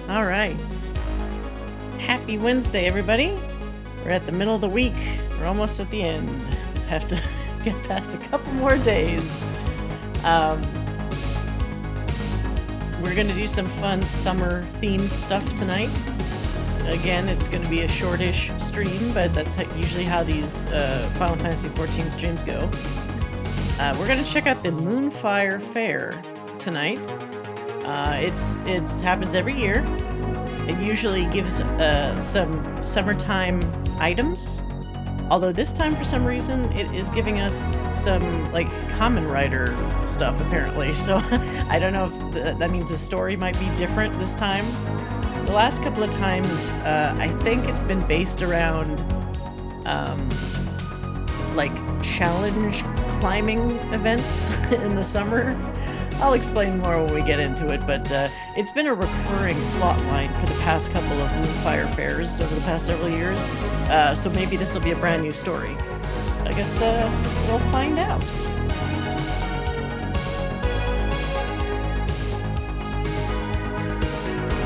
All right. Happy Wednesday, everybody. We're at the middle of the week. We're almost at the end. Just have to get past a couple more days. We're going to do some fun summer-themed stuff tonight. Again, it's going to be a shortish stream, but that's usually how these Final Fantasy XIV streams go. We're going to check out the Moonfire Faire tonight. It happens every year. It usually gives some summertime items. Although this time, for some reason, it is giving us some, like, Common Rider stuff, apparently. So I don't know if that means the story might be different this time. The last couple of times, I think it's been based around, like, challenge climbing events in the summer. I'll explain more when we get into it, but it's been a recurring plot line for the past couple of Moonfire Fairs over the past several years, so maybe this will be a brand new story. I guess we'll find out.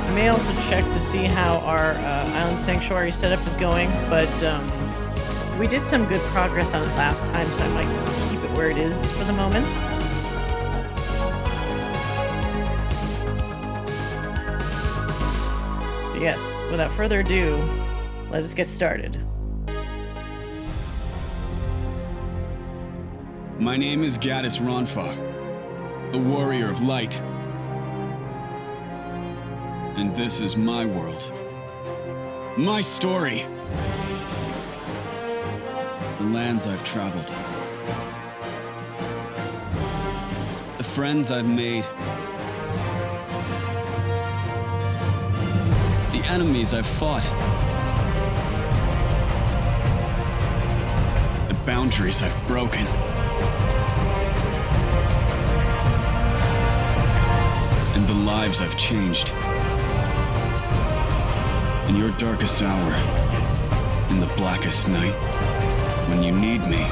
I may also check to see how our Island Sanctuary setup is going, but we did some good progress on it last time, so I might keep it where it is for the moment. Yes, without further ado, let us get started. My name is Gaddis Ronfa, the Warrior of Light. And this is my world. My story. The lands I've traveled. The friends I've made. The enemies I've fought. The boundaries I've broken. And the lives I've changed. In your darkest hour, in the blackest night, when you need me,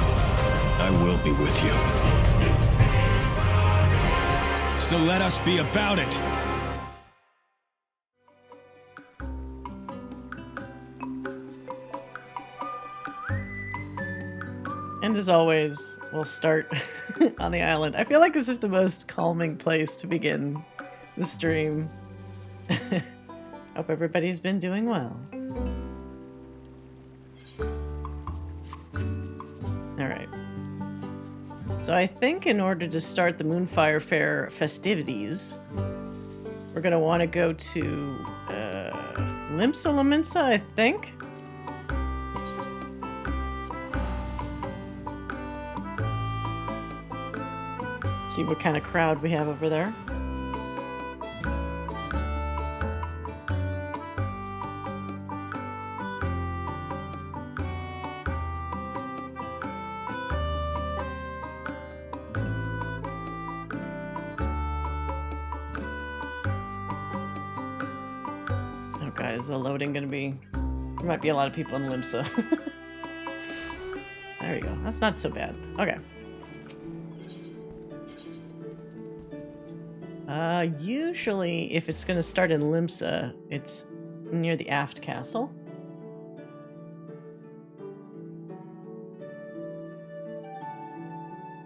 I will be with you. So let us be about it! And as always, we'll start on the island. I feel like this is the most calming place to begin the stream. Hope everybody's been doing well. Alright. So I think in order to start the Moonfire Faire festivities, we're going to want to go to Limsa, I think? See what kind of crowd we have over there. Oh, guys, the loading gonna be... There might be a lot of people in Limsa. There you go. That's not so bad. Okay. Usually, if it's going to start in Limsa, it's near the Aft Castle.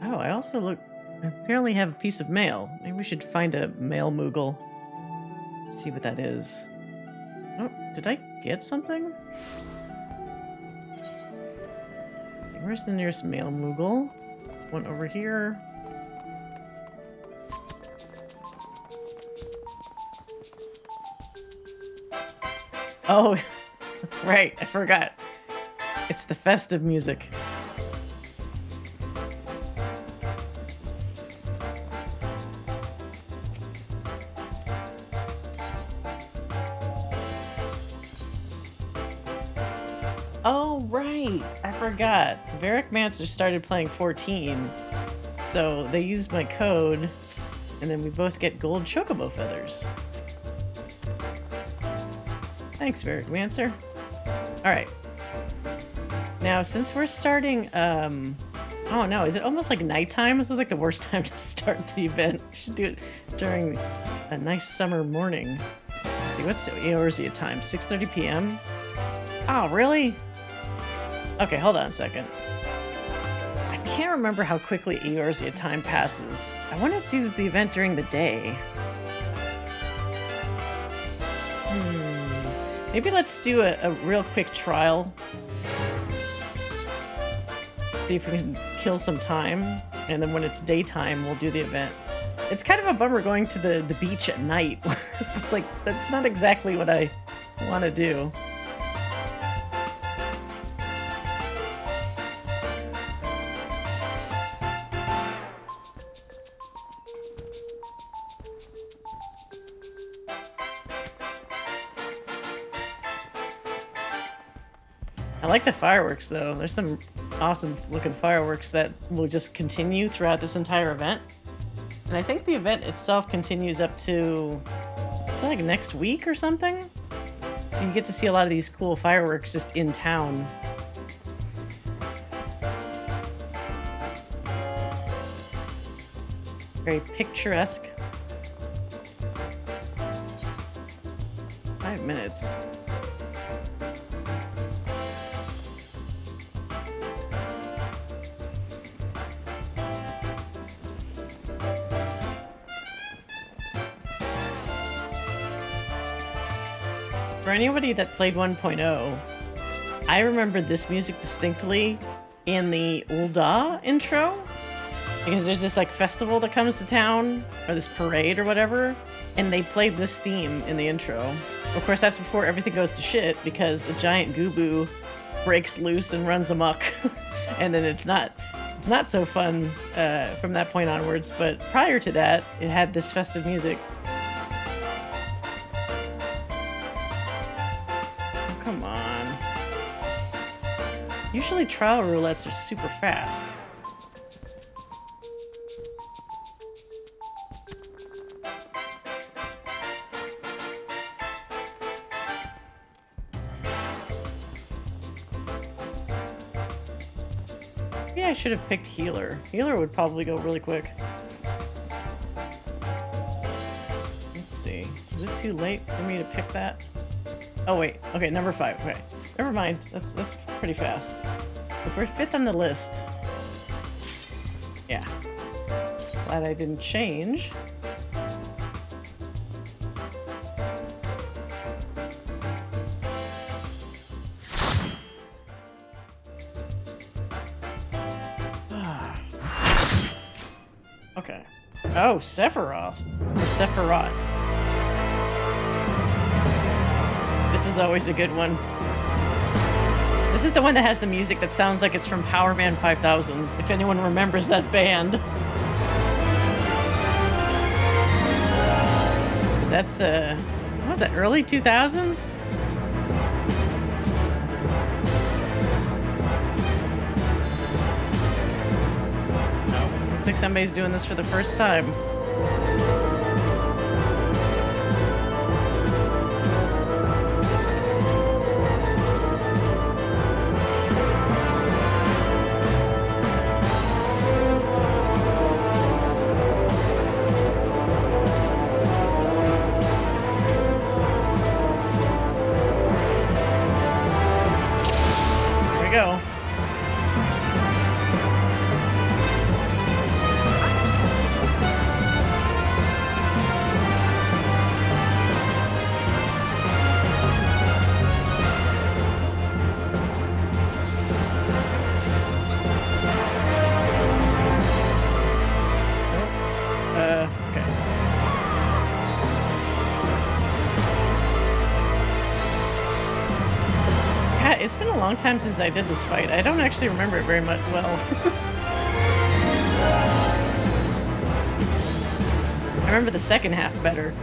Oh, I also apparently have a piece of mail. Maybe we should find a mail Moogle. Let's see what that is. Oh, did I get something? Where's the nearest mail Moogle? There's one over here. Oh, right, I forgot. It's the festive music. Oh, right, I forgot. Varric Mancer started playing 14, so they used my code, and then we both get gold chocobo feathers. Thanks, Varric Mancer. Alright. Now, since we're starting, oh no, is it almost like nighttime? This is like the worst time to start the event. We should do it during a nice summer morning. Let's see, what's the Eorzea time? 6:30 p.m.? Oh, really? Okay, hold on a second. I can't remember how quickly Eorzea time passes. I want to do the event during the day. Maybe let's do a real quick trial. See if we can kill some time, and then when it's daytime, we'll do the event. It's kind of a bummer going to the beach at night. It's like, that's not exactly what I want to do. I like the fireworks, though. There's some awesome looking fireworks that will just continue throughout this entire event. And I think the event itself continues up to, I feel like, next week or something. So you get to see a lot of these cool fireworks just in town. Very picturesque. 5 minutes. For anybody that played 1.0, I remember this music distinctly in the Ul'dah intro, because there's this like festival that comes to town, or this parade or whatever, and they played this theme in the intro. Of course, that's before everything goes to shit, because a giant Gubu breaks loose and runs amok, and then it's not so fun from that point onwards. But prior to that, it had this festive music. Come on. Usually trial roulettes are super fast. Maybe I should have picked healer. Healer would probably go really quick. Let's see. Is it too late for me to pick that? Oh wait, okay, number 5. Okay, never mind. That's pretty fast. If we're 5th on the list, yeah. Glad I didn't change. Okay. Oh, Sephiroth or Sephiroth. This is always a good one. This is the one that has the music that sounds like it's from Power Man 5000, if anyone remembers that band. That's, what was that, early 2000s? Oh, looks like somebody's doing this for the first time. Go. Okay. God, it's been a long time since I did this fight. I don't actually remember it very much well. I remember the second half better.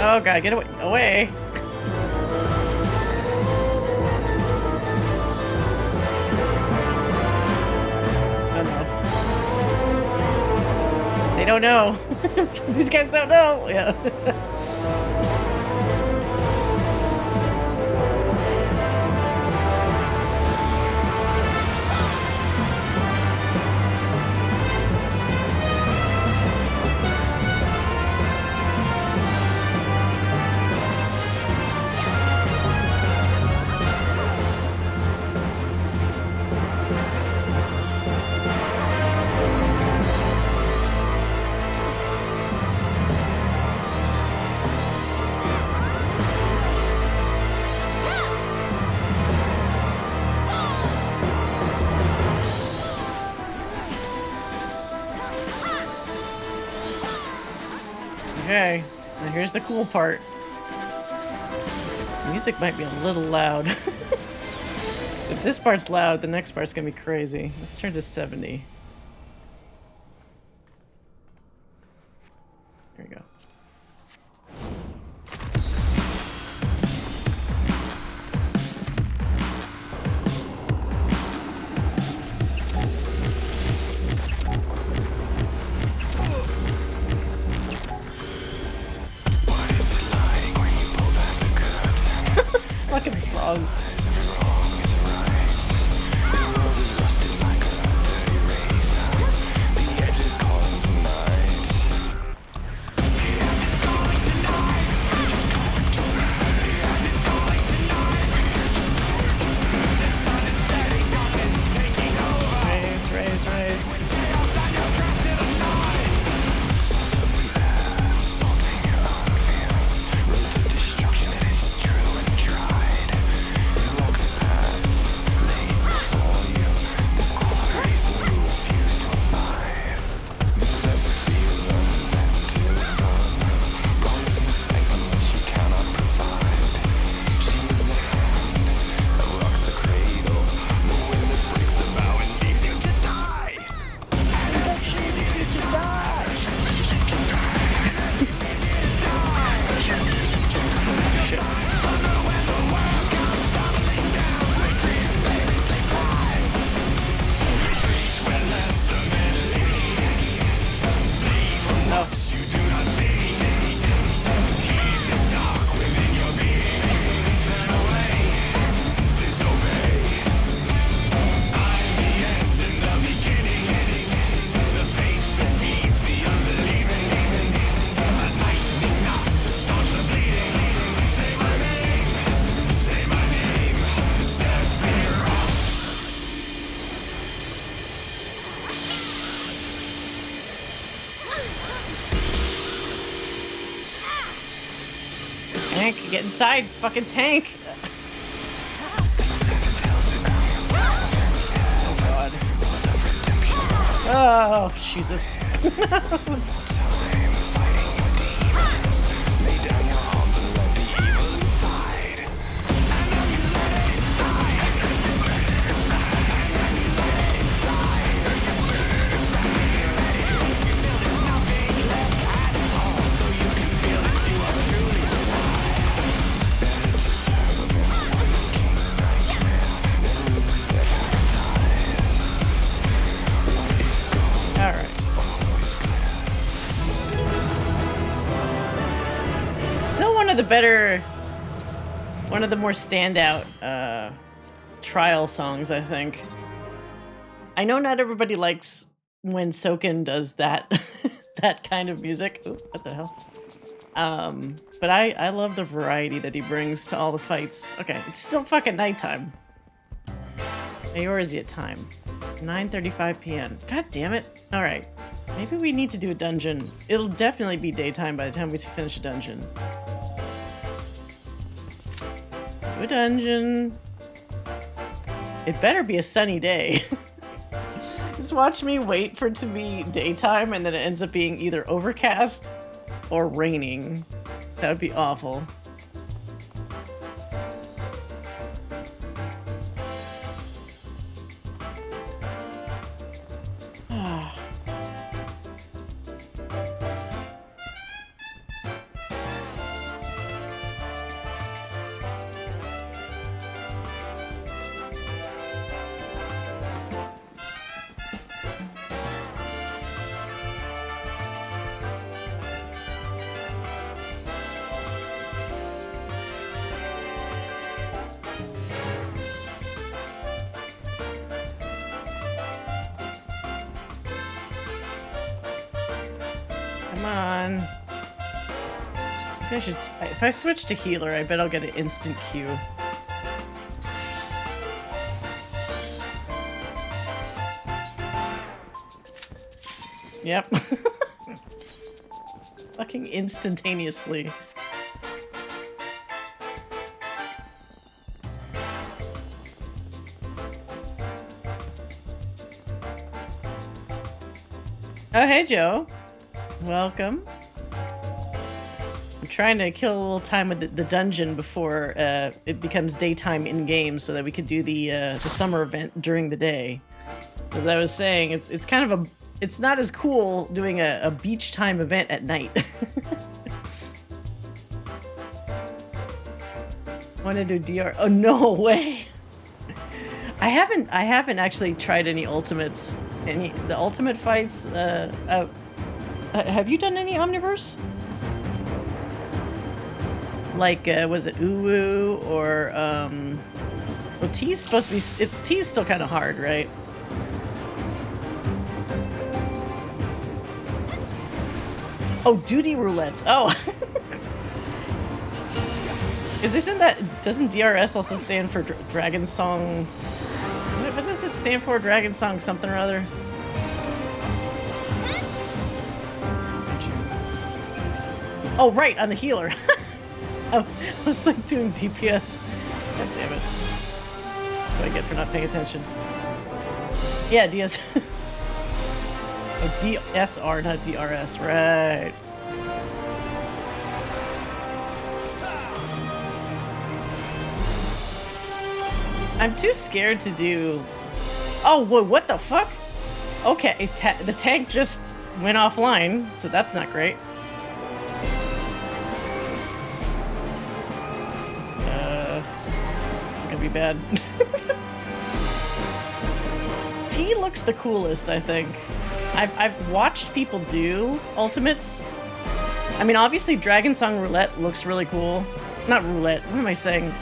Oh god, get away! Away! Oh no. They don't know. These guys don't know. Yeah. Okay, now here's the cool part. The music might be a little loud. So if this part's loud, the next part's gonna be crazy. Let's turn to 70. There we go. This fucking song. Raise. Tank, get inside, fucking tank! Oh god. Oh, Jesus. One of the more standout trial songs, I think. I know not everybody likes when Soken does that that kind of music. Ooh, what the hell? But I love the variety that he brings to all the fights. Okay, it's still fucking nighttime. Eorzea time. 9:35 p.m. God damn it. Alright. Maybe we need to do a dungeon. It'll definitely be daytime by the time we finish a dungeon. Do a dungeon. It better be a sunny day. Just watch me wait for it to be daytime and then it ends up being either overcast or raining. That would be awful. Come on. I should, if I switch to healer, I bet I'll get an instant Q. Yep. Fucking instantaneously. Oh, hey, Joe. Welcome. I'm trying to kill a little time with the dungeon before it becomes daytime in game, so that we could do the summer event during the day. So as I was saying, it's kind of it's not as cool doing a beach time event at night. Want to do DR? Oh no way! I haven't actually tried any ultimates. The ultimate fights. Have you done any Omniverse? Like, was it Uwu or, well, T's supposed to be, T's still kind of hard, right? Oh, duty roulettes. Oh. Isn't that, doesn't DRS also stand for Dragon Song? What does it stand for? Dragon Song something or other? Oh, Jesus. Oh, right, on the healer. I was like doing DPS. God damn it. That's what I get for not paying attention. Yeah, DS. Oh, DSR, not DRS, right. I'm too scared to do... Oh, what the fuck? Okay, the tank just went offline, so that's not great. Be bad. T looks the coolest, I think. I've watched people do ultimates. I mean, obviously Dragon Song Roulette looks really cool. Not roulette, what am I saying?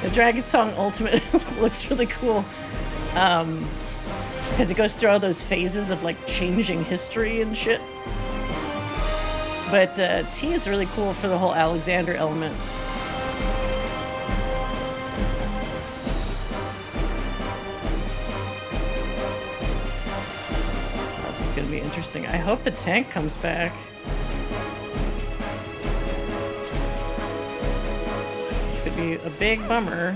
The Dragon Song Ultimate looks really cool. Because it goes through all those phases of like changing history and shit. But T is really cool for the whole Alexander element. Gonna be interesting. I hope the tank comes back. This could be a big bummer.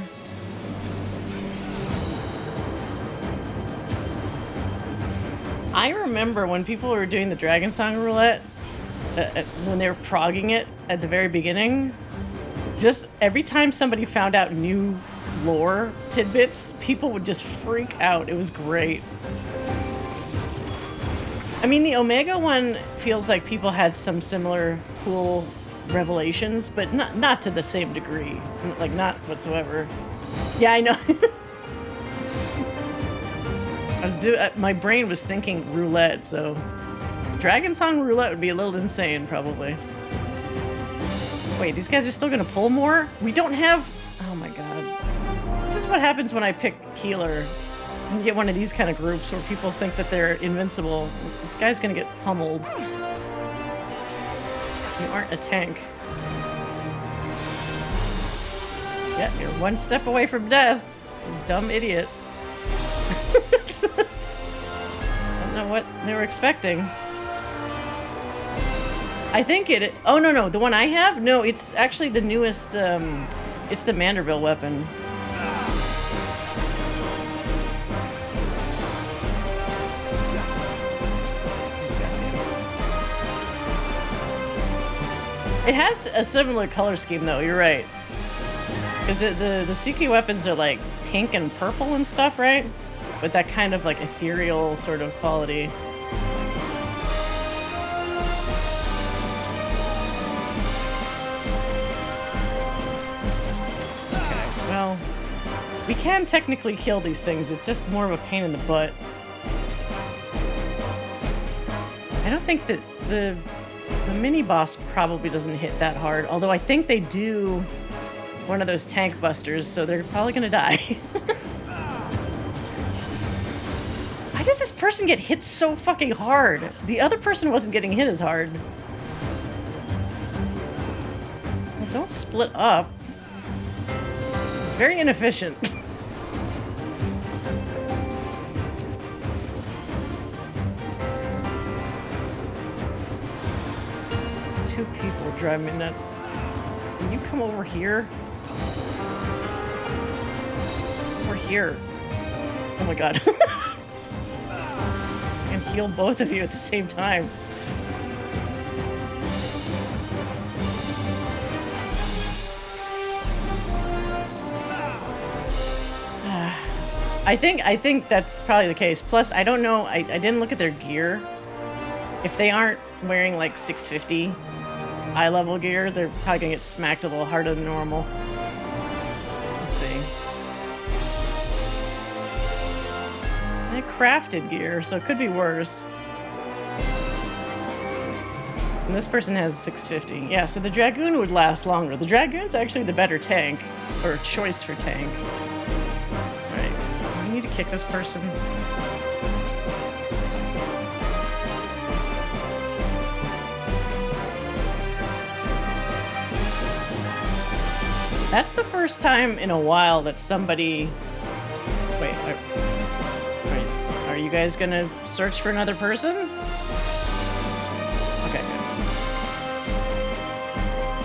I remember when people were doing the Dragon Song Roulette, when they were progging it at the very beginning, just every time somebody found out new lore tidbits, people would just freak out. It was great. I mean, the Omega one feels like people had some similar cool revelations, but not to the same degree. Like, not whatsoever. Yeah, I know. My brain was thinking roulette, so... Dragon Song Roulette would be a little insane, probably. Wait, these guys are still gonna pull more? We don't have... Oh my god. This is what happens when I pick healer. You get one of these kind of groups where people think that they're invincible. This guy's gonna get pummeled. You aren't a tank. Yeah, you're one step away from death. You dumb idiot. I don't know what they were expecting. I think it... Oh, no. The one I have? No, it's actually the newest... it's the Manderville weapon. It has a similar color scheme, though. You're right. Because the Suki weapons are like pink and purple and stuff, right? With that kind of like ethereal sort of quality. Okay, well, we can technically kill these things. It's just more of a pain in the butt. I don't think that the mini-boss probably doesn't hit that hard, although I think they do one of those tank busters, so they're probably gonna die. Why does this person get hit so fucking hard? The other person wasn't getting hit as hard. Well, don't split up. It's very inefficient. Two people drive me nuts. Can you come over here? Over here. Oh my god. And heal both of you at the same time. I think that's probably the case. Plus, I don't know. I didn't look at their gear. If they aren't wearing like 650 eye level gear, they're probably gonna get smacked a little harder than normal. Let's see. They crafted gear, so it could be worse. And this person has 650. Yeah, so the Dragoon would last longer. The Dragoon's actually the better tank, or choice for tank. Alright, we need to kick this person. That's the first time in a while that somebody... Wait, are you guys gonna search for another person? Okay, good.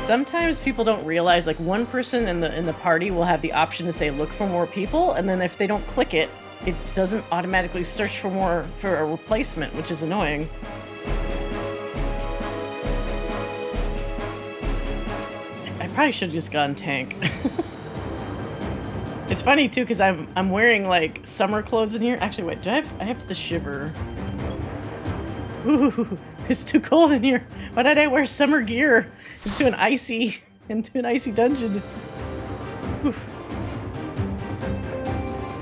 Sometimes people don't realize, like, one person in the party will have the option to say look for more people, and then if they don't click it, it doesn't automatically search for a replacement, which is annoying. I probably should have just gone tank. It's funny too, because I'm wearing like summer clothes in here. Actually, wait, I have the shiver. Ooh, it's too cold in here. Why did I wear summer gear into an icy dungeon? Oof.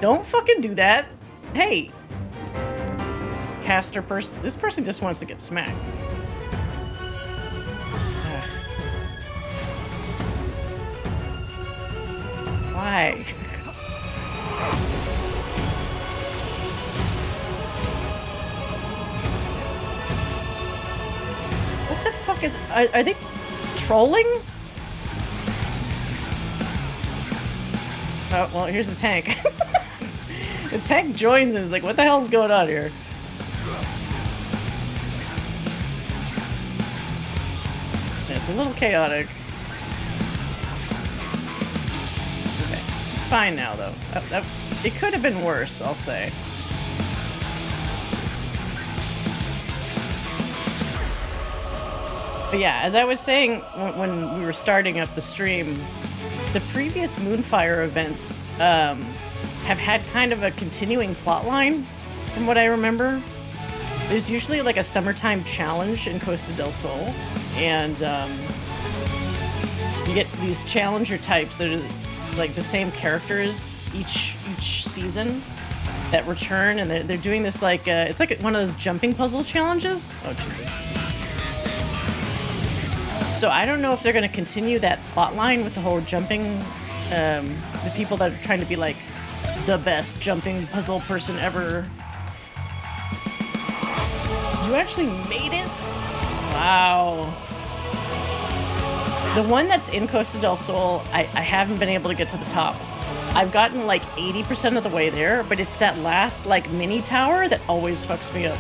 Don't fucking do that. Hey, caster person. This person just wants to get smacked. Why? What the fuck is... Are they trolling? Oh, well, here's the tank. The tank joins and is like, what the hell's going on here? It's a little chaotic. Okay, it's fine now, though. It could have been worse, I'll say. But yeah, as I was saying when we were starting up the stream, the previous Moonfire events have had kind of a continuing plotline, from what I remember. There's usually like a summertime challenge in Costa del Sol, and you get these challenger types that are like the same characters each season that return, and they're doing this like it's like one of those jumping puzzle challenges. Oh Jesus. So I don't know if they're going to continue that plot line with the whole jumping, the people that are trying to be like the best jumping puzzle person ever. You actually made it? Wow. The one that's in Costa del Sol, I haven't been able to get to the top. I've gotten like 80% of the way there, but it's that last like mini tower that always fucks me up.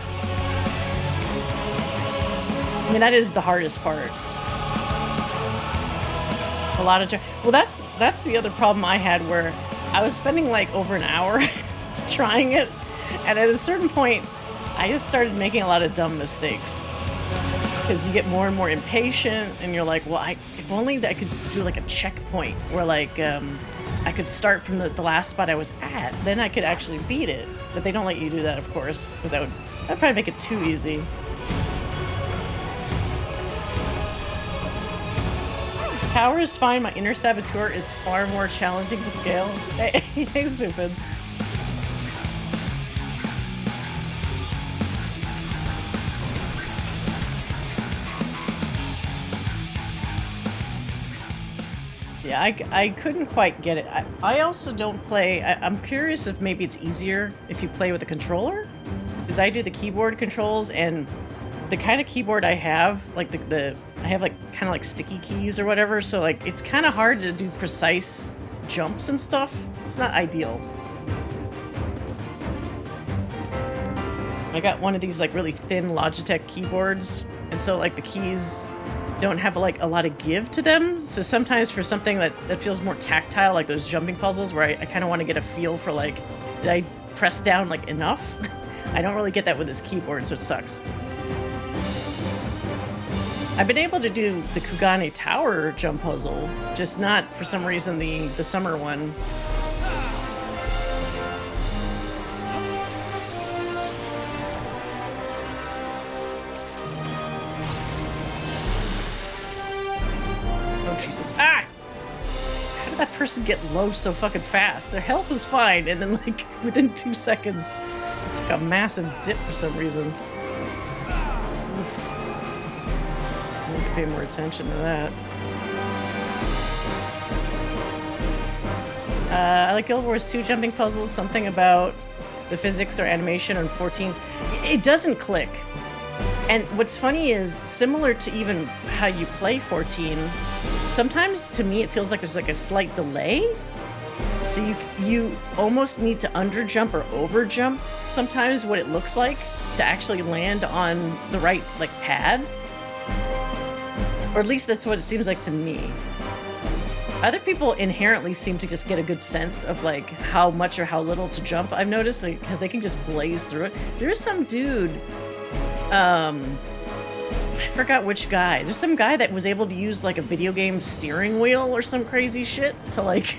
I mean, that is the hardest part. A lot of well, that's the other problem I had, where I was spending like over an hour trying it, and at a certain point I just started making a lot of dumb mistakes because you get more and more impatient, and you're like, well, if only I could do like a checkpoint where like I could start from the last spot I was at, then I could actually beat it. But they don't let you do that, of course, because that'd probably make it too easy. Tower is fine. My inner saboteur is far more challenging to scale. Hey, stupid. Yeah, I couldn't quite get it. I also don't play... I'm curious if maybe it's easier if you play with a controller, because I do the keyboard controls, and the kind of keyboard I have, like I have like kind of like sticky keys or whatever, so like it's kind of hard to do precise jumps and stuff. It's not ideal. I got one of these like really thin Logitech keyboards, and so like the keys don't have like a lot of give to them. So sometimes for something that feels more tactile, like those jumping puzzles where I kind of want to get a feel for like, did I press down like enough? I don't really get that with this keyboard, so it sucks. I've been able to do the Kugane Tower jump puzzle, just not for some reason the summer one. Oh, Jesus. Ah! How did that person get low so fucking fast? Their health was fine, and then, like, within 2 seconds, it took a massive dip for some reason. Oof. I need to pay more attention to that. I like Guild Wars 2 jumping puzzles, something about the physics or animation on 14. It doesn't click. And what's funny is, similar to even how you play 14, sometimes to me it feels like there's like a slight delay. So you almost need to underjump or overjump sometimes what it looks like to actually land on the right like pad. Or at least that's what it seems like to me. Other people inherently seem to just get a good sense of like how much or how little to jump, I've noticed, like, because they can just blaze through it. There's some dude, I forgot which guy. There's some guy that was able to use like a video game steering wheel or some crazy shit to like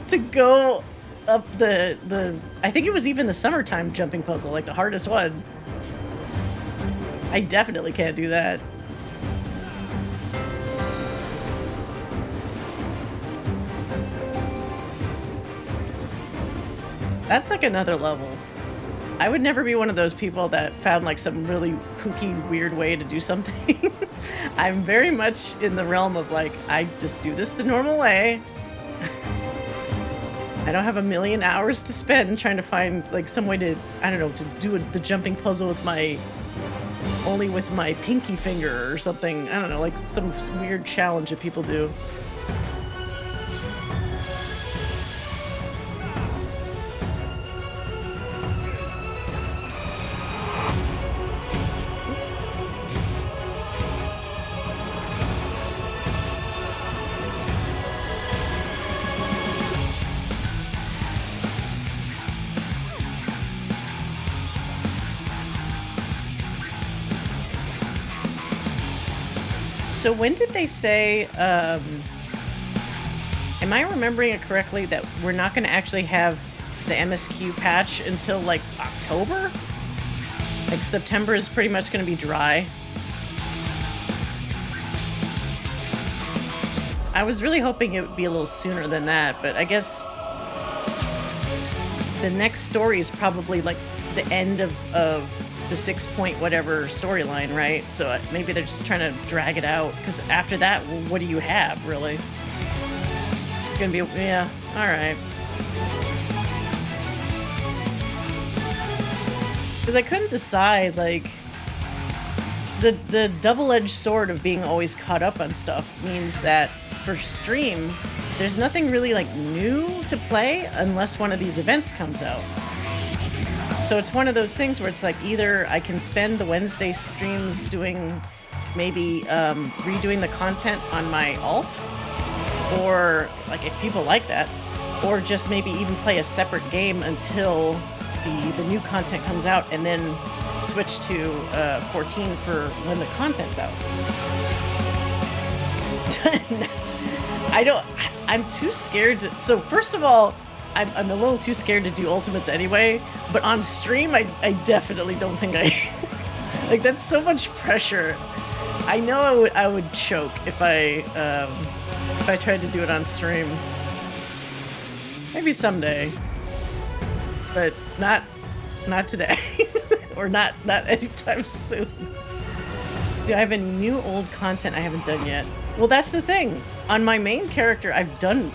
to go up the I think it was even the summertime jumping puzzle, like the hardest one. I definitely can't do that. That's like another level. I would never be one of those people that found like some really kooky, weird way to do something. I'm very much in the realm of like, I just do this the normal way. I don't have a million hours to spend trying to find like some way to, I don't know, to do the jumping puzzle with only with my pinky finger or something. I don't know, like some weird challenge that people do. So when did they say, am I remembering it correctly that we're not going to actually have the MSQ patch until like October? Like September is pretty much going to be dry. I was really hoping it would be a little sooner than that, but I guess the next story is probably like the end of the 6 point whatever storyline, right? So maybe they're just trying to drag it out, because after that, well, what do you have, really? It's gonna be, yeah, alright. Because I couldn't decide, like, the double-edged sword of being always caught up on stuff means that for stream, there's nothing really, like, new to play unless one of these events comes out. So it's one of those things where it's like either I can spend the Wednesday streams doing maybe redoing the content on my alt, or like if people like that, or just maybe even play a separate game until the new content comes out and then switch to 14 for when the content's out. I'm too scared to, so first of all, I'm a little too scared to do ultimates anyway, but on stream, I definitely don't think I... like, that's so much pressure. I know I would choke if I tried to do it on stream. Maybe someday. But not today. Or not anytime soon. Do I have any new old content I haven't done yet? Well, that's the thing. On my main character, I've done...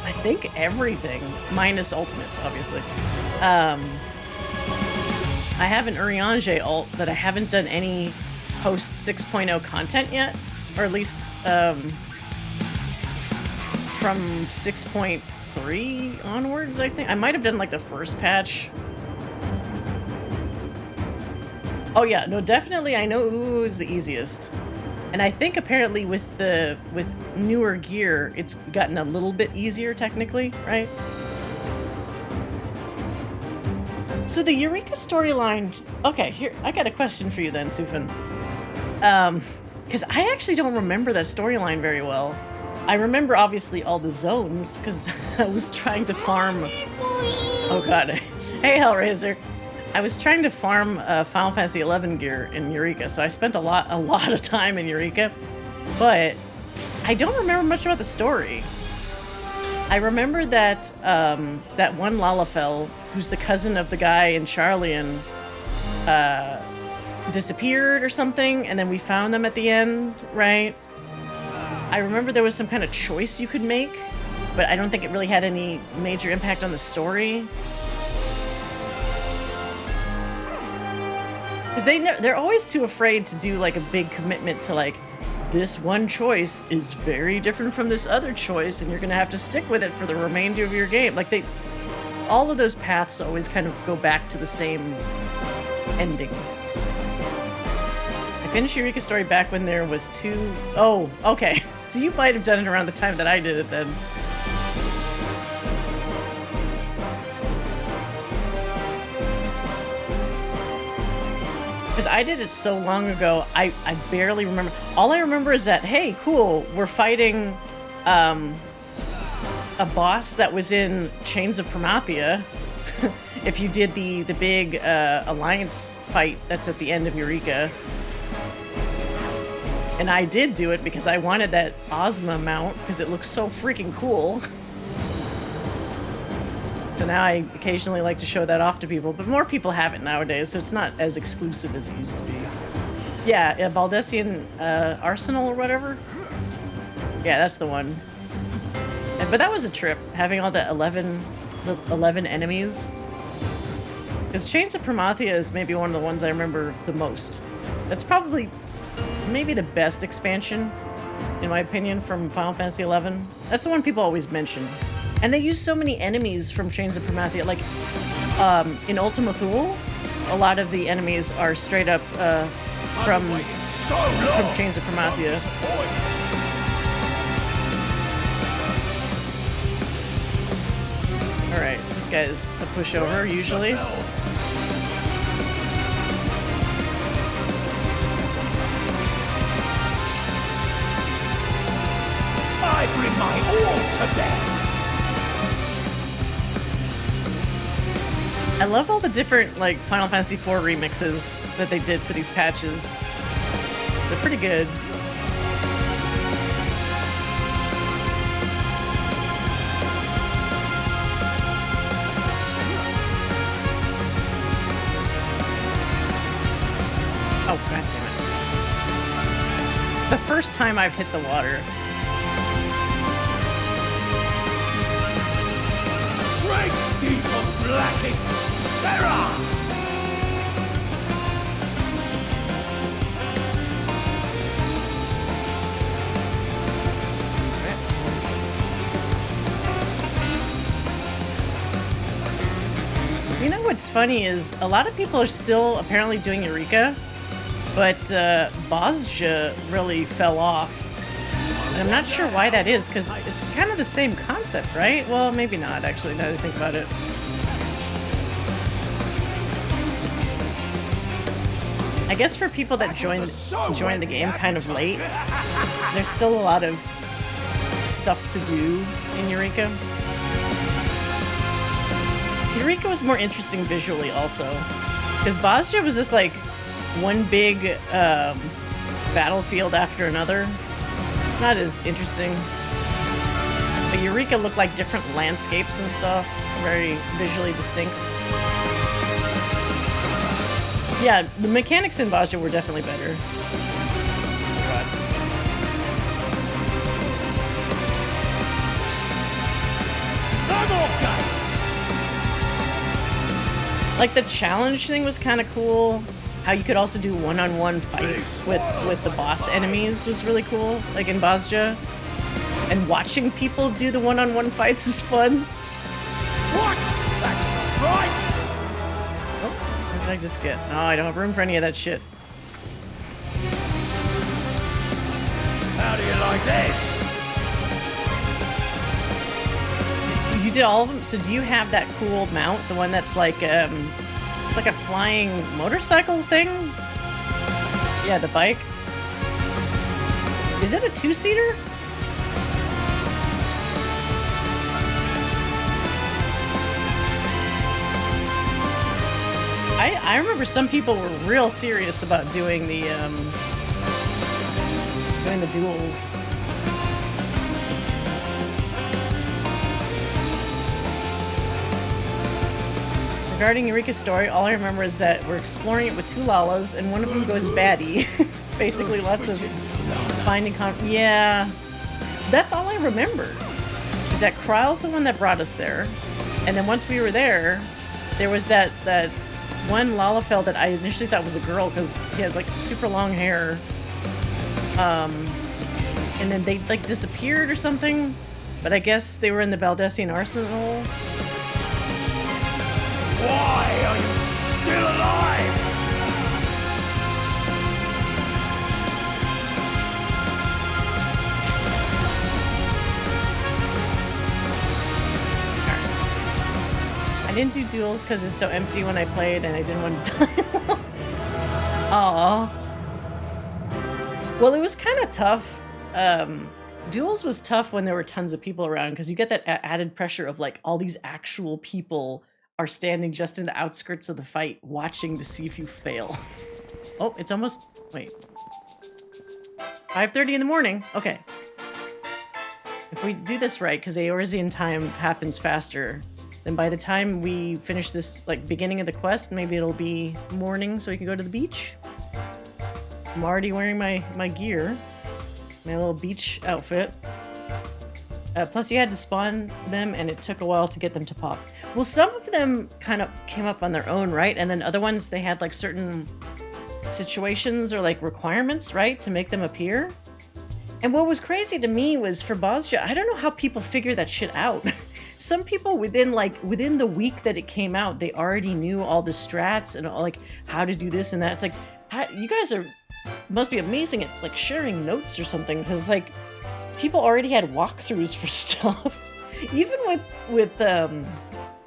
I think everything, minus ultimates, obviously. I have an Urianger ult that I haven't done any post 6.0 content yet, or at least from 6.3 onwards, I think. I might have done like the first patch. Oh yeah, no, definitely I know Ooh is the easiest. And I think apparently with newer gear, it's gotten a little bit easier technically, right? So the Eureka storyline, okay, here, I got a question for you then, Sufin. Because I actually don't remember that storyline very well. I remember obviously all the zones, because I was trying to farm... Oh god. Hey Hellraiser. I was trying to farm Final Fantasy XI gear in Eureka, so I spent a lot of time in Eureka, but I don't remember much about the story. I remember that that one Lalafell, who's the cousin of the guy in Charlian, disappeared or something, and then we found them at the end, right? I remember there was some kind of choice you could make, but I don't think it really had any major impact on the story. Because they're always too afraid to do like a big commitment to like, this one choice is very different from this other choice, and you're gonna have to stick with it for the remainder of your game. Like all of those paths always kind of go back to the same ending. I finished Eureka's story back when there was two... Oh, okay. So you might have done it around the time that I did it then. Because I did it so long ago, I barely remember. All I remember is that, hey, cool, we're fighting a boss that was in Chains of Promathia. If you did the big alliance fight that's at the end of Eureka. And I did do it because I wanted that Ozma mount because it looks so freaking cool. So now I occasionally like to show that off to people, but more people have it nowadays, so it's not as exclusive as it used to be. Yeah, Baldessian Arsenal or whatever. Yeah, that's the one. But that was a trip, having all the 11 enemies. Because Chains of Promathia is maybe one of the ones I remember the most. That's probably maybe the best expansion, in my opinion, from Final Fantasy XI. That's the one people always mention. And they use so many enemies from Chains of Promathia. Like, in Ultima Thule, a lot of the enemies are straight up from Chains of Promathia. Alright, this guy's a pushover, usually. I bring my all to bear. I love all the different, like, Final Fantasy IV remixes that they did for these patches. They're pretty good. Oh, god damn it. It's the first time I've hit the water. Deep of blackest terror! You know what's funny is a lot of people are still apparently doing Eureka, but Bozja really fell off. And I'm not sure why that is, because it's kind of the same concept, right? Well, maybe not, actually, now that I think about it. I guess for people that joined the game kind of late, there's still a lot of stuff to do in Eureka. Eureka was more interesting visually, also. Because Bozja was just, like, one big battlefield after another. It's not as interesting. But Eureka looked like different landscapes and stuff. Very visually distinct. Yeah, the mechanics in Bozja were definitely better. Like, the challenge thing was kind of cool. How you could also do one-on-one fights with the boss enemies was really cool, like in Bozja. And watching people do the one-on-one fights is fun. What? That's not right! Oh, what did I just get? Oh, I don't have room for any of that shit. How do you like this? You did all of them? So do you have that cool mount? The one that's like, it's like a flying motorcycle thing? Yeah, the bike. Is it a two-seater? I remember some people were real serious about doing the duels. Regarding Eureka's story, all I remember is that we're exploring it with 2 Lalas, and one of them goes baddie. Basically, lots of finding yeah. That's all I remember. Is that Kryle's the one that brought us there. And then once we were there, there was that one Lalafell that I initially thought was a girl because he had like super long hair. And then they like disappeared or something. But I guess they were in the Baldessian Arsenal. Why are you still alive? I didn't do duels because it's so empty when I played and I didn't want to die. Aww. Well, it was kind of tough. Duels was tough when there were tons of people around because you get that added pressure of like all these actual people are standing just in the outskirts of the fight watching to see if you fail. Oh, it's almost... Wait. 5:30 in the morning. Okay. If we do this right, because Eorzean time happens faster, then by the time we finish this like beginning of the quest, maybe it'll be morning so we can go to the beach. I'm already wearing my gear. My little beach outfit. Plus you had to spawn them and it took a while to get them to pop. Well, some of them kind of came up on their own, right? And then other ones, they had like certain situations or like requirements, right? To make them appear. And what was crazy to me was for Bozja, I don't know how people figure that shit out. Some people within the week that it came out, they already knew all the strats and all, like how to do this and that. It's like, you guys must be amazing at like sharing notes or something, because like people already had walkthroughs for stuff. Even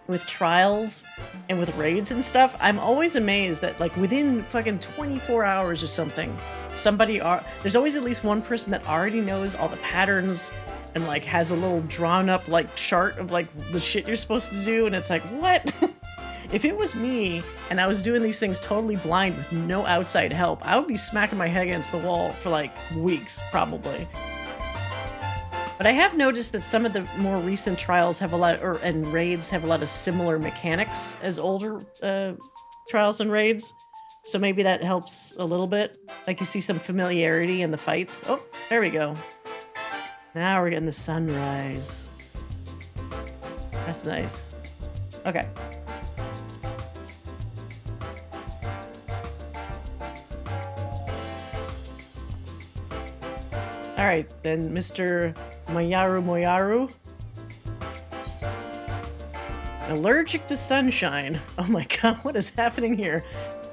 with trials and with raids and stuff, I'm always amazed that like within fucking 24 hours or something, there's always at least one person that already knows all the patterns and like has a little drawn up like chart of like the shit you're supposed to do, and it's like, what? If it was me and I was doing these things totally blind with no outside help, I would be smacking my head against the wall for like weeks, probably. But I have noticed that some of the more recent trials have and raids have a lot of similar mechanics as older trials and raids. So maybe that helps a little bit. Like you see some familiarity in the fights. Oh, there we go. Now we're getting the sunrise. That's nice. Okay. All right, then, Mr. Moyaru. Allergic to sunshine. Oh my god, what is happening here?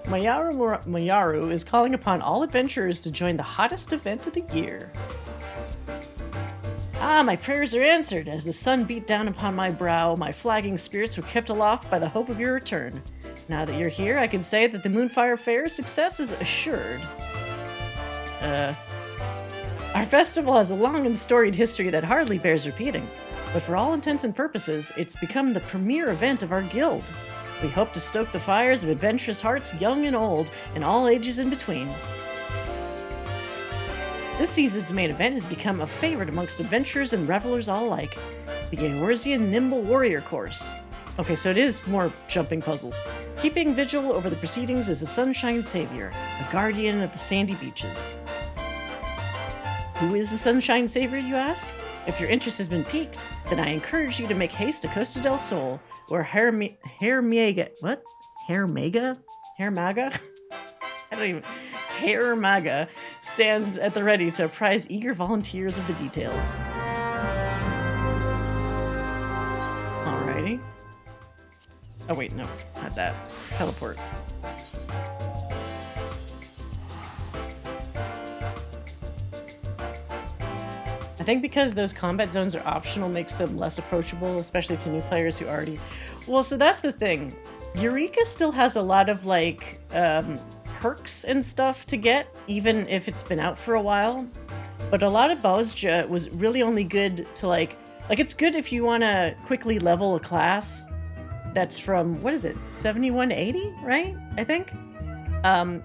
Moyaru is calling upon all adventurers to join the hottest event of the year. Ah, my prayers are answered. As the sun beat down upon my brow, my flagging spirits were kept aloft by the hope of your return. Now that you're here, I can say that the Moonfire Faire's success is assured. Our festival has a long and storied history that hardly bears repeating, but for all intents and purposes, it's become the premier event of our guild. We hope to stoke the fires of adventurous hearts, young and old, and all ages in between. This season's main event has become a favorite amongst adventurers and revelers all alike, the Eorzean Nimble Warrior Course. Okay, so it is more jumping puzzles. Keeping vigil over the proceedings is the Sunshine Savior, a guardian of the sandy beaches. Who is the Sunshine Savior, you ask? If your interest has been piqued, then I encourage you to make haste to Costa del Sol, where Hermaga? Hermaga stands at the ready to apprise eager volunteers of the details. Alrighty. Oh wait, no, not that. Teleport. I think because those combat zones are optional makes them less approachable, especially to new players who already... Well, so that's the thing. Eureka still has a lot of, like, perks and stuff to get, even if it's been out for a while. But a lot of Bozja was really only good to, like, it's good if you want to quickly level a class that's from, what is it, 71 to 80, right? I think?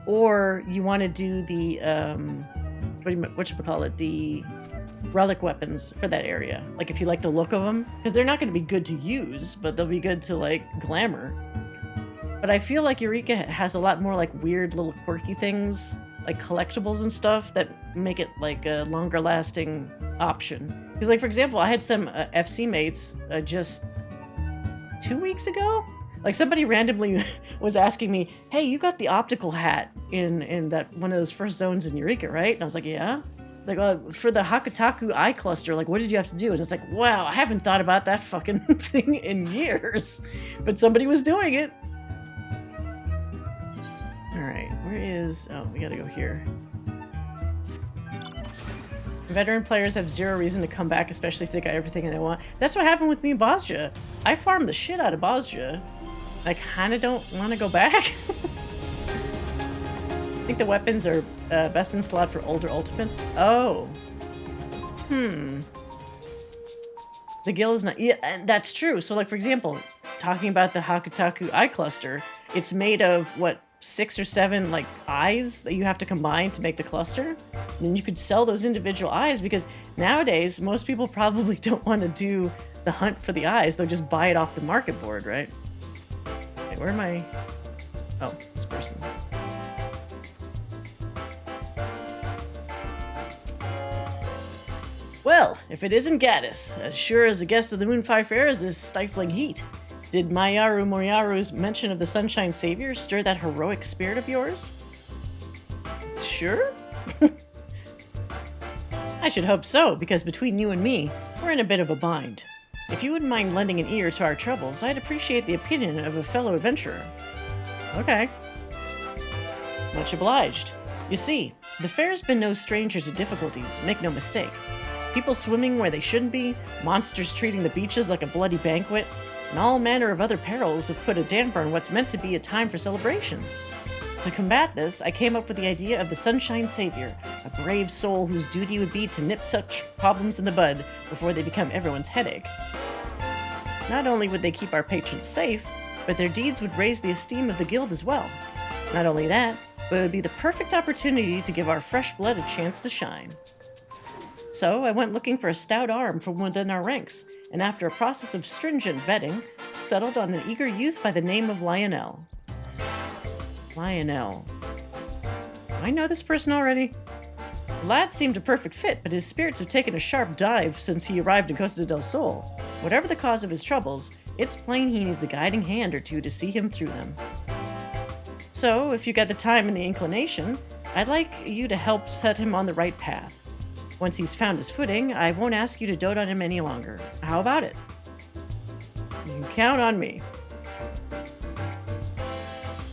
Or you want to do the, whatchamacallit, the relic weapons for that area. Like, if you like the look of them. Because they're not going to be good to use, but they'll be good to, like, glamour. But I feel like Eureka has a lot more like weird little quirky things, like collectibles and stuff that make it like a longer lasting option. Because like, for example, I had some FC mates just 2 weeks ago. Like somebody randomly was asking me, hey, you got the optical hat in that one of those first zones in Eureka, right? And I was like, yeah. It's like, well, for the Hakataku eye cluster, like, what did you have to do? And it's like, wow, I haven't thought about that fucking thing in years. But somebody was doing it. Alright, where is... Oh, we gotta go here. Veteran players have zero reason to come back, especially if they got everything they want. That's what happened with me and Bosja. I farmed the shit out of Bosja. I kinda don't want to go back. I think the weapons are best in slot for older ultimates. Oh. The guild is not... Yeah, and that's true. So, like, for example, talking about the Hakataku eye cluster, it's made of, what, 6 or 7, like, eyes that you have to combine to make the cluster? And you could sell those individual eyes, because nowadays, most people probably don't want to do the hunt for the eyes. They'll just buy it off the market board, right? Okay, where am I? Oh, this person. Well, if it isn't Gaddis, as sure as a guest of the Moonfire Faire is this stifling heat. Did Mayaru Moriyaru's mention of the Sunshine Savior stir that heroic spirit of yours? Sure? I should hope so, because between you and me, we're in a bit of a bind. If you wouldn't mind lending an ear to our troubles, I'd appreciate the opinion of a fellow adventurer. Okay. Much obliged. You see, the Faire's been no stranger to difficulties, make no mistake. People swimming where they shouldn't be, monsters treating the beaches like a bloody banquet, and all manner of other perils have put a damper on what's meant to be a time for celebration. To combat this, I came up with the idea of the Sunshine Savior, a brave soul whose duty would be to nip such problems in the bud before they become everyone's headache. Not only would they keep our patrons safe, but their deeds would raise the esteem of the guild as well. Not only that, but it would be the perfect opportunity to give our fresh blood a chance to shine. So I went looking for a stout arm from within our ranks, and after a process of stringent vetting, settled on an eager youth by the name of Lionel. Lionel. Do I know this person already? The lad seemed a perfect fit, but his spirits have taken a sharp dive since he arrived in Costa del Sol. Whatever the cause of his troubles, it's plain he needs a guiding hand or two to see him through them. So, if you got the time and the inclination, I'd like you to help set him on the right path. Once he's found his footing, I won't ask you to dote on him any longer. How about it? You can count on me.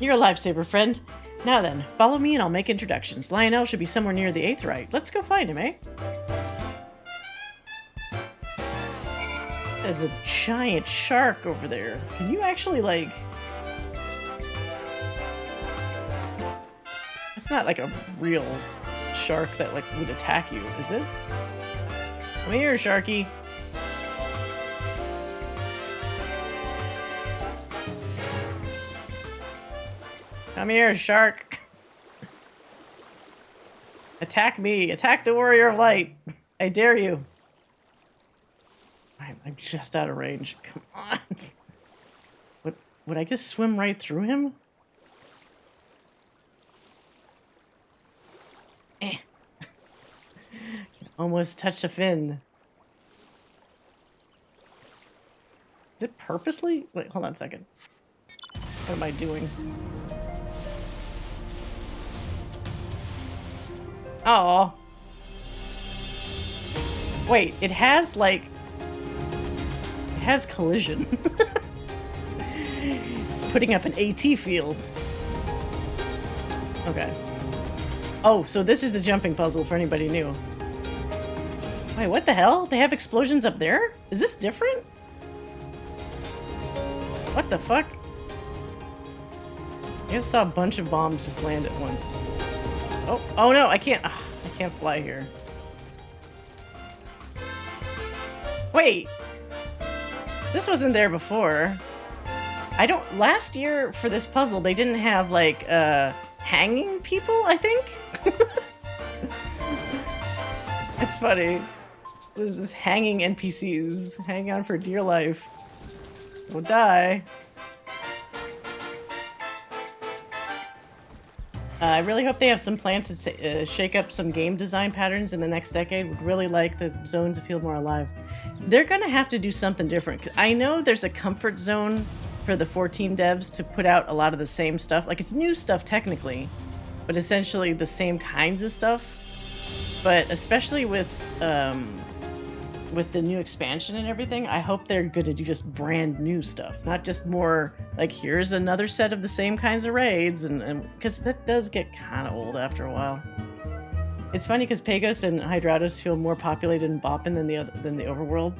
You're a lifesaver, friend. Now then, follow me and I'll make introductions. Lionel should be somewhere near the Aetheryte. Let's go find him, eh? There's a giant shark over there. Can you actually, like... It's not like a real shark that, like, would attack you, is it? Come here, Sharky. Come here, shark. Attack me. Attack the Warrior of Light. I dare you. I'm just out of range. Come on. Would I just swim right through him? Almost touch a fin. Is it purposely? Wait, hold on a second. What am I doing? Oh. Wait, it has, like... It has collision. It's putting up an AT field. Okay. Oh, so this is the jumping puzzle for anybody new. Wait, what the hell? They have explosions up there? Is this different? What the fuck? I just saw a bunch of bombs just land at once. Oh no, I can't fly here. Wait. This wasn't there before. Last year for this puzzle, they didn't have, like, hanging people, I think? It's funny. There's this hanging NPCs. Hang on for dear life. We'll die. I really hope they have some plans to shake up some game design patterns in the next decade. Would really like the zone to feel more alive. They're going to have to do something different. I know there's a comfort zone for the 14 devs to put out a lot of the same stuff. Like, it's new stuff technically, but essentially the same kinds of stuff. But especially with the new expansion and everything, I hope they're good to do just brand new stuff, not just more like, here's another set of the same kinds of raids, and because that does get kind of old after a while. It's funny because Pagos and Hydratos feel more populated in Boppin than the overworld.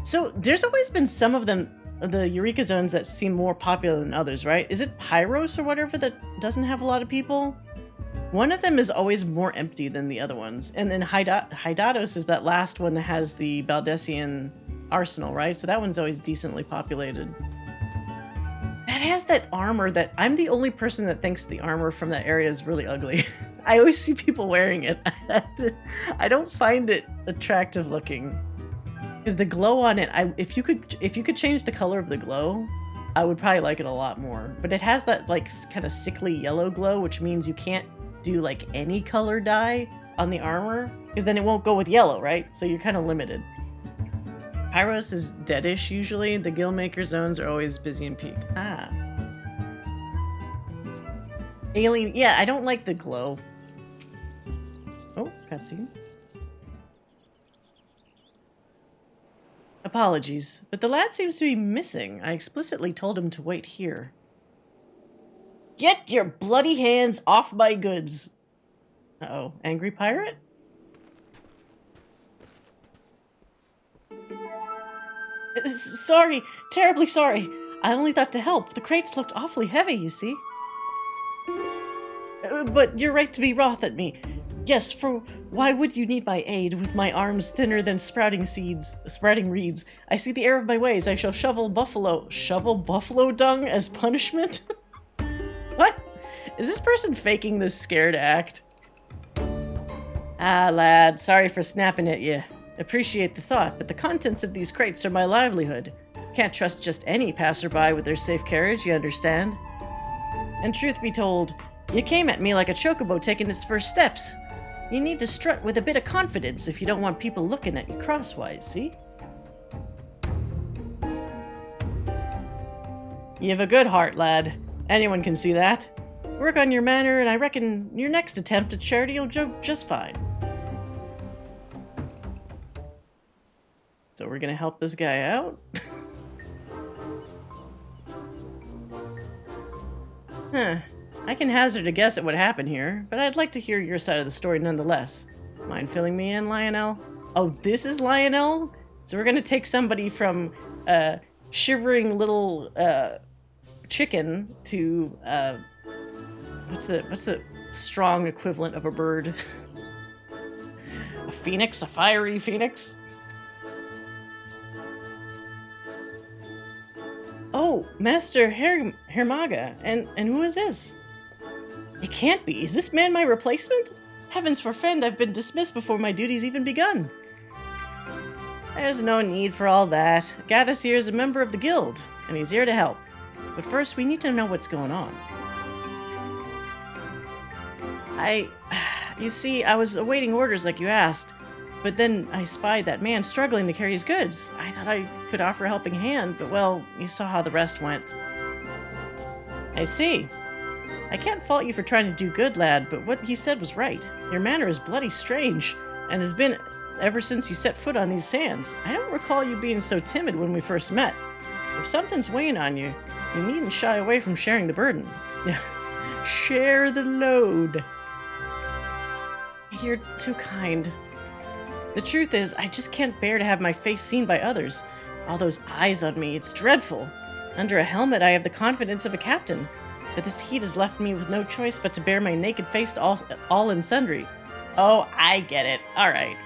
So there's always been some of them, the Eureka zones, that seem more popular than others, right? Is it Pyros or whatever that doesn't have a lot of people? One of them is always more empty than the other ones. And then Hydatos is that last one that has the Baldessian arsenal, right? So that one's always decently populated. That has that armor that I'm the only person that thinks the armor from that area is really ugly. I always see people wearing it. I don't find it attractive looking. Because the glow on it, if you could change the color of the glow, I would probably like it a lot more. But it has that like kind of sickly yellow glow, which means you can't do like any color dye on the armor, because then it won't go with yellow, right? So you're kind of limited. Pyros is deadish usually. The Guildmaker zones are always busy and peak. Ah. Alien, yeah, I don't like the glow. Oh, cutscene. Apologies, but the lad seems to be missing. I explicitly told him to wait here. Get your bloody hands off my goods! Uh-oh, angry pirate? Sorry, terribly sorry. I only thought to help. The crates looked awfully heavy, you see. But you're right to be wroth at me. Yes, for why would you need my aid with my arms thinner than sprouting reeds? I see the error of my ways. I shall shovel buffalo dung as punishment? What? Is this person faking this scared act? Ah, lad, sorry for snapping at you. Appreciate the thought, but the contents of these crates are my livelihood. Can't trust just any passerby with their safe carriage, you understand? And truth be told, you came at me like a chocobo taking its first steps. You need to strut with a bit of confidence if you don't want people looking at you crosswise, see? You have a good heart, lad. Anyone can see that. Work on your manner, and I reckon your next attempt at charity will go just fine. So we're gonna help this guy out? Huh. I can hazard a guess at what happened here, but I'd like to hear your side of the story nonetheless. Mind filling me in, Lionel? Oh, this is Lionel? So we're gonna take somebody from shivering little chicken to what's the strong equivalent of a bird? A phoenix? A fiery phoenix? Oh, Master Hermaga, and who is this? It can't be. Is this man my replacement? Heavens forfend, I've been dismissed before my duties even begun. There's no need for all that. Gaddis here is a member of the guild, and he's here to help. But first, we need to know what's going on. You see, I was awaiting orders like you asked, but then I spied that man struggling to carry his goods. I thought I could offer a helping hand, but well, you saw how the rest went. I see. I can't fault you for trying to do good, lad, but what he said was right. Your manner is bloody strange, and has been ever since you set foot on these sands. I don't recall you being so timid when we first met. If something's weighing on you, you needn't shy away from sharing the burden. Share the load. You're too kind. The truth is, I just can't bear to have my face seen by others. All those eyes on me, it's dreadful. Under a helmet, I have the confidence of a captain, but this heat has left me with no choice but to bare my naked face to all and sundry. Oh, I get it. All right.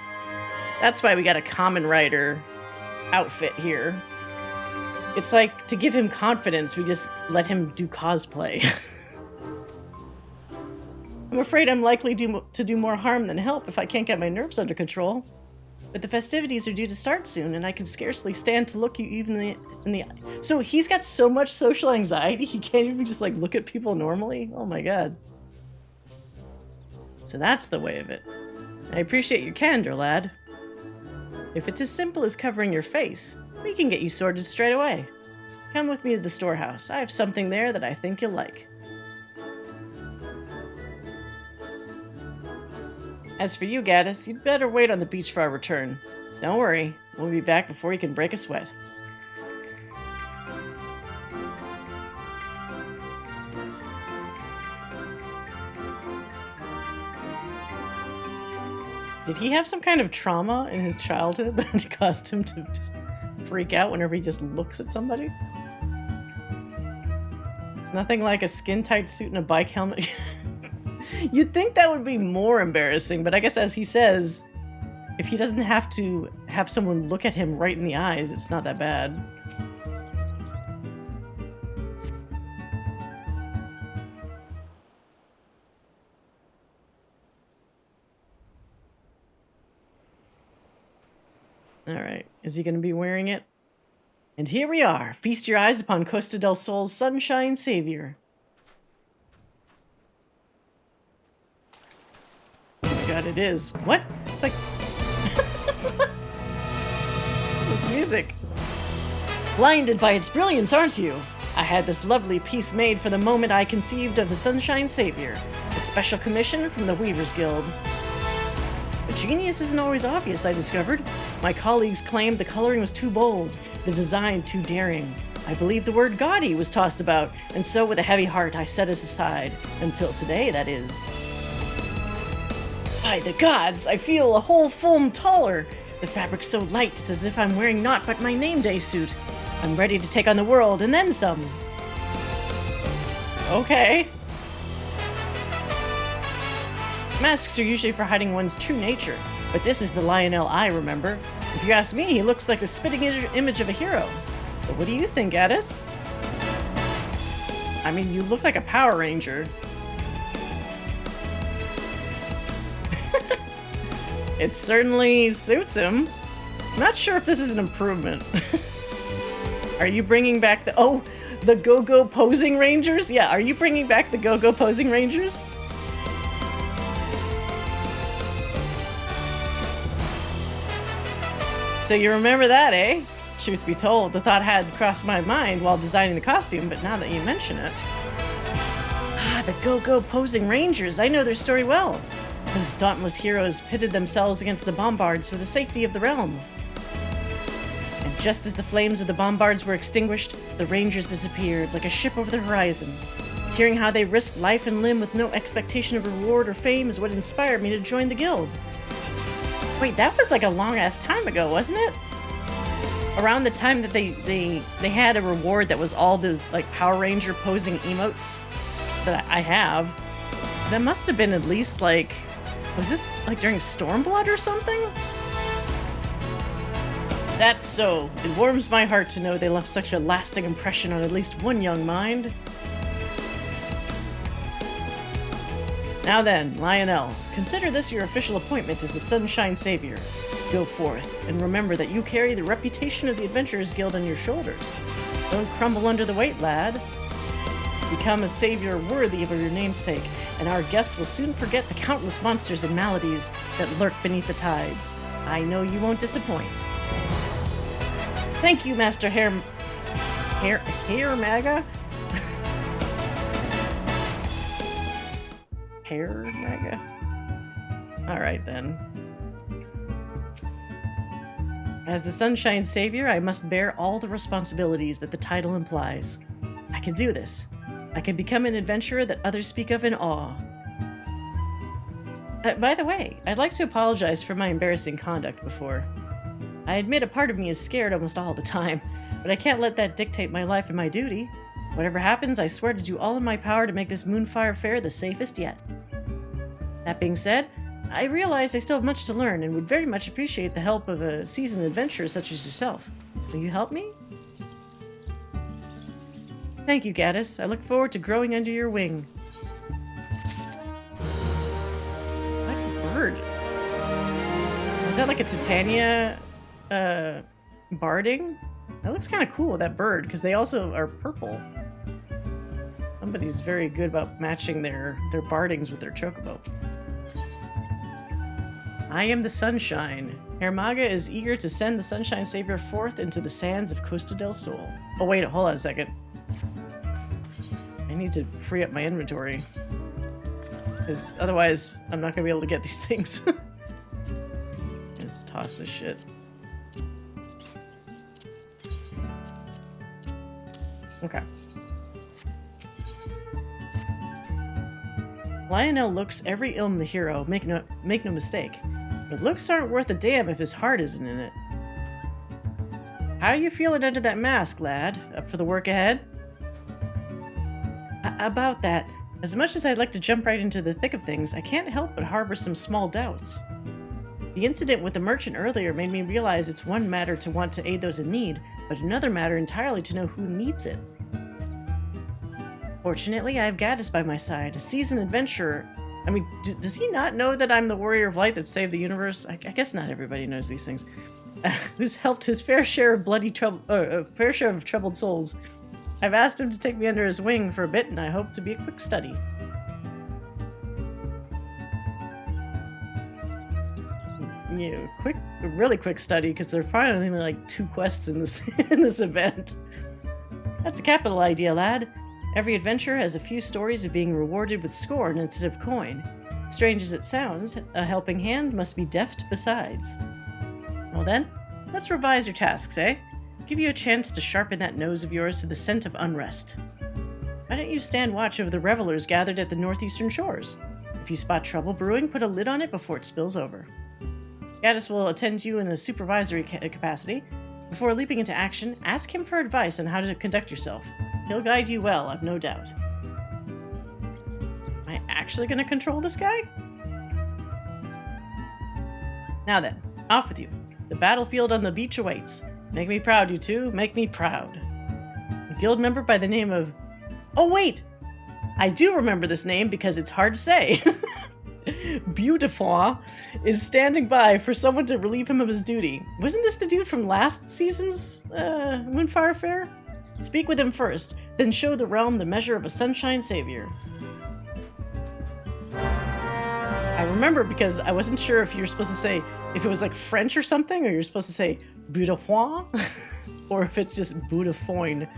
That's why we got a common rider outfit here. It's like, to give him confidence, we just let him do cosplay. I'm afraid I'm likely to do more harm than help if I can't get my nerves under control. But the festivities are due to start soon, and I can scarcely stand to look you even in the eye. So he's got so much social anxiety, he can't even just, like, look at people normally? Oh my god. So that's the way of it. I appreciate your candor, lad. If it's as simple as covering your face, we can get you sorted straight away. Come with me to the storehouse. I have something there that I think you'll like. As for you, Gaddis, you'd better wait on the beach for our return. Don't worry, we'll be back before you can break a sweat. Did he have some kind of trauma in his childhood that caused him to just freak out whenever he just looks at somebody? Nothing like a skin-tight suit and a bike helmet. You'd think that would be more embarrassing, but I guess as he says, if he doesn't have to have someone look at him right in the eyes, it's not that bad. Alright, is he going to be wearing it? And here we are. Feast your eyes upon Costa del Sol's Sunshine Savior. God, it is. What? It's like... this music. Blinded by its brilliance, aren't you? I had this lovely piece made for the moment I conceived of the Sunshine Savior. A special commission from the Weavers Guild. But genius isn't always obvious, I discovered. My colleagues claimed the coloring was too bold, the design too daring. I believe the word gaudy was tossed about, and so with a heavy heart I set it aside. Until today, that is. By the gods, I feel a whole foam taller. The fabric's so light, it's as if I'm wearing naught but my name day suit. I'm ready to take on the world, and then some. Okay. Masks are usually for hiding one's true nature, but this is the Lionel I remember. If you ask me, he looks like the spitting image of a hero. But what do you think, Addis? I mean, you look like a Power Ranger. It certainly suits him. Not sure if this is an improvement. Are you bringing back the Go-Go Posing Rangers? Yeah, are you bringing back the Go-Go Posing Rangers? So you remember that, eh? Truth be told, the thought had crossed my mind while designing the costume, but now that you mention it... Ah, the Go-Go Posing Rangers. I know their story well. Those dauntless heroes pitted themselves against the Bombards for the safety of the realm. And just as the flames of the Bombards were extinguished, the Rangers disappeared like a ship over the horizon. Hearing how they risked life and limb with no expectation of reward or fame is what inspired me to join the guild. Wait, that was like a long-ass time ago, wasn't it? Around the time that they had a reward that was all the, like, Power Ranger posing emotes that I have. That must have been at least, like... Was this, like, during Stormblood or something? That's so. It warms my heart to know they left such a lasting impression on at least one young mind. Now then, Lionel, consider this your official appointment as the Sunshine Savior. Go forth, and remember that you carry the reputation of the Adventurers Guild on your shoulders. Don't crumble under the weight, lad. Become a savior worthy of your namesake, and our guests will soon forget the countless monsters and maladies that lurk beneath the tides. I know you won't disappoint. Thank you, Master Hair Maga? Hair Maga? Alright then. As the Sunshine Savior, I must bear all the responsibilities that the title implies. I can do this. I can become an adventurer that others speak of in awe. By the way, I'd like to apologize for my embarrassing conduct before. I admit a part of me is scared almost all the time, but I can't let that dictate my life and my duty. Whatever happens, I swear to do all in my power to make this Moonfire Faire the safest yet. That being said, I realize I still have much to learn and would very much appreciate the help of a seasoned adventurer such as yourself. Will you help me? Thank you, Gaddis. I look forward to growing under your wing. What bird? Is that like a Titania barding? That looks kind of cool, that bird, because they also are purple. Somebody's very good about matching their bardings with their chocobo. I am the sunshine. Hermaga is eager to send the Sunshine Savior forth into the sands of Costa del Sol. Oh wait, hold on a second. I need to free up my inventory. Because otherwise, I'm not going to be able to get these things. Let's toss this shit. Okay. Lionel looks every ilm the hero, make no mistake. But looks aren't worth a damn if his heart isn't in it. How are you feeling under that mask, lad? Up for the work ahead? About that, as much as I'd like to jump right into the thick of things, I can't help but harbor some small doubts. The incident with the merchant earlier made me realize it's one matter to want to aid those in need, but another matter entirely to know who needs it. Fortunately, I have Gaddis by my side, a seasoned adventurer. I mean, does he not know that I'm the warrior of light that saved the universe? I guess not everybody knows these things. Who's helped his fair share of troubled souls. I've asked him to take me under his wing for a bit, and I hope to be a quick study. Yeah, a really quick study, because there are probably only like 2 quests in this in this event. That's a capital idea, lad. Every adventurer has a few stories of being rewarded with scorn instead of coin. Strange as it sounds, a helping hand must be deft besides. Well then, let's revise your tasks, eh? Give you a chance to sharpen that nose of yours to the scent of unrest. Why don't you stand watch over the revelers gathered at the northeastern shores? If you spot trouble brewing, put a lid on it before it spills over. Gaddis will attend you in a supervisory capacity. Before leaping into action, ask him for advice on how to conduct yourself. He'll guide you well, I've no doubt. Am I actually going to control this guy? Now then, off with you. The battlefield on the beach awaits. Make me proud, you two. Make me proud. A guild member by the name of... Oh, wait! I do remember this name because it's hard to say. Beautiful is standing by for someone to relieve him of his duty. Wasn't this the dude from last season's Moonfire Faire? Speak with him first, then show the realm the measure of a Sunshine Savior. I remember because I wasn't sure if you were supposed to say, if it was like French or something, or you're supposed to say beautiful, or if it's just beautifoin.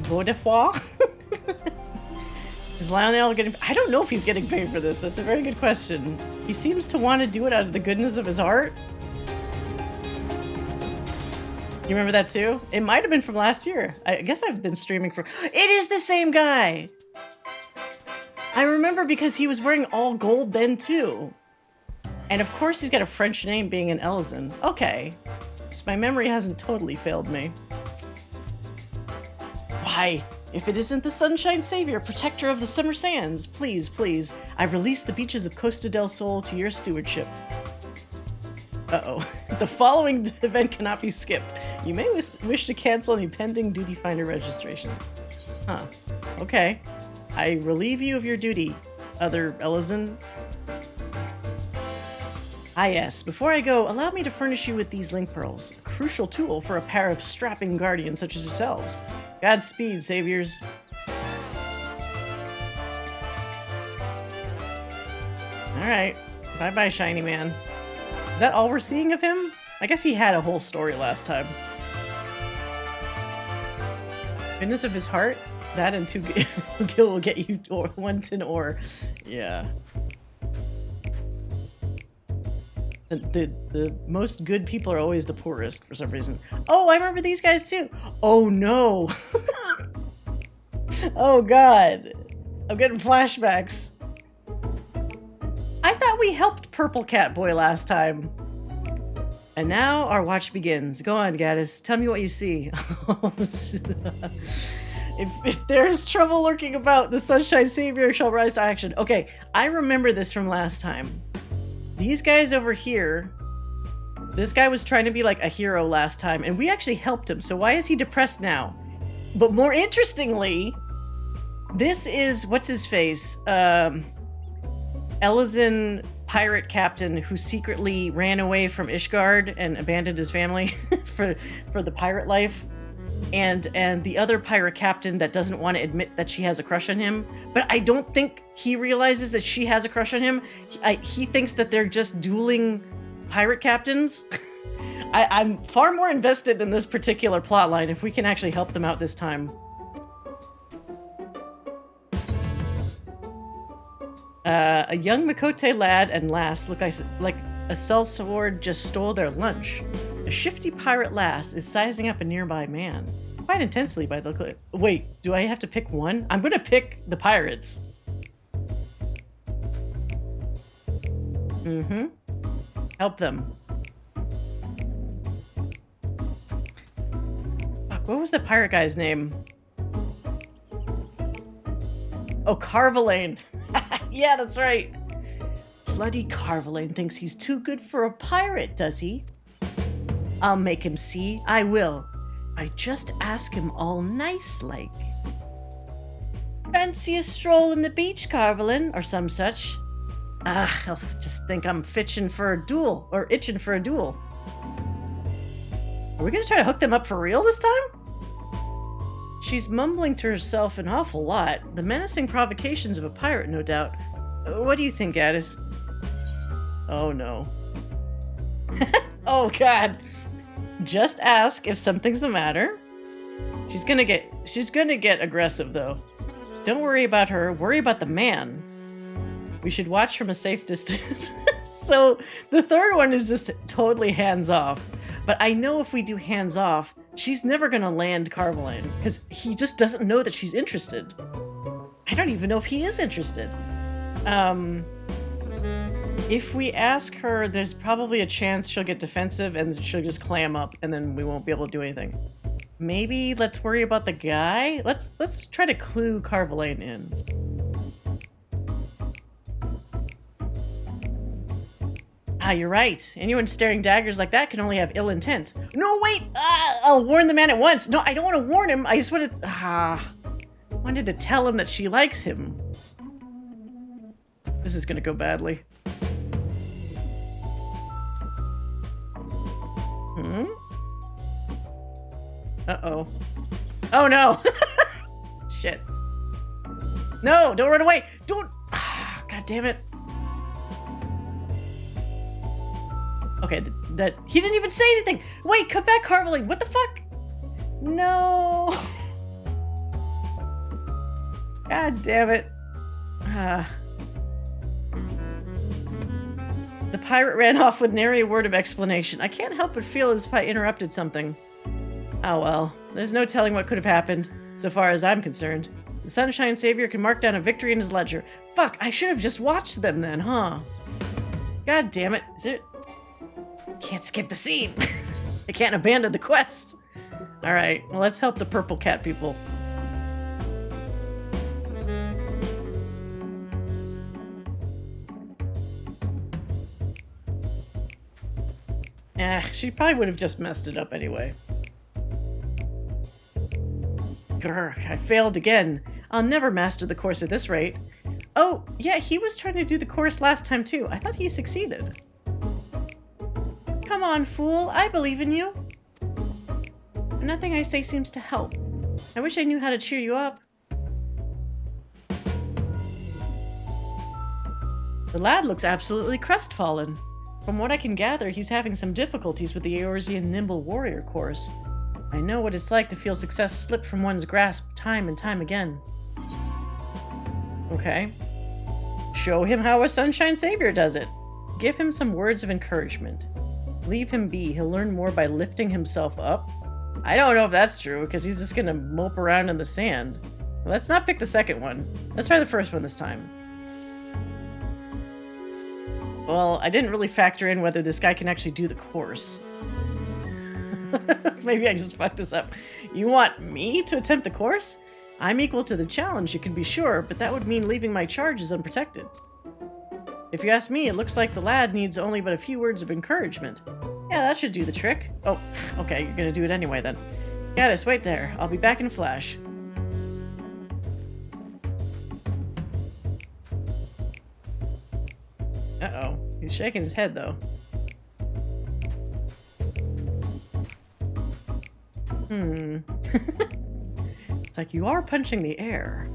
Beautiful? Is Lionel getting... I don't know if he's getting paid for this. That's a very good question. He seems to want to do it out of the goodness of his heart. You remember that too? It might have been from last year. I guess I've been streaming for... It is the same guy! I remember because he was wearing all gold then too. And of course he's got a French name being an Elizan. Okay. So my memory hasn't totally failed me. Why? If it isn't the Sunshine Savior, protector of the summer sands, please, please, I release the beaches of Costa del Sol to your stewardship. Uh-oh. The following event cannot be skipped. You may wish to cancel any pending duty finder registrations. Huh. Okay. I relieve you of your duty, other Elizan. Ah yes, before I go, allow me to furnish you with these link pearls, a crucial tool for a pair of strapping guardians such as yourselves. Godspeed, saviors. Alright. Bye-bye, shiny man. Is that all we're seeing of him? I guess he had a whole story last time. Goodness of his heart? That and 2 gil will get you 1 tin ore. Yeah. The most good people are always the poorest for some reason. Oh, I remember these guys too. Oh no. Oh god. I'm getting flashbacks. I thought we helped Purple Cat Boy last time. And now our watch begins. Go on, Gaddis. Tell me what you see. If there's trouble lurking about, the Sunshine Savior shall rise to action. Okay, I remember this from last time. These guys over here, this guy was trying to be like a hero last time, and we actually helped him, so why is he depressed now? But more interestingly, This is, what's his face? Elizin pirate captain who secretly ran away from Ishgard and abandoned his family for the pirate life. And the other pirate captain that doesn't want to admit that she has a crush on him. But I don't think he realizes that she has a crush on him. He thinks that they're just dueling pirate captains. I'm far more invested in this particular plotline if we can actually help them out this time. A young Makote lad and lass look like a sellsword just stole their lunch. A shifty pirate lass is sizing up a nearby man. Quite intensely by the look. Wait, do I have to pick one? I'm gonna pick the pirates. Mm-hmm. Help them. Fuck, what was the pirate guy's name? Oh, Carvalane. Yeah, that's right. Bloody Carvalane thinks he's too good for a pirate, does he? I'll make him see. I will. I just ask him all nice-like. Fancy a stroll in the beach, Carvalane, or some such. He'll just think I'm itching for a duel. Are we gonna try to hook them up for real this time? She's mumbling to herself an awful lot. The menacing provocations of a pirate, no doubt. What do you think, Addis? Oh, no. Oh, God. Just ask if something's the matter. She's gonna get aggressive, though. Don't worry about her. Worry about the man. We should watch from a safe distance. So, the third one is just totally hands-off. But I know if we do hands-off, she's never gonna land Carvalane, because he just doesn't know that she's interested. I don't even know if he is interested. If we ask her, there's probably a chance she'll get defensive and she'll just clam up, and then we won't be able to do anything. Maybe let's worry about the guy? Let's try to clue Carvalane in. Ah, you're right. Anyone staring daggers like that can only have ill intent. No, wait! I'll warn the man at once. No, I don't want to warn him. I just wanted to tell him that she likes him. This is gonna go badly. Uh-oh. Oh, no! Shit. No, don't run away! Don't! God damn it. Okay, that he didn't even say anything. Wait, come back, Carvalane. What the fuck? No. God damn it. The pirate ran off with nary a word of explanation. I can't help but feel as if I interrupted something. Oh well, there's no telling what could have happened, so far as I'm concerned. The Sunshine Savior can mark down a victory in his ledger. Fuck, I should have just watched them then, huh? God damn it. Is it? Can't skip the scene. I can't abandon the quest. Alright, well, let's help the purple cat people. She probably would have just messed it up anyway. Grr, I failed again. I'll never master the course at this rate. Oh, yeah, he was trying to do the course last time too. I thought he succeeded. Come on, fool. I believe in you. Nothing I say seems to help. I wish I knew how to cheer you up. The lad looks absolutely crestfallen. From what I can gather, he's having some difficulties with the Eorzean Nimble Warrior course. I know what it's like to feel success slip from one's grasp time and time again. Okay. Show him how a Sunshine Savior does it. Give him some words of encouragement. Leave him be. He'll learn more by lifting himself up. I don't know if that's true, because he's just gonna mope around in the sand. Well, let's not pick the second one. Let's try the first one this time. Well, I didn't really factor in whether this guy can actually do the course. Maybe I just fucked this up. You want me to attempt the course? I'm equal to the challenge, you can be sure, but that would mean leaving my charges unprotected. If you ask me, it looks like the lad needs only but a few words of encouragement. Yeah, that should do the trick. Oh, okay, you're gonna do it anyway then. Gaddis, wait there. I'll be back in a flash. Uh-oh. He's shaking his head, though. It's like, you are punching the air.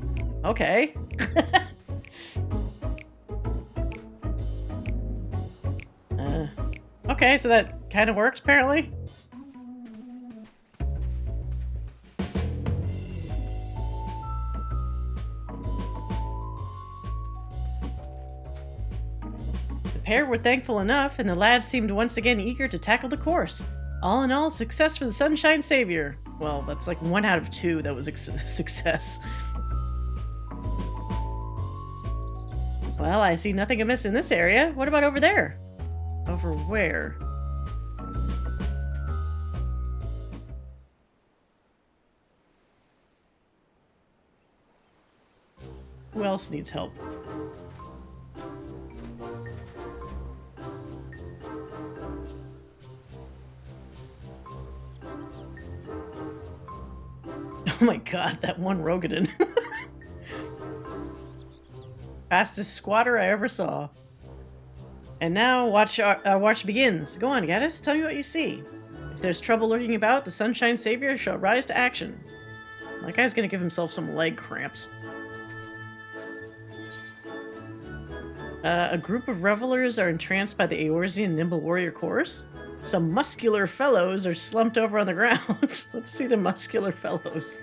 Okay. Okay, so that kind of works, apparently. The pair were thankful enough, and the lad seemed once again eager to tackle the course. All in all, success for the Sunshine Savior. Well, that's like 1 out of 2 that was a success. Well, I see nothing amiss in this area. What about over there? Over where? Who else needs help? Oh my god, that one Rogadin. Fastest squatter I ever saw. And now, watch begins. Go on, Gaddis, tell me what you see. If there's trouble lurking about, the Sunshine Savior shall rise to action. That guy's gonna give himself some leg cramps. A group of revelers are entranced by the Eorzean Nimble Warrior Chorus. Some muscular fellows are slumped over on the ground. Let's see the muscular fellows.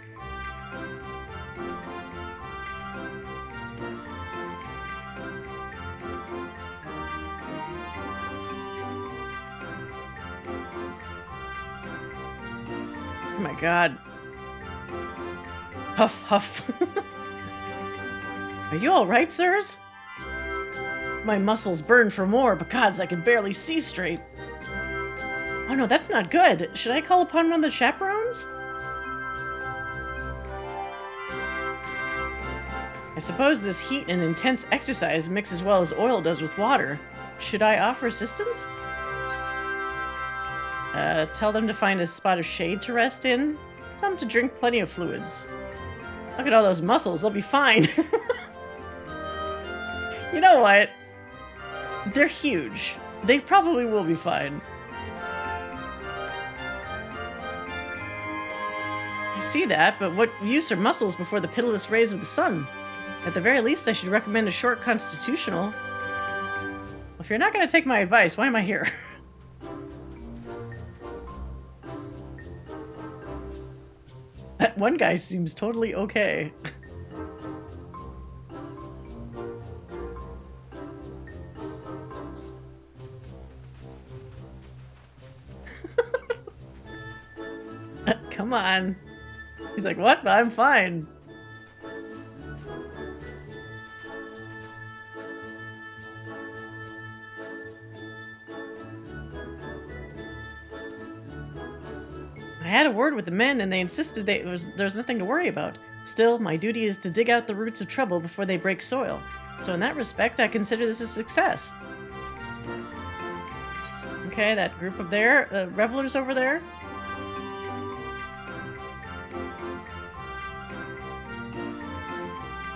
Oh my god. Huff, huff. Are you alright, sirs? My muscles burn for more, but gods, I can barely see straight. Oh no, that's not good. Should I call upon one of the chaperones? I suppose this heat and intense exercise mix as well as oil does with water. Should I offer assistance? Tell them to find a spot of shade to rest in. Tell them to drink plenty of fluids. Look at all those muscles, they'll be fine. You know what? They're huge. They probably will be fine. I see that, but what use are muscles before the pitiless rays of the sun? At the very least, I should recommend a short constitutional. Well, if you're not going to take my advice, why am I here? That one guy seems totally okay. Come on. He's like, what? I'm fine. I had a word with the men, and they insisted there was nothing to worry about. Still, my duty is to dig out the roots of trouble before they break soil. So in that respect, I consider this a success. Okay, that group of revelers over there.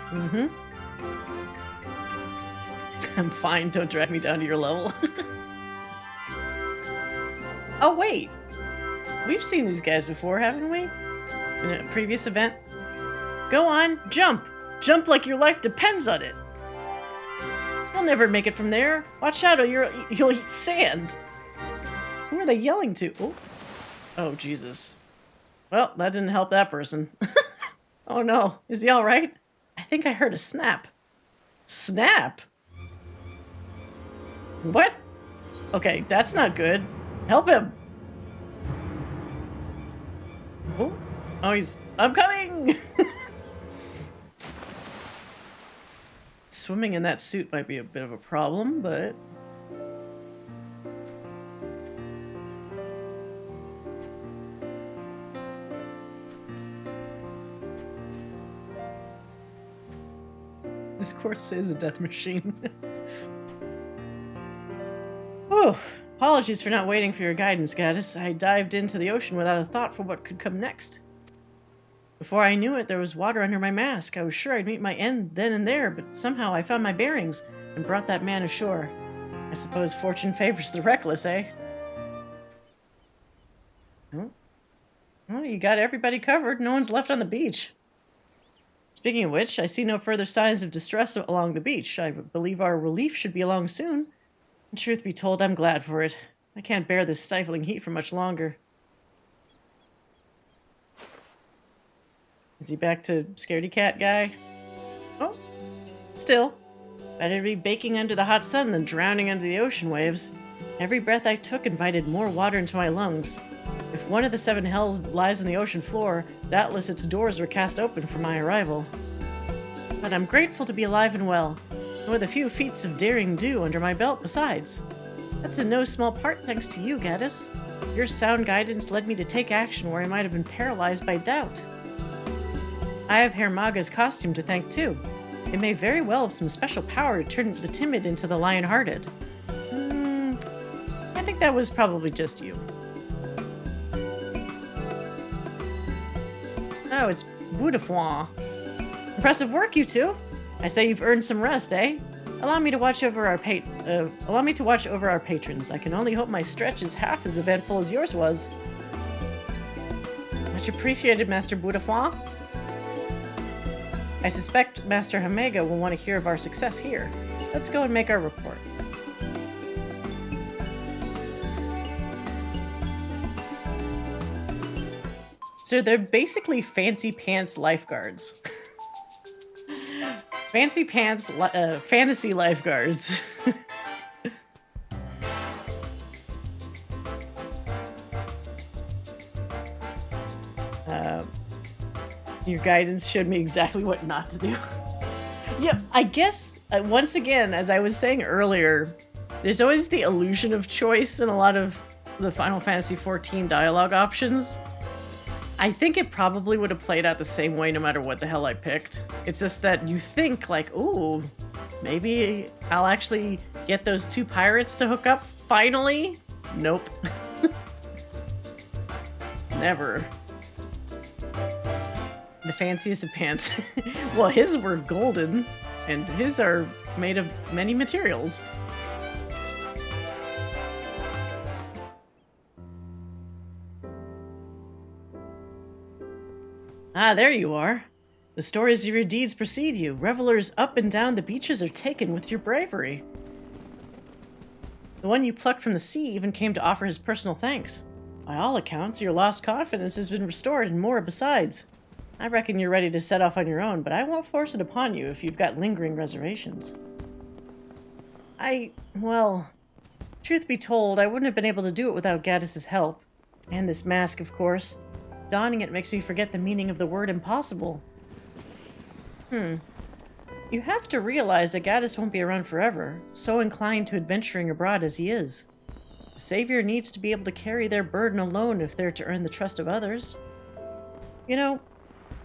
Mm-hmm. I'm fine, don't drag me down to your level. Oh, wait! We've seen these guys before, haven't we? In a previous event. Go on, jump! Jump like your life depends on it! You'll never make it from there. Watch out or you'll eat sand! Who are they yelling to? Oh, oh Jesus. Well, that didn't help that person. Oh no, is he alright? I think I heard a snap. Snap? What? Okay, that's not good. Help him! Oh, oh I'm coming! Swimming in that suit might be a bit of a problem, but... This course is a death machine. Oh, apologies for not waiting for your guidance, Gaddis. I dived into the ocean without a thought for what could come next. Before I knew it, there was water under my mask. I was sure I'd meet my end then and there, but somehow I found my bearings and brought that man ashore. I suppose fortune favors the reckless, eh? Oh. Well, you got everybody covered. No one's left on the beach. Speaking of which, I see no further signs of distress along the beach. I believe our relief should be along soon. And truth be told, I'm glad for it. I can't bear this stifling heat for much longer. Is he back to scaredy cat guy? Oh, still. Better be baking under the hot sun than drowning under the ocean waves. Every breath I took invited more water into my lungs. If one of the 7 hells lies on the ocean floor, doubtless its doors were cast open for my arrival. But I'm grateful to be alive and well, and with a few feats of daring do under my belt besides. That's in no small part thanks to you, Gaddis. Your sound guidance led me to take action where I might have been paralyzed by doubt. I have Herr Maga's costume to thank too. It may very well have some special power to turn the timid into the lion-hearted. I think that was probably just you. Oh, it's bout de foin. Impressive work, you two. I say you've earned some rest, eh? Allow me to watch over our patrons. I can only hope my stretch is half as eventful as yours was. Much appreciated, Master bout de foin. I suspect Master Hamega will want to hear of our success here. Let's go and make our report. So they're basically fancy pants lifeguards. Fancy pants fantasy lifeguards. Your guidance showed me exactly what not to do. Yeah, I guess, once again, as I was saying earlier, there's always the illusion of choice in a lot of the Final Fantasy XIV dialogue options. I think it probably would have played out the same way no matter what the hell I picked. It's just that you think, like, ooh, maybe I'll actually get those 2 pirates to hook up finally? Nope. Never. The fanciest of pants. Well, his were golden, and his are made of many materials. Ah, there you are. The stories of your deeds precede you. Revelers up and down the beaches are taken with your bravery. The one you plucked from the sea even came to offer his personal thanks. By all accounts, your lost confidence has been restored and more besides. I reckon you're ready to set off on your own, but I won't force it upon you if you've got lingering reservations. Well, truth be told, I wouldn't have been able to do it without Gaddis's help. And this mask, of course. Donning it makes me forget the meaning of the word impossible. You have to realize that Gaddis won't be around forever, so inclined to adventuring abroad as he is. A savior needs to be able to carry their burden alone if they're to earn the trust of others. You know,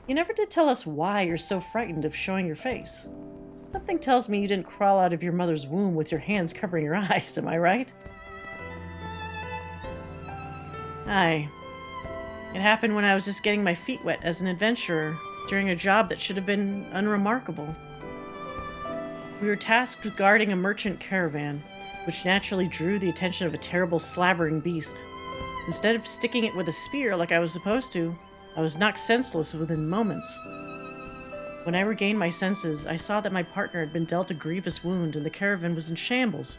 you never did tell us why you're so frightened of showing your face. Something tells me you didn't crawl out of your mother's womb with your hands covering your eyes, am I right? Aye. It happened when I was just getting my feet wet as an adventurer, during a job that should have been unremarkable. We were tasked with guarding a merchant caravan, which naturally drew the attention of a terrible slavering beast. Instead of sticking it with a spear like I was supposed to, I was knocked senseless within moments. When I regained my senses, I saw that my partner had been dealt a grievous wound and the caravan was in shambles.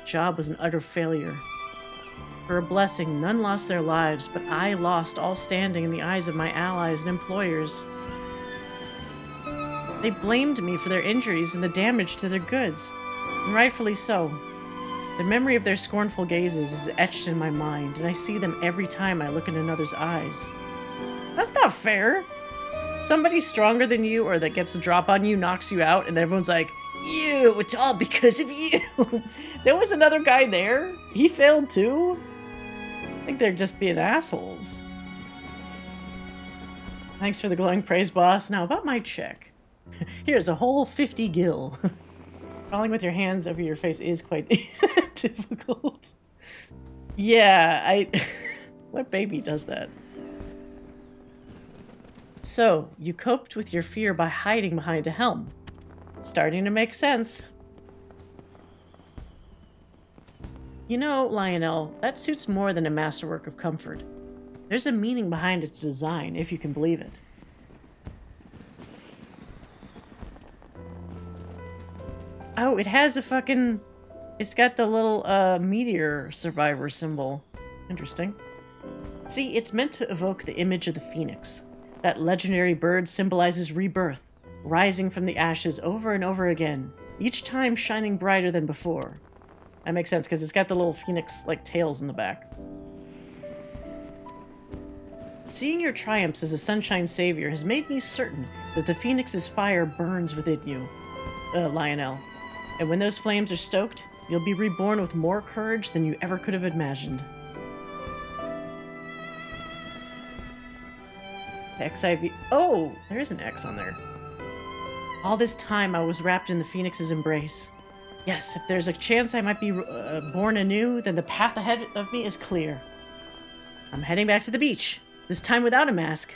The job was an utter failure. For a blessing, none lost their lives, but I lost all standing in the eyes of my allies and employers. They blamed me for their injuries and the damage to their goods, and rightfully so. The memory of their scornful gazes is etched in my mind, and I see them every time I look in another's eyes. That's not fair. Somebody stronger than you or that gets a drop on you knocks you out, and everyone's like, "You, it's all because of you." There was another guy there. He failed too. I think they're just being assholes. Thanks for the glowing praise, boss. Now about my check. Here's a whole 50 gil. Crawling with your hands over your face is quite difficult. Yeah, what baby does that? So, you coped with your fear by hiding behind a helm. Starting to make sense. You know, Lionel, that suit's more than a masterwork of comfort. There's a meaning behind its design, if you can believe it. Oh, it has a fucking... It's got the little, meteor survivor symbol. Interesting. See, it's meant to evoke the image of the phoenix. That legendary bird symbolizes rebirth, rising from the ashes over and over again, each time shining brighter than before. That makes sense, because it's got the little phoenix, like, tails in the back. Seeing your triumphs as a sunshine savior has made me certain that the phoenix's fire burns within you, Lionel. And when those flames are stoked, you'll be reborn with more courage than you ever could have imagined. The FFXIV. Oh, there is an X on there. All this time I was wrapped in the Phoenix's embrace. Yes, if there's a chance I might be born anew, then the path ahead of me is clear. I'm heading back to the beach, this time without a mask.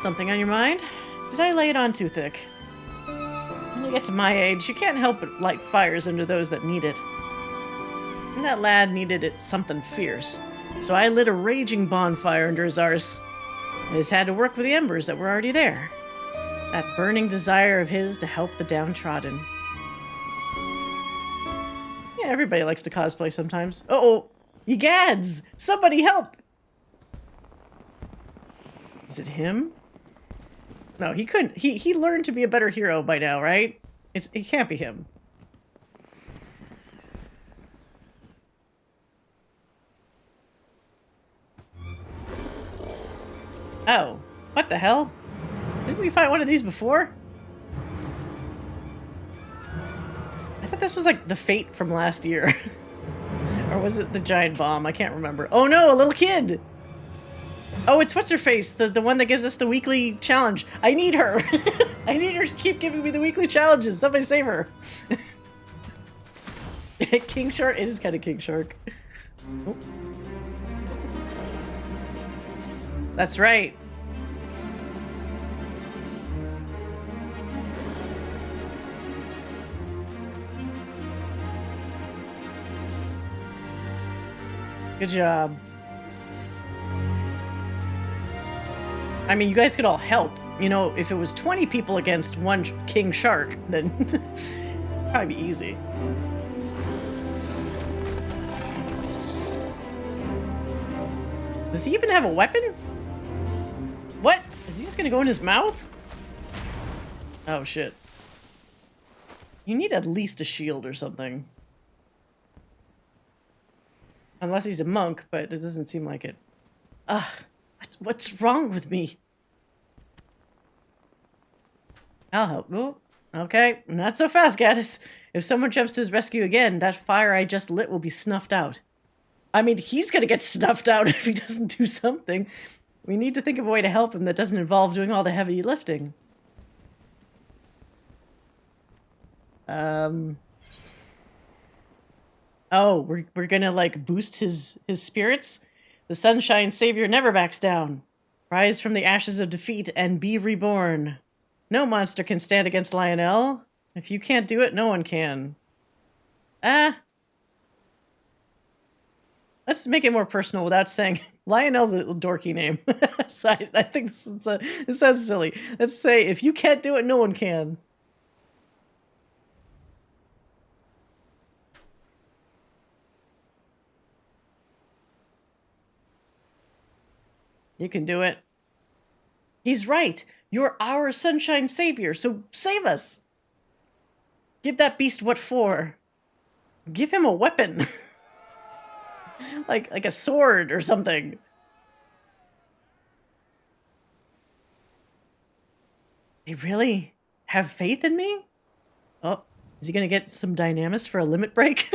Something on your mind? Did I lay it on too thick? When you get to my age, you can't help but light fires under those that need it. And that lad needed it something fierce, so I lit a raging bonfire under his arse. I just had to work with the embers that were already there. That burning desire of his to help the downtrodden. Yeah, everybody likes to cosplay sometimes. Uh-oh! Ye gads! Somebody help! Is it him? No, he couldn't. He learned to be a better hero by now, right? It can't be him. Oh, what the hell? Didn't we fight one of these before? I thought this was like the Fate from last year. Or was it the giant bomb? I can't remember. Oh no, a little kid! Oh, it's what's-her-face, the one that gives us the weekly challenge. I need her! I need her to keep giving me the weekly challenges. Somebody save her. King Shark? It is kind of King Shark. Oh. That's right. Good job. I mean, you guys could all help. You know, if it was 20 people against one King Shark, then it'd probably be easy. Does he even have a weapon? What? Is he just gonna go in his mouth? Oh, shit. You need at least a shield or something. Unless he's a monk, but it doesn't seem like it. Ugh. What's wrong with me? I'll help. Oh, okay. Not so fast, Gaddis. If someone jumps to his rescue again, that fire I just lit will be snuffed out. I mean, he's gonna get snuffed out if he doesn't do something. We need to think of a way to help him that doesn't involve doing all the heavy lifting. Oh, we're gonna, like, boost his spirits? The Sunshine Savior never backs down. Rise from the ashes of defeat and be reborn. No monster can stand against Lionel. If you can't do it, no one can. Let's make it more personal without saying Lionel's a dorky name. So I think this sounds silly. Let's say, if you can't do it, no one can. You can do it. He's right. You're our Sunshine Savior, so save us. Give that beast what for. Give him a weapon. like a sword or something. They really have faith in me? Oh, is he gonna get some Dynamis for a limit break?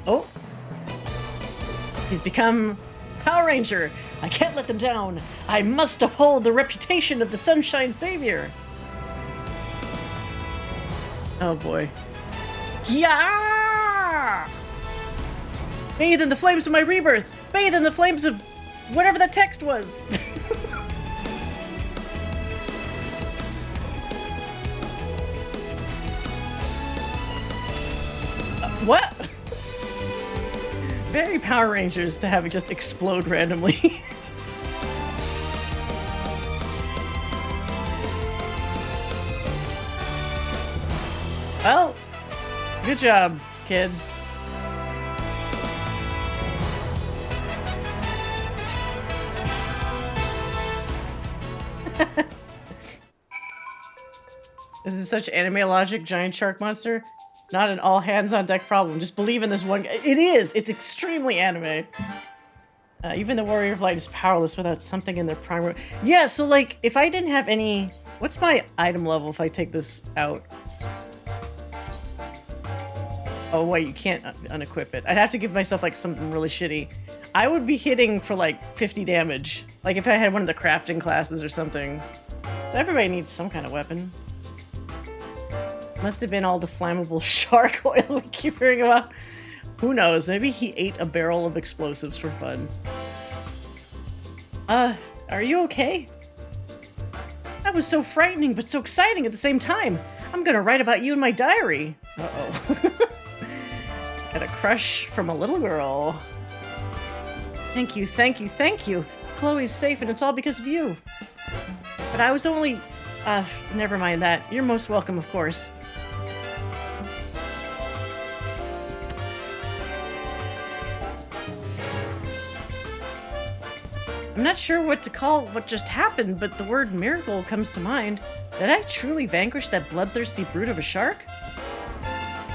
Oh. He's become Power Ranger. I can't let them down. I must uphold the reputation of the Sunshine Savior. Oh boy. Yeah! Bathe in the flames of my rebirth! Bathe in the flames of whatever the text was. What? Very Power Rangers to have it just explode randomly. Well, good job, kid. This is such anime logic, giant shark monster. Not an all hands on deck problem. Just believe in this one. It is! It's extremely anime. Even the Warrior of Light is powerless without something in their primer. Yeah, so like, if I didn't have any... What's my item level if I take this out? Oh wait, you can't unequip it. I'd have to give myself like something really shitty. I would be hitting for like 50 damage. Like if I had one of the crafting classes or something. So everybody needs some kind of weapon. Must have been all the flammable shark oil we keep hearing about. Who knows? Maybe he ate a barrel of explosives for fun. Are you okay? That was so frightening but so exciting at the same time. I'm gonna write about you in my diary. Uh-oh. Got a crush from a little girl. Thank you, thank you, thank you. Chloe's safe and it's all because of you. But I was only... never mind that. You're most welcome, of course. I'm not sure what to call what just happened, but the word miracle comes to mind. Did I truly vanquish that bloodthirsty brute of a shark?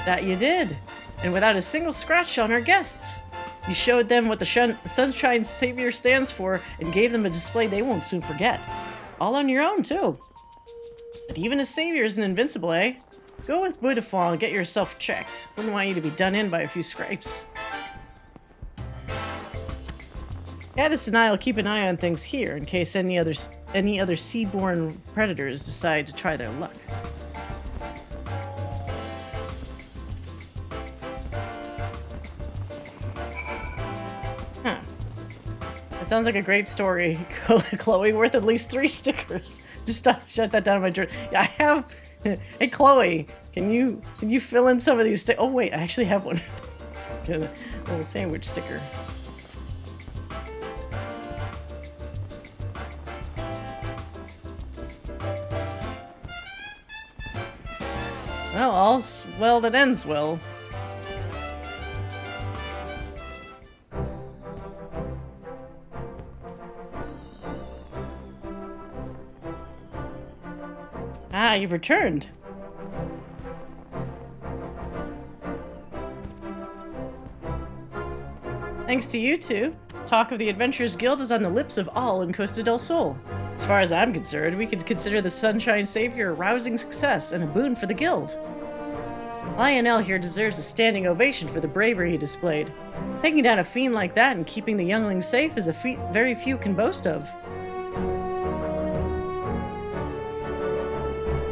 That you did. And without a single scratch on our guests. You showed them what the Sunshine Savior stands for and gave them a display they won't soon forget. All on your own, too. But even a savior isn't invincible, eh? Go with Budafon and get yourself checked. Wouldn't want you to be done in by a few scrapes. Gaddis and I will keep an eye on things here in case any other seaborne predators decide to try their luck. Huh. That sounds like a great story, Chloe. Worth at least 3 stickers. Just shut that down in my journal. Yeah, I have. Hey, Chloe, can you fill in some of these? Oh wait, I actually have one. A little sandwich sticker. Well, all's well that ends well. Ah, you've returned. Thanks to you two, talk of the Adventurers Guild is on the lips of all in Costa del Sol. As far as I'm concerned, we could consider the Sunshine Savior a rousing success and a boon for the guild. Lionel here deserves a standing ovation for the bravery he displayed. Taking down a fiend like that and keeping the younglings safe is a feat very few can boast of.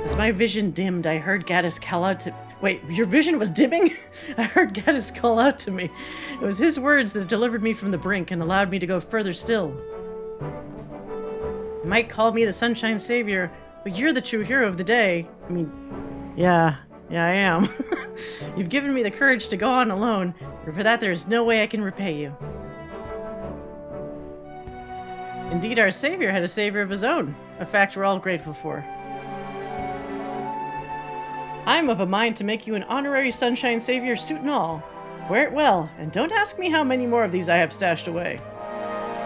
As my vision dimmed, I heard Gaddis call out to... Wait, your vision was dimming? I heard Gaddis call out to me. It was his words that delivered me from the brink and allowed me to go further still. You might call me the Sunshine Savior, but you're the true hero of the day. I mean, yeah, I am. You've given me the courage to go on alone, and for that there is no way I can repay you. Indeed, our Savior had a savior of his own, a fact we're all grateful for. I'm of a mind to make you an honorary Sunshine Savior suit and all. Wear it well, and don't ask me how many more of these I have stashed away.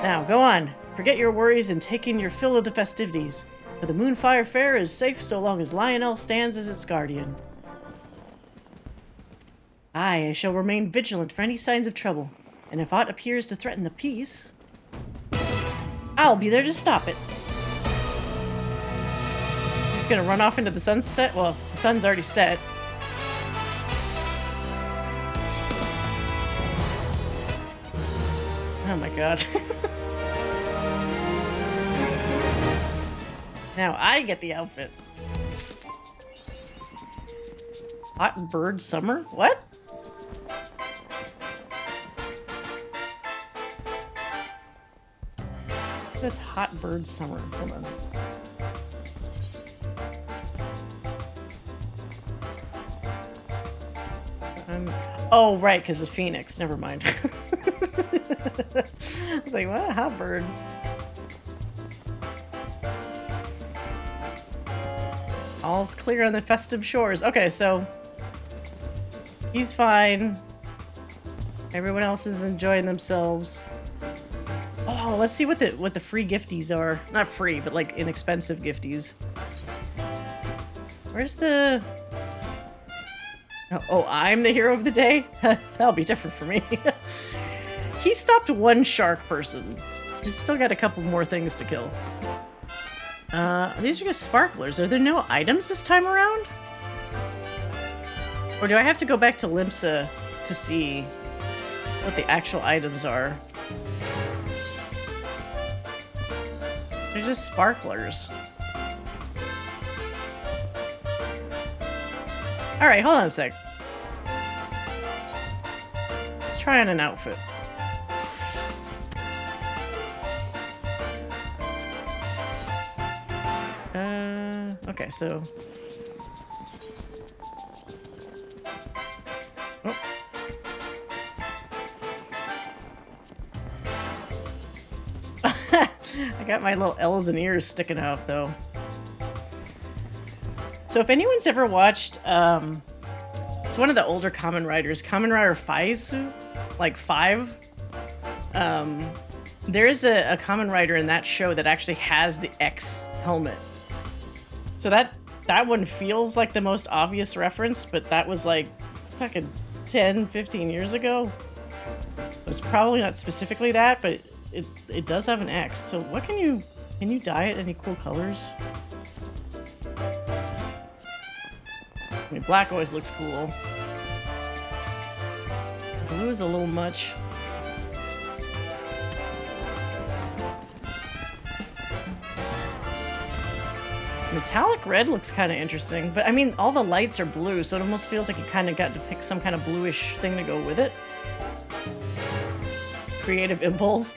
Now, go on. Forget your worries and take in your fill of the festivities. For the Moonfire Faire is safe so long as Lionel stands as its guardian. I shall remain vigilant for any signs of trouble, and if aught appears to threaten the peace, I'll be there to stop it. Just gonna run off into the sunset? Well, the sun's already set. Oh my god. Now I get the outfit. Hot bird summer? What? This hot bird summer. Hold on. Oh, right, because it's Phoenix. Never mind. I was like, what? Hot bird. All's clear on the festive shores. Okay, so he's fine. Everyone else is enjoying themselves. Oh, let's see what the free gifties are. Not free, but like inexpensive gifties. Where's the... Oh, I'm the hero of the day? That'll be different for me. He stopped one shark person. He's still got a couple more things to kill. These are just sparklers. Are there no items this time around? Or do I have to go back to Limsa to see what the actual items are? They're just sparklers. Alright, hold on a sec. Let's try on an outfit. Okay, so... Oh. I got my little L's and ears sticking out, though. So if anyone's ever watched, it's one of the older Kamen Riders, Kamen Rider Faizu, like 5. There is a Kamen Rider in that show that actually has the X helmet. So that one feels like the most obvious reference, but that was like fucking 10, 15 years ago. It's probably not specifically that, but it does have an X. So what can you dye it any cool colors? I mean, black always looks cool. Blue is a little much. Metallic red looks kind of interesting, but I mean, all the lights are blue, so it almost feels like you kind of got to pick some kind of bluish thing to go with it. Creative impulse.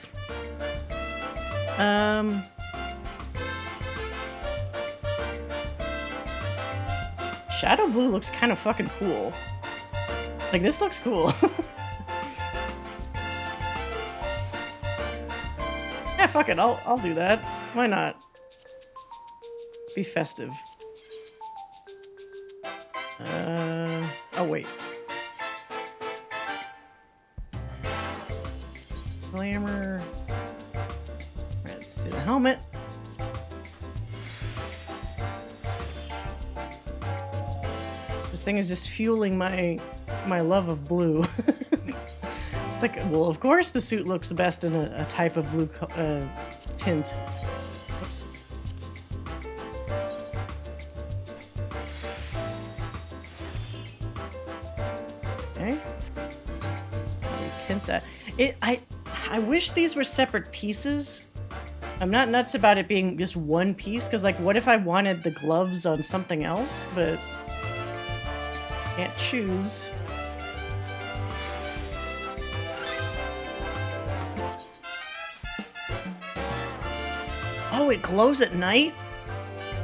Shadow blue looks kind of fucking cool. Like, this looks cool. Yeah, fuck it, I'll do that. Why not? Let's be festive. Oh wait. Glamour. Right, let's do the helmet. This thing is just fueling my love of blue. It's like, well, of course the suit looks the best in a type of blue tint. Oops. Okay. Tint that. I wish these were separate pieces. I'm not nuts about it being just one piece, because like, what if I wanted the gloves on something else, but can't choose. Oh, it glows at night?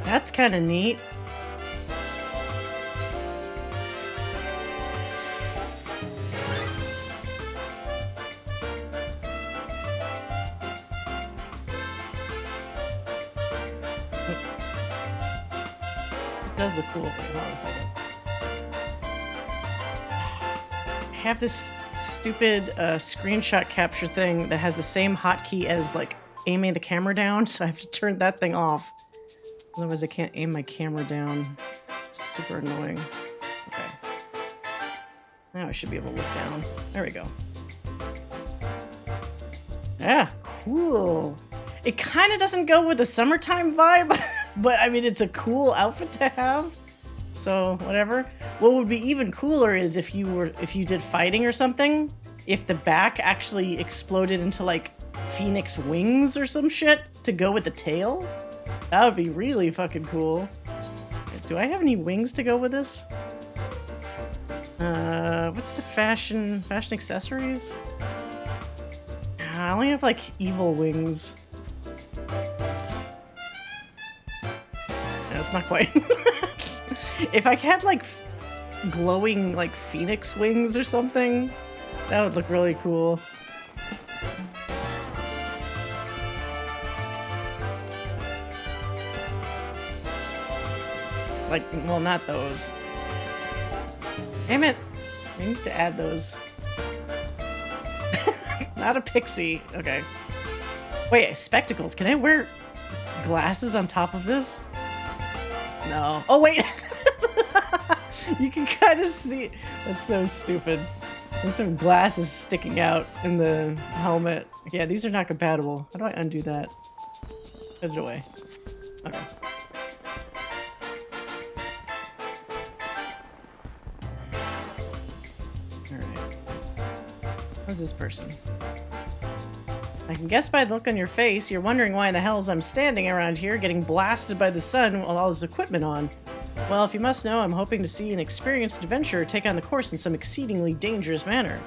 That's kind of neat. It does the cool thing. Hold on a second. I have this stupid screenshot capture thing that has the same hotkey as like aiming the camera down, so I have to turn that thing off. Otherwise I can't aim my camera down. Super annoying. Okay. Now I should be able to look down. There we go. Yeah, cool. It kind of doesn't go with the summertime vibe, but I mean, it's a cool outfit to have. So whatever. What would be even cooler is if you did fighting or something, if the back actually exploded into like Phoenix wings or some shit to go with the tail. That would be really fucking cool. Do I have any wings to go with this? What's the fashion accessories? I only have like evil wings. that's not quite. If I had like glowing like phoenix wings or something, that would look really cool. Like, well, not those. Damn it. I need to add those. Not a pixie. Okay. Wait, spectacles. Can I wear glasses on top of this? No. Oh, wait. You can kind of see. That's so stupid. There's some glasses sticking out in the helmet. Yeah, these are not compatible. How do I undo that? Put it away. Okay. Alright. What's this person? I can guess by the look on your face, you're wondering why in the hells I'm standing around here getting blasted by the sun with all this equipment on. Well, if you must know, I'm hoping to see an experienced adventurer take on the course in some exceedingly dangerous manner.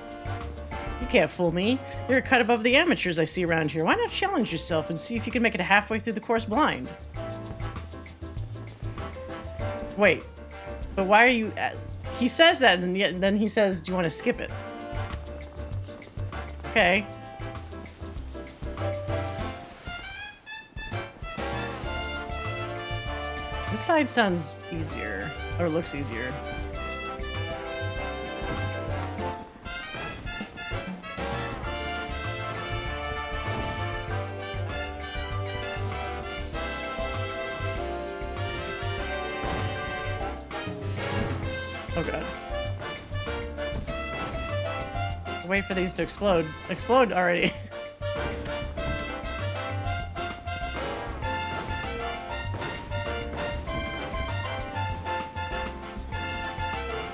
You can't fool me. You're a cut above the amateurs I see around here. Why not challenge yourself and see if you can make it halfway through the course blind? Wait, but why are you... He says that, and yet then he says, do you want to skip it? Okay. This side sounds easier, or looks easier. Oh god. Wait for these to explode. Explode already.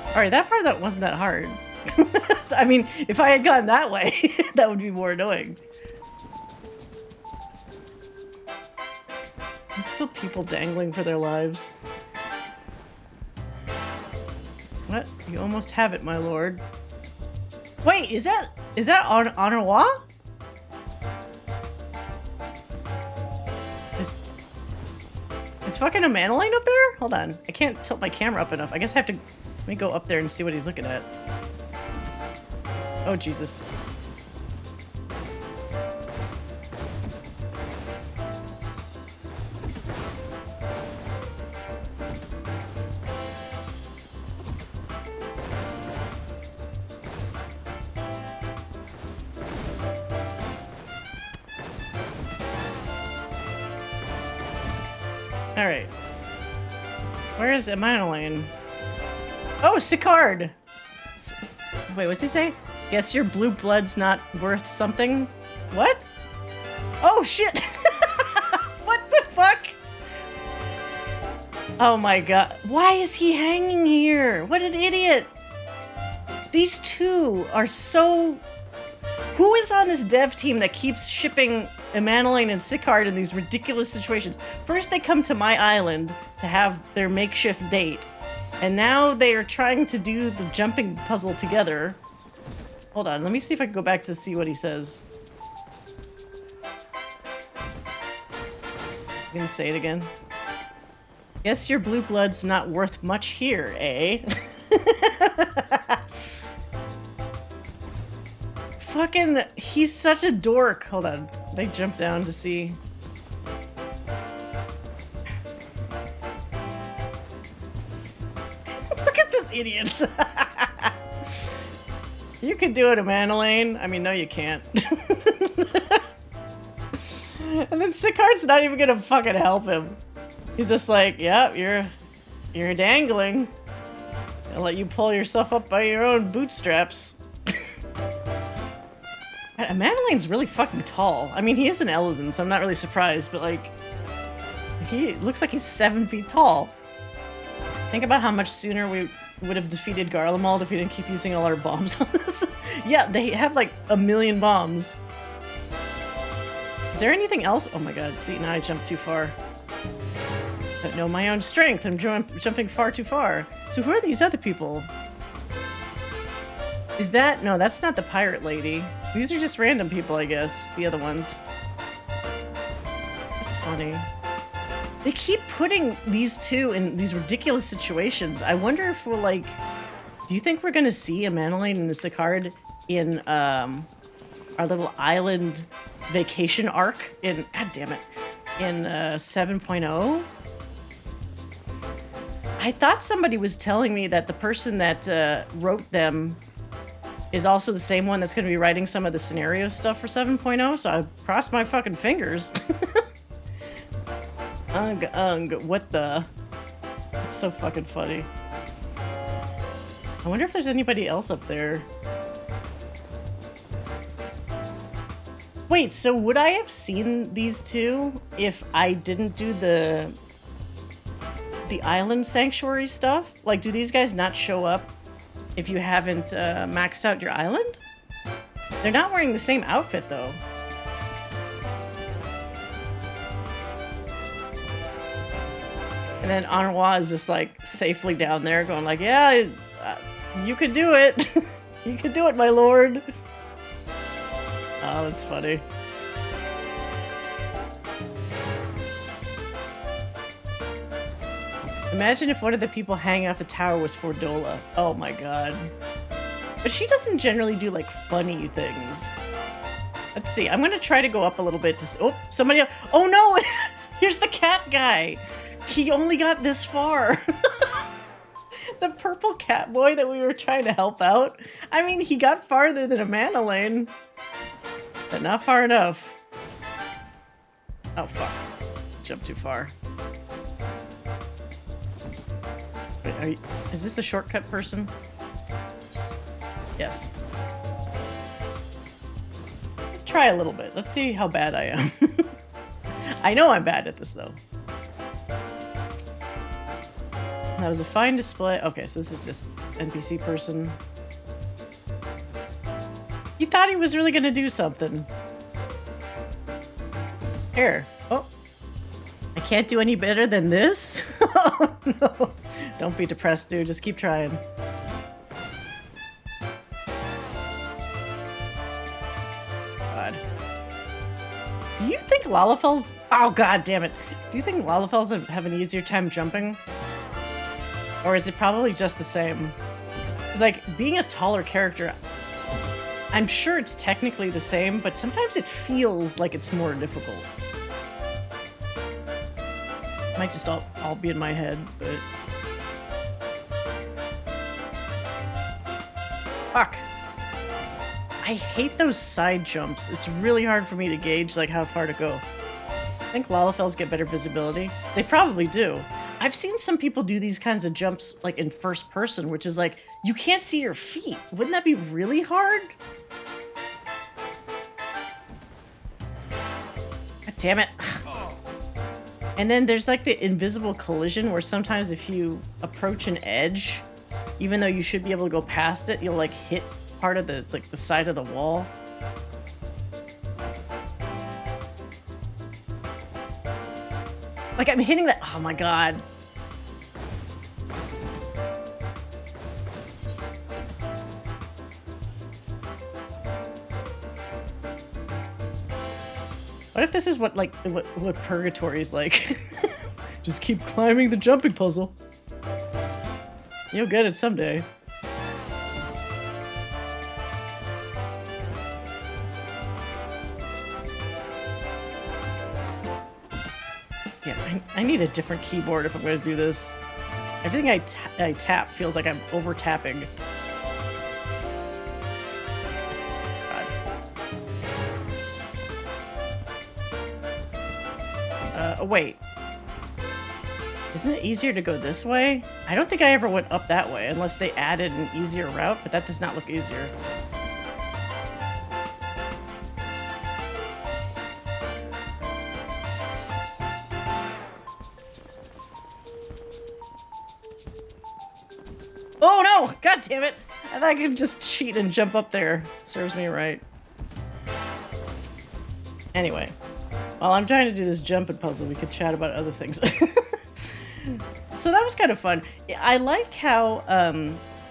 Alright, that part that wasn't that hard. I mean, if I had gone that way, that would be more annoying. There's still people dangling for their lives. What? You almost have it, my lord. Wait, is that Onawa? Is fucking a Manoline up there? Hold on. I can't tilt my camera up enough. I guess I have to... Let me go up there and see what he's looking at. Oh, Jesus. Alright. Where is Manoline? Oh, Sicard! Wait, what's he say? Guess your blue blood's not worth something? What? Oh, shit! What the fuck? Oh my god. Why is he hanging here? What an idiot! These two are so... Who is on this dev team that keeps shipping Emmanueline and Sicard in these ridiculous situations? First they come to my island to have their makeshift date. And now they are trying to do the jumping puzzle together. Hold on, let me see if I can go back to see what he says. I'm gonna say it again. Guess your blue blood's not worth much here, eh? Fucking, he's such a dork. Hold on, did I jump down to see? Idiot. You could do it, Emmanueline. I mean, no, you can't. And then Sicard's not even gonna fucking help him. He's just like, yeah, you're dangling. I'll let you pull yourself up by your own bootstraps. Emmanueline's really fucking tall. I mean, he is an Elysian, so I'm not really surprised, but like, he looks like he's 7 feet tall. Think about how much sooner we would have defeated Garlemald if we didn't keep using all our bombs on this. Yeah, they have like 1,000,000 bombs. Is there anything else? Oh my god, see, now I jumped too far. I don't know my own strength. I'm jumping far too far. So who are these other people? Is that... No, that's not the pirate lady. These are just random people, I guess. The other ones. It's funny. They keep putting these two in these ridiculous situations. I wonder if we'll like... Do you think we're going to see a Manolane and a Sicard in our little island vacation arc in... God damn it. In 7.0? I thought somebody was telling me that the person that wrote them is also the same one that's going to be writing some of the scenario stuff for 7.0, so I crossed my fucking fingers. What the? It's so fucking funny. I wonder if there's anybody else up there. Wait, so would I have seen these two if I didn't do the island sanctuary stuff? Like, do these guys not show up if you haven't maxed out your island? They're not wearing the same outfit, though. And then Anwa is just, like, safely down there going like, yeah, you could do it. You could do it, my lord. Oh, that's funny. Imagine if one of the people hanging off the tower was Fordola. Oh my god. But she doesn't generally do, like, funny things. Let's see. I'm gonna try to go up a little bit to... Oh, somebody else. Oh no! Here's the cat guy! He only got this far. The purple cat boy that we were trying to help out. I mean, he got farther than a Manolane. But not far enough. Oh, fuck. Jumped too far. Wait, is this a shortcut person? Yes. Let's try a little bit. Let's see how bad I am. I know I'm bad at this, though. That was a fine display. Okay, so this is just NPC person. He thought he was really gonna do something. Here. Oh. I can't do any better than this? Oh, no. Don't be depressed, dude. Just keep trying. God. Do you think Lalafels... Oh, god damn it. Do you think Lalafels have an easier time jumping? Or is it probably just the same? It's like, being a taller character, I'm sure it's technically the same, but sometimes it feels like it's more difficult. Might just all be in my head, but... Fuck! I hate those side jumps. It's really hard for me to gauge, like, how far to go. I think Lalafels get better visibility. They probably do. I've seen some people do these kinds of jumps, like, in first person, which is like, you can't see your feet. Wouldn't that be really hard? God damn it. And then there's, like, the invisible collision, where sometimes if you approach an edge, even though you should be able to go past it, you'll, like, hit part of the, like, the side of the wall. Like, I'm hitting that. Oh my god. What if this is what, like, what purgatory is like? Just keep climbing the jumping puzzle. You'll get it someday. Yeah, I need a different keyboard if I'm going to do this. Everything I tap feels like I'm over-tapping. Oh, wait. Isn't it easier to go this way? I don't think I ever went up that way, unless they added an easier route, but that does not look easier. Oh no! God damn it! I thought I could just cheat and jump up there. Serves me right. Anyway, while I'm trying to do this jumping puzzle, we could chat about other things. So that was kind of fun. I like how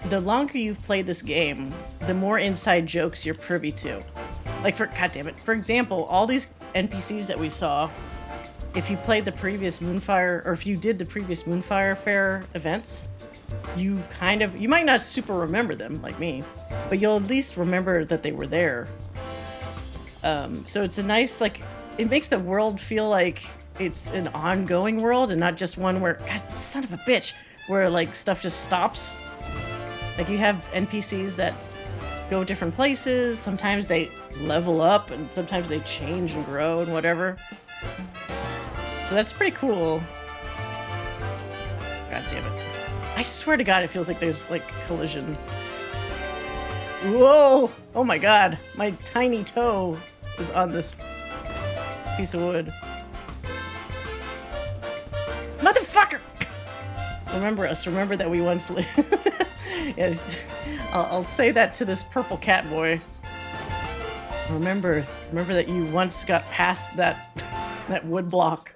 the longer you've played this game, the more inside jokes you're privy to. Like, God damn it. For example, all these NPCs that we saw if you played the previous Moonfire, or if you did the previous Moonfire Faire events, you might not super remember them like me, but you'll at least remember that they were there. So it's a nice, like, it makes the world feel like it's an ongoing world and not just one where, God, son of a bitch, where like stuff just stops. Like you have NPCs that go different places, sometimes they level up and sometimes they change and grow and whatever. So that's pretty cool. God damn it. I swear to God, it feels like there's like collision. Whoa! Oh my God, my tiny toe is on this piece of wood. Motherfucker! Remember us. Remember that we once lived. Yes, I'll say that to this purple cat boy. Remember that you once got past that wood block.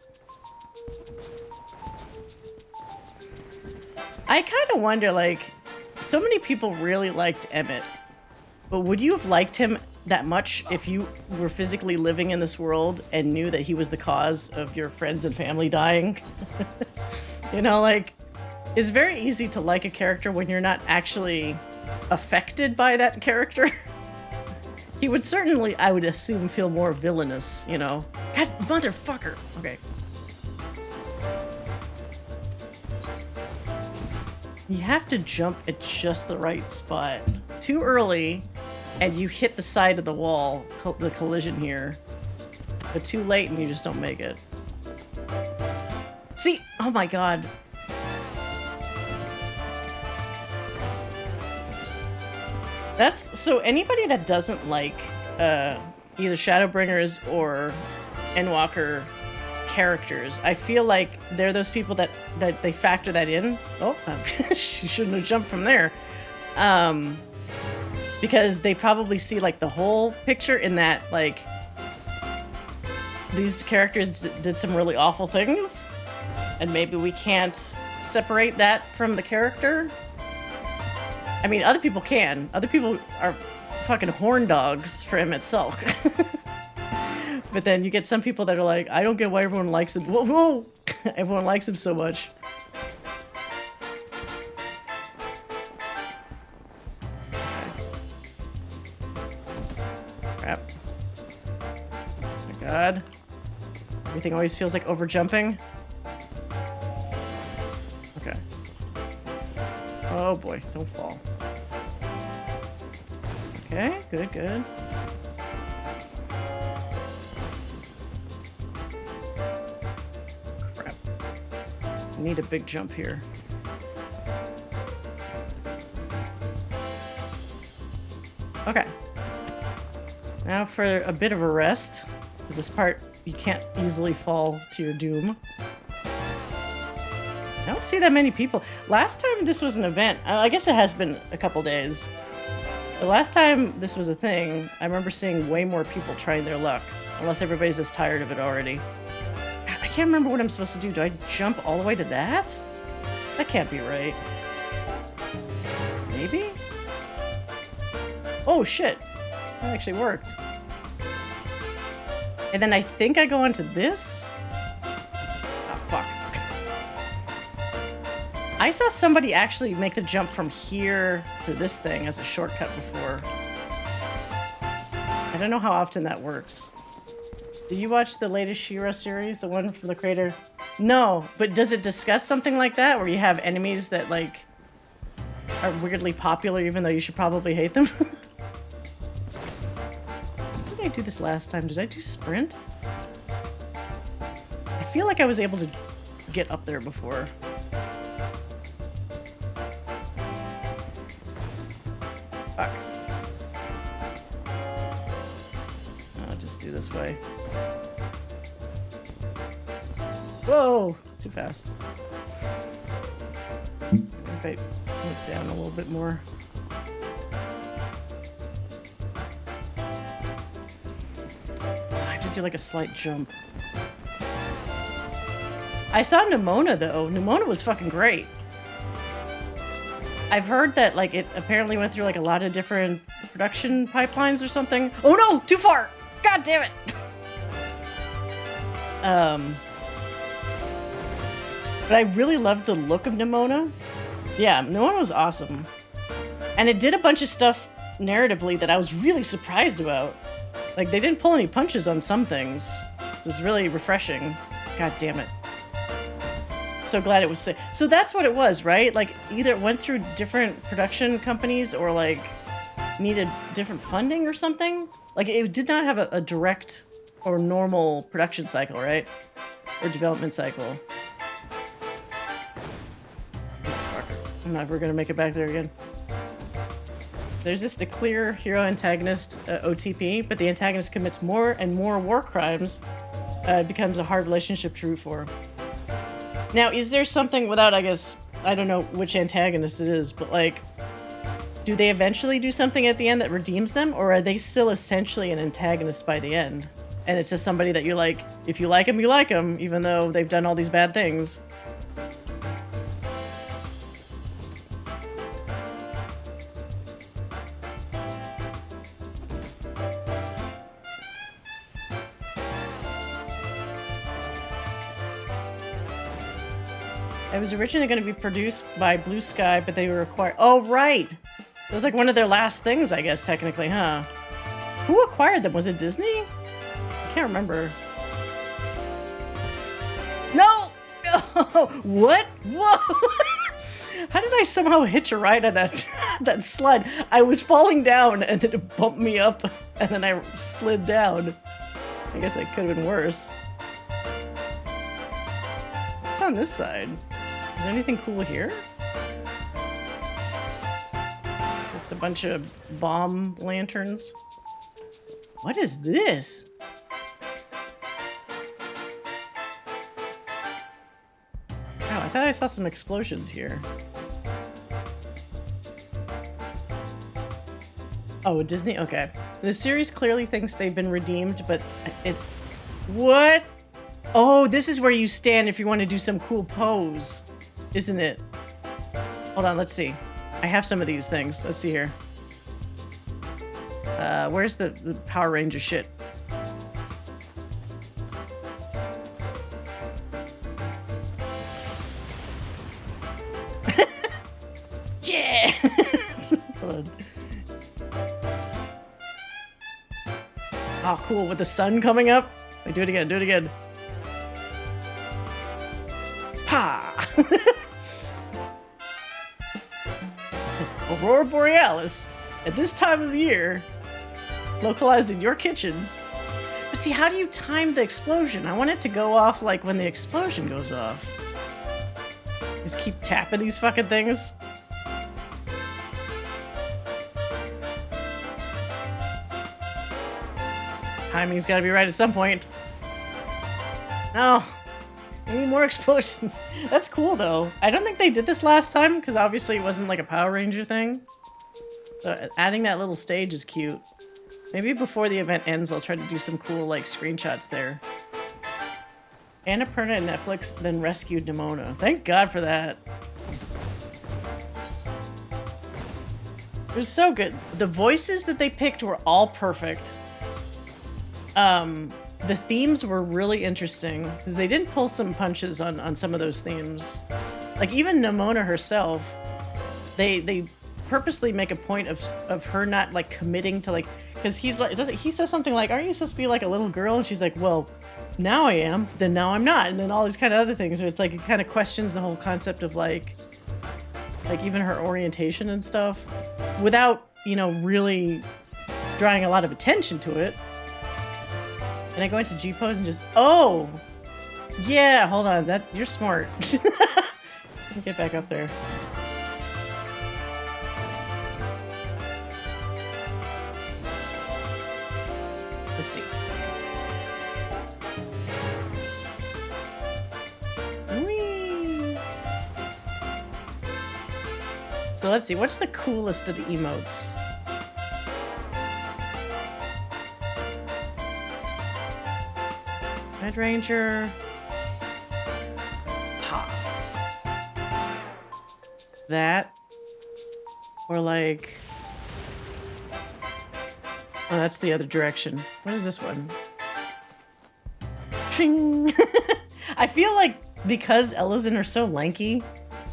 I kind of wonder, like, so many people really liked Emmett, but would you have liked him that much if you were physically living in this world and knew that he was the cause of your friends and family dying? You know, like, it's very easy to like a character when you're not actually affected by that character. He would certainly, I would assume, feel more villainous, you know? God, motherfucker! Okay. You have to jump at just the right spot. Too early, and you hit the side of the wall, the collision here. But too late, and you just don't make it. See? Oh my God. So anybody that doesn't like either Shadowbringers or Endwalker characters, I feel like they're those people that they factor that in. Oh, she shouldn't have jumped from there. Because they probably see like the whole picture in that, like, these characters did some really awful things, and maybe we can't separate that from the character. I mean, other people can. Other people are fucking horn dogs for him itself. But then you get some people that are like, I don't get why everyone likes him. Whoa, whoa! Everyone likes him so much. Crap. Oh my God. Everything always feels like overjumping. Okay. Oh boy, don't fall. Okay, good, good. Crap. I need a big jump here. Okay. Now for a bit of a rest, because this part, you can't easily fall to your doom. I don't see that many people. Last time this was an event, I guess it has been a couple days. The last time this was a thing, I remember seeing way more people trying their luck. Unless everybody's just tired of it already. I can't remember what I'm supposed to do. Do I jump all the way to that? That can't be right. Maybe? Oh shit. That actually worked. And then I think I go onto this? Oh, fuck. I saw somebody actually make the jump from here to this thing as a shortcut before. I don't know how often that works. Did you watch the latest She-Ra series? The one from the creator? No, but does it discuss something like that? Where you have enemies that, like, are weirdly popular even though you should probably hate them? How did I do this last time? Did I do sprint? I feel like I was able to get up there before. Fuck. I'll just do this way. Whoa! Too fast. If I look down a little bit more. I have to do like a slight jump. I saw Nimona though. Nimona was fucking great. I've heard that like it apparently went through like a lot of different production pipelines or something. Oh no! Too far! God damn it! But I really loved the look of Nimona. Yeah, Nimona was awesome. And it did a bunch of stuff narratively that I was really surprised about. Like, they didn't pull any punches on some things. It was really refreshing. God damn it. So glad it was safe. So that's what it was, right? Like, either it went through different production companies or, like, needed different funding or something? Like, it did not have a direct or normal production cycle, right? Or development cycle. I'm never gonna make it back there again. There's just a clear hero antagonist OTP, but the antagonist commits more and more war crimes. It becomes a hard relationship to root for. Now, is there something without, I guess, I don't know which antagonist it is, but like, do they eventually do something at the end that redeems them, or are they still essentially an antagonist by the end? And it's just somebody that you're like, if you like them, even though they've done all these bad things. It was originally going to be produced by Blue Sky, but they were acquired. Oh, right! It was like one of their last things, I guess, technically, huh? Who acquired them? Was it Disney? I can't remember. No! No! What? Whoa! How did I somehow hitch a ride on that, that sled? I was falling down, and then it bumped me up, and then I slid down. I guess that could have been worse. What's on this side? Is there anything cool here? Just a bunch of bomb lanterns. What is this? Oh, I thought I saw some explosions here. Oh, Disney? Okay. The series clearly thinks they've been redeemed, but it... What? Oh, this is where you stand if you want to do some cool pose. Isn't it? Hold on, let's see. I have some of these things. Let's see here. Where's the Power Ranger shit? Yeah! Oh, cool. With the sun coming up. Wait, do it again. Do it again. Pa! Aurora Borealis, at this time of year, localized in your kitchen. But see, how do you time the explosion? I want it to go off like when the explosion goes off. Just keep tapping these fucking things. Timing's gotta be right at some point. No. I need more explosions. That's cool, though. I don't think they did this last time, because obviously it wasn't like a Power Ranger thing. So adding that little stage is cute. Maybe before the event ends, I'll try to do some cool, like, screenshots there. Annapurna and Netflix then rescued Nimona. Thank God for that. It was so good. The voices that they picked were all perfect. The themes were really interesting because they didn't pull some punches on some of those themes. Like even Nimona herself, they purposely make a point of her not like committing to like, because he's like, he says something like, "Aren't you supposed to be like a little girl?" And she's like, "Well, now I am. Then now I'm not." And then all these kind of other things where it's like it kind of questions the whole concept of like even her orientation and stuff, without really drawing a lot of attention to it. And I go into G pose and just, oh, yeah, hold on, you're smart. Let me get back up there. Let's see. Whee! So let's see, what's the coolest of the emotes? Red Ranger. Pop. That. Or like... Oh, that's the other direction. What is this one? Ching! I feel like because Ellison are so lanky,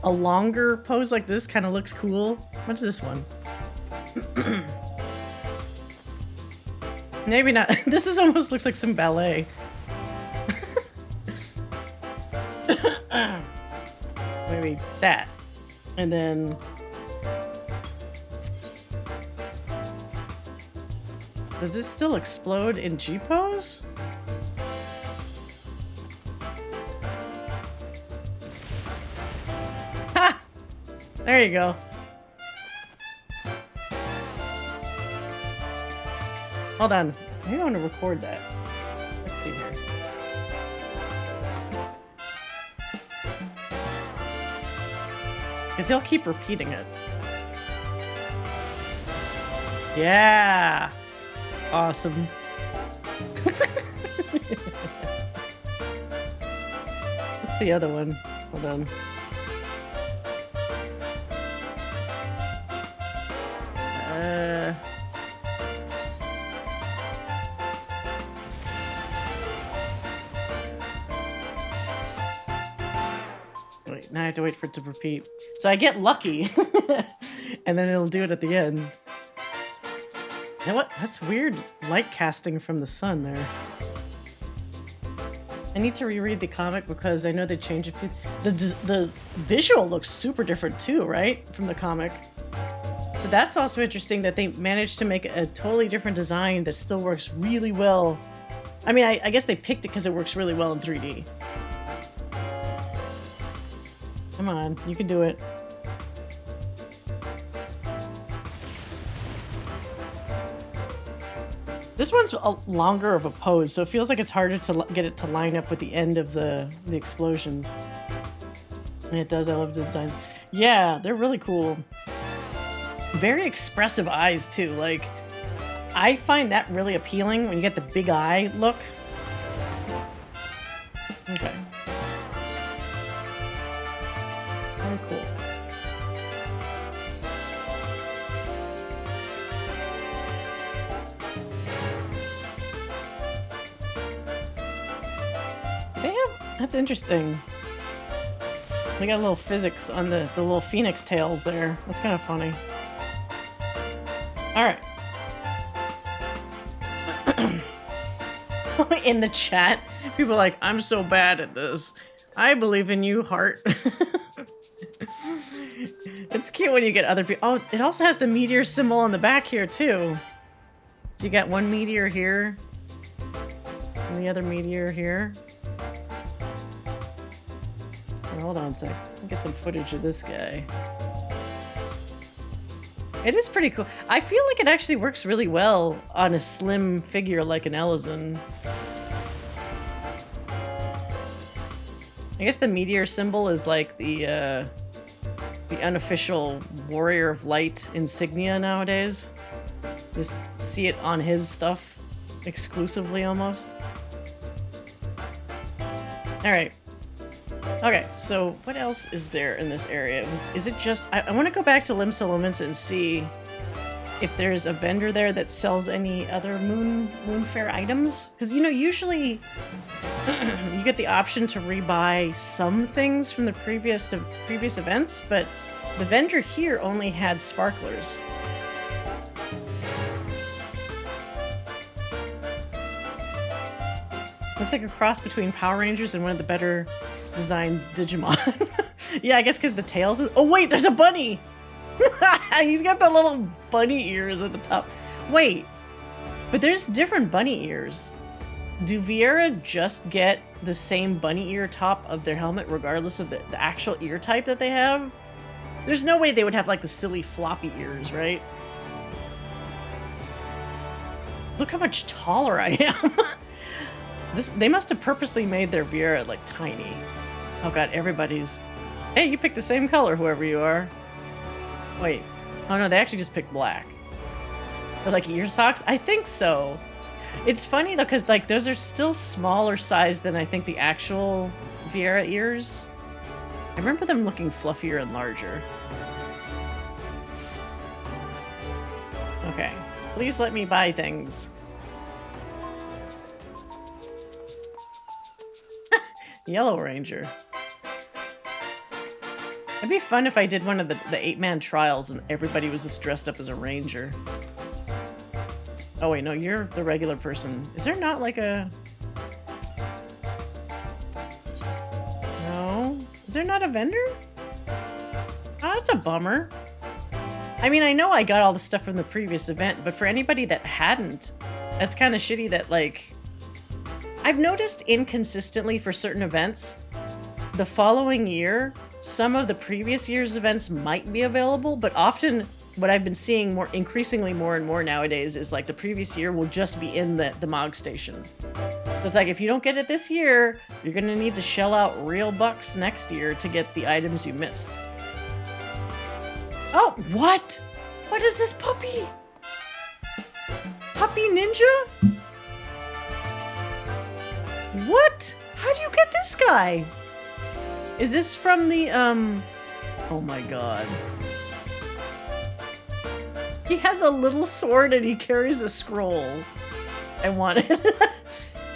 a longer pose like this kind of looks cool. What's this one? Maybe not. This is almost looks like some ballet. Maybe that. And then... Does this still explode in G pose? Ha! There you go. Hold on. Maybe I want to record that. Let's see here. Because he'll keep repeating it. Yeah! Awesome. What's the other one? Hold on. Wait, now I have to wait for it to repeat. So I get lucky, and then it'll do it at the end. You know what? That's weird light casting from the sun there. I need to reread the comic because I know they changed a few. The visual looks super different too, right? From the comic. So that's also interesting that they managed to make a totally different design that still works really well. I mean, I guess they picked it because it works really well in 3D. Come on, you can do it. This one's a longer of a pose, so it feels like it's harder to get it to line up with the end of the explosions. And it does, I love the designs. Yeah, they're really cool. Very expressive eyes too, like, I find that really appealing when you get the big eye look. Okay. Very cool. That's interesting. They got a little physics on the little phoenix tails there. That's kind of funny. Alright. In the chat, people are like, I'm so bad at this. I believe in you, heart. It's cute when you get other people. Oh, it also has the meteor symbol on the back here, too. So you got one meteor here. And the other meteor here. Hold on a sec. Let me get some footage of this guy. It is pretty cool. I feel like it actually works really well on a slim figure like an Ellison. I guess the meteor symbol is like the unofficial Warrior of Light insignia nowadays. Just see it on his stuff exclusively almost. All right. Okay, so what else is there in this area? Is it just... I want to go back to Limsa Limits and see if there's a vendor there that sells any other Moonfire items. Because, you know, usually you get the option to rebuy some things from the previous events, but the vendor here only had sparklers. Looks like a cross between Power Rangers and one of the better designed Digimon. Yeah, I guess because the tails is... Oh wait, there's a bunny! He's got the little bunny ears at the top. Wait, but there's different bunny ears. Do Viera just get the same bunny ear top of their helmet regardless of the actual ear type that they have? There's no way they would have like the silly floppy ears, right? Look how much taller I am. They must have purposely made their Viera like tiny. Oh god, everybody's... Hey, you picked the same color, whoever you are. Wait. Oh no, they actually just picked black. They're like ear socks? I think so. It's funny though, because like those are still smaller size than I think the actual Viera ears. I remember them looking fluffier and larger. Okay. Please let me buy things. Yellow Ranger. It'd be fun if I did one of the 8-man trials and everybody was just dressed up as a ranger. Oh wait, no, you're the regular person. Is there not like a... No? Is there not a vendor? Oh, that's a bummer. I mean, I know I got all the stuff from the previous event, but for anybody that hadn't, that's kind of shitty that, like... I've noticed inconsistently for certain events, the following year, some of the previous year's events might be available, but often what I've been seeing increasingly more and more nowadays is like the previous year will just be in the MOG station. So it's like, if you don't get it this year, you're gonna need to shell out real bucks next year to get the items you missed. Oh, what? What is this puppy? Puppy ninja? What? How do you get this guy? Is this from the, oh my god. He has a little sword and he carries a scroll. I want it.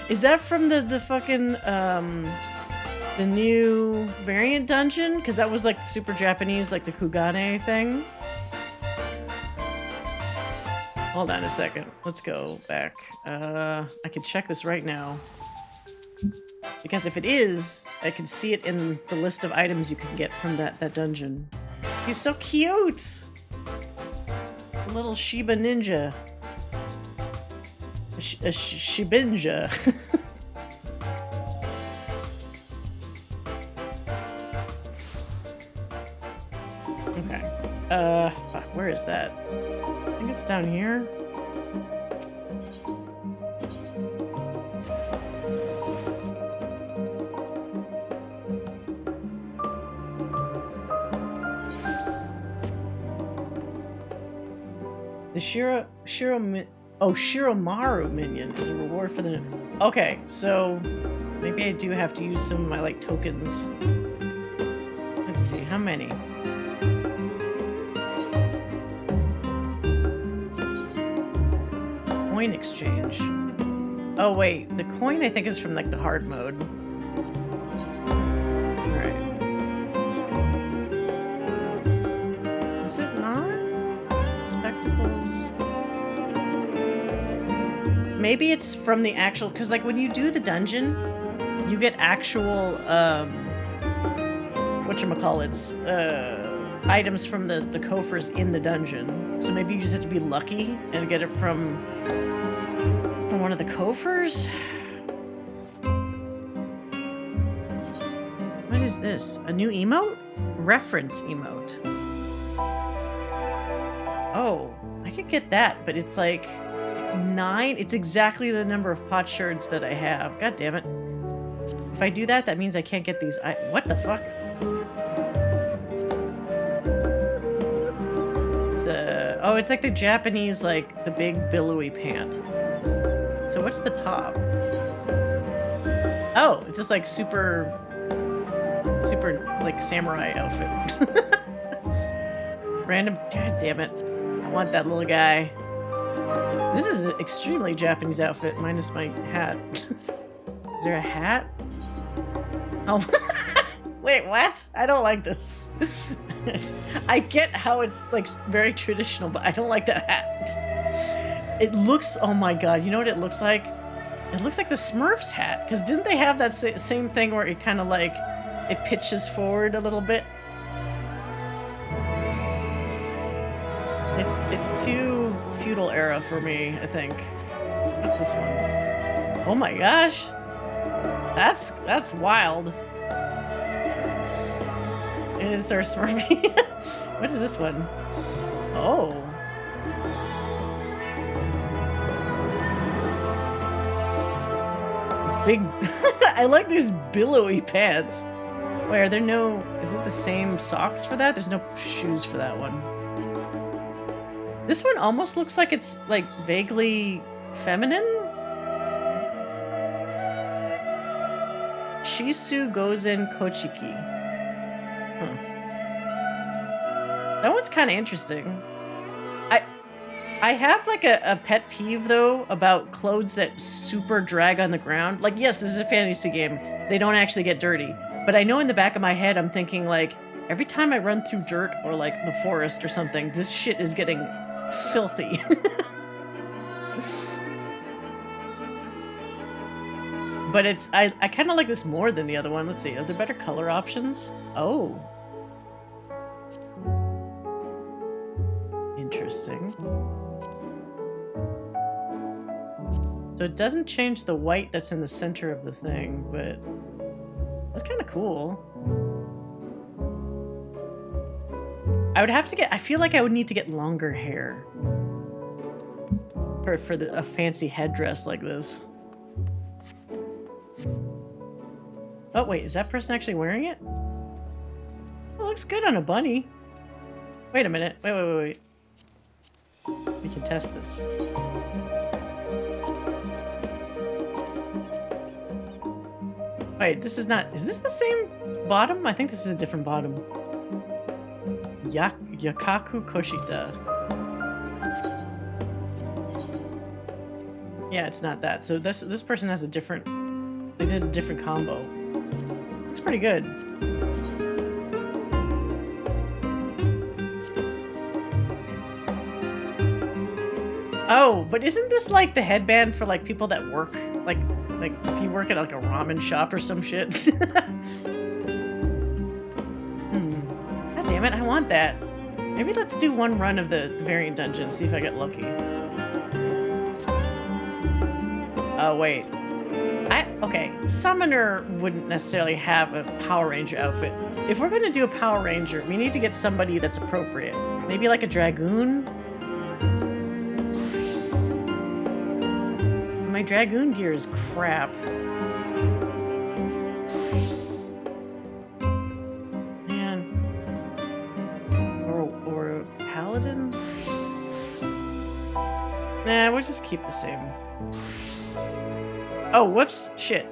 Is that from the fucking, the new variant dungeon? Because that was like super Japanese, like the Kugane thing. Hold on a second. Let's go back. I can check this right now. Because if it is, I can see it in the list of items you can get from that dungeon. He's so cute! A little Shiba Ninja. A Shibinja. Okay. Fuck, where is that? I think it's down here. The Shiromaru minion is a reward for the... Okay, so maybe I do have to use some of my, like, tokens. Let's see, how many? Coin exchange. Oh, wait, the coin I think is from, like, the hard mode. Alright. Is it not? Spectacles. Maybe it's from the actual, because like when you do the dungeon, you get actual whatchamacallits, items from the coffers in the dungeon. So maybe you just have to be lucky and get it from one of the coffers. What is this? A new emote? Reference emote. Oh, I could get that, but it's like, it's 9. It's exactly the number of potsherds that I have. God damn it. If I do that, that means I can't get these. What the fuck? It's oh, it's like the Japanese, like the big billowy pant. So what's the top? Oh, it's just like super like samurai outfit. Random. God damn it. I want that little guy. This is an extremely Japanese outfit, minus my hat. Is there a hat? Oh. Wait, what? I don't like this. I get how it's like very traditional, but I don't like that hat. It looks, oh my god, you know what it looks like? It looks like the Smurfs hat. Because didn't they have that same thing where it kind of like, it pitches forward a little bit? It's too feudal era for me, I think. What's this one? Oh my gosh! That's wild. Is our Smurfy? What is this one? Oh. Big. I like these billowy pants. Wait, are there no? Is it the same socks for that? There's no shoes for that one. This one almost looks like it's like vaguely feminine. Shisu Gozen Kochiki. Huh. That one's kind of interesting. I have like a pet peeve though about clothes that super drag on the ground. Like, yes, this is a fantasy game. They don't actually get dirty. But I know in the back of my head I'm thinking like, Every time I run through dirt or like the forest or something, this shit is getting filthy. But it's I kind of like this more than the other one. Let's see. Are there better color options? Oh. Interesting. So it doesn't change the white that's in the center of the thing, but that's kind of cool. I would have to get, I feel like I would need to get longer hair for a fancy headdress like this. Oh wait, is that person actually wearing it? It looks good on a bunny. Wait a minute, wait. We can test this. Wait, this is not, is this the same bottom? I think this is a different bottom. Yakaku Koshita. Yeah, it's not that. So this person has a different, they did a different combo. Looks pretty good. Oh, but isn't this like the headband for like people that work, like if you work at like a ramen shop or some shit? God damn it, I want that. Maybe let's do one run of the variant dungeon, see if I get lucky. Oh wait. Okay, Summoner wouldn't necessarily have a Power Ranger outfit. If we're gonna do a Power Ranger, we need to get somebody that's appropriate. Maybe like a Dragoon? My Dragoon gear is crap. Man. Or a Paladin? Nah, we'll just keep the same. Oh, whoops. Shit.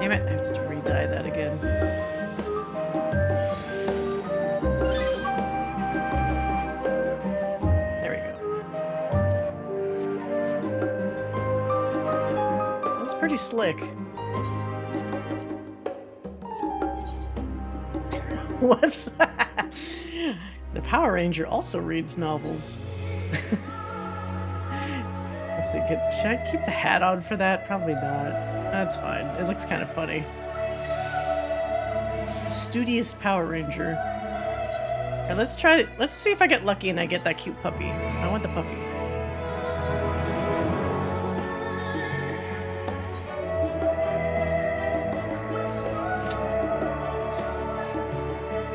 Damn it, I have to re-dye that again. There we go. That's pretty slick. Whoops. The Power Ranger also reads novels. Let's see, should I keep the hat on for that? Probably not. That's fine. It looks kind of funny. Studious Power Ranger. Okay, let's see if I get lucky and I get that cute puppy. I want the puppy.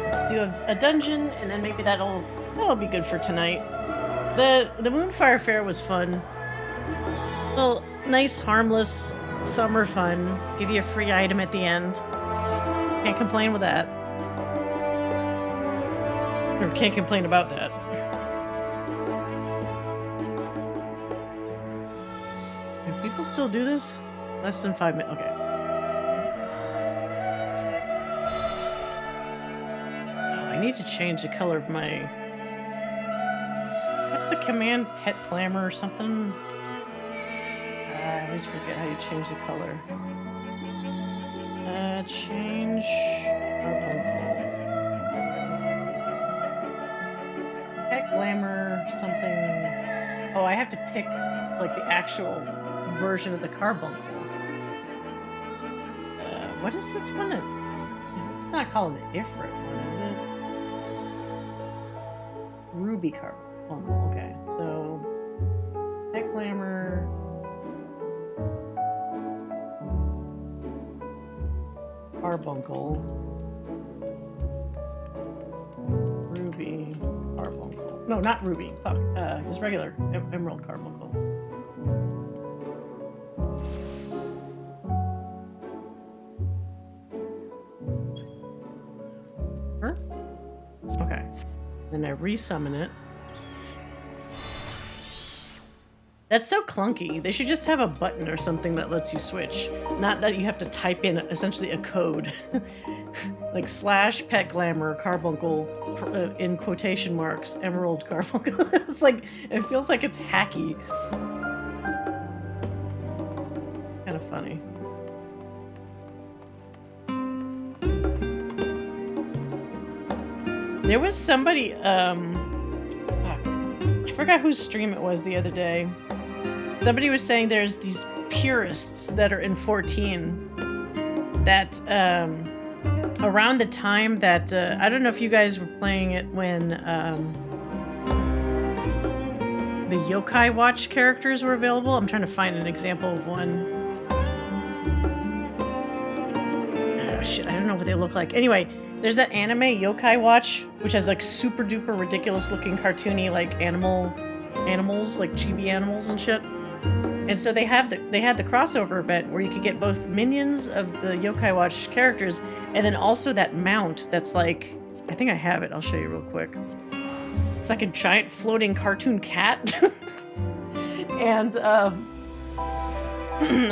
Let's do a dungeon, and then maybe that'll be good for tonight. The Moonfire Faire was fun. Well, nice, harmless summer fun. Give you a free item at the end. Can't complain with that. Or can't complain about that. Do people still do this? Less than 5 minutes. Okay. Oh, I need to change the color of my... What's the command? Pet Glamour or something? I always forget how you change the color. Change... Pet Glamour something... Oh, I have to pick, like, the actual version of the carbuncle. What is this one? It's not called an Ifrit one, is it? Ruby carbuncle. Okay, so... Pet Glamour... Carbuncle. Ruby Carbuncle. No, not Ruby. Fuck. Just regular Emerald Carbuncle. Her? Okay. Then I resummon it. That's so clunky. They should just have a button or something that lets you switch. Not that you have to type in essentially a code. Like slash pet glamour carbuncle in quotation marks emerald carbuncle. It's like, it feels like it's hacky. Kind of funny. There was somebody, fuck. I forgot whose stream it was the other day. Somebody was saying there's these purists that are in 14 that, around the time that, I don't know if you guys were playing it when, the Yokai Watch characters were available. I'm trying to find an example of one. Oh shit, I don't know what they look like. Anyway, there's that anime Yokai Watch, which has like super duper ridiculous looking cartoony like animals, like chibi animals and shit. And so they had the crossover event where you could get both minions of the Yokai Watch characters and then also that mount that's like, I think I have it, I'll show you real quick. It's like a giant floating cartoon cat. And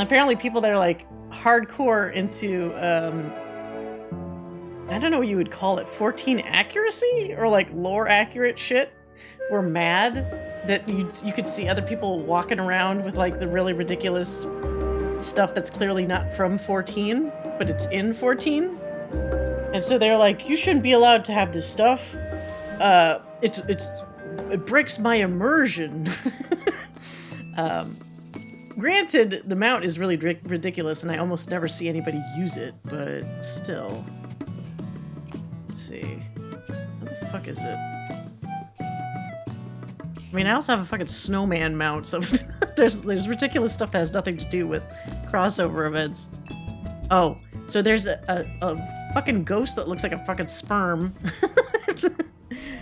apparently people that are like hardcore into, I don't know what you would call it, 14 accuracy or like lore accurate shit, were mad that you could see other people walking around with like the really ridiculous stuff that's clearly not from 14, but it's in 14. And so they're like, you shouldn't be allowed to have this stuff. It breaks my immersion. Granted, the mount is really ridiculous and I almost never see anybody use it, but still. Let's see. What the fuck is it? I mean, I also have a fucking snowman mount, so there's ridiculous stuff that has nothing to do with crossover events. Oh, so there's a fucking ghost that looks like a fucking sperm.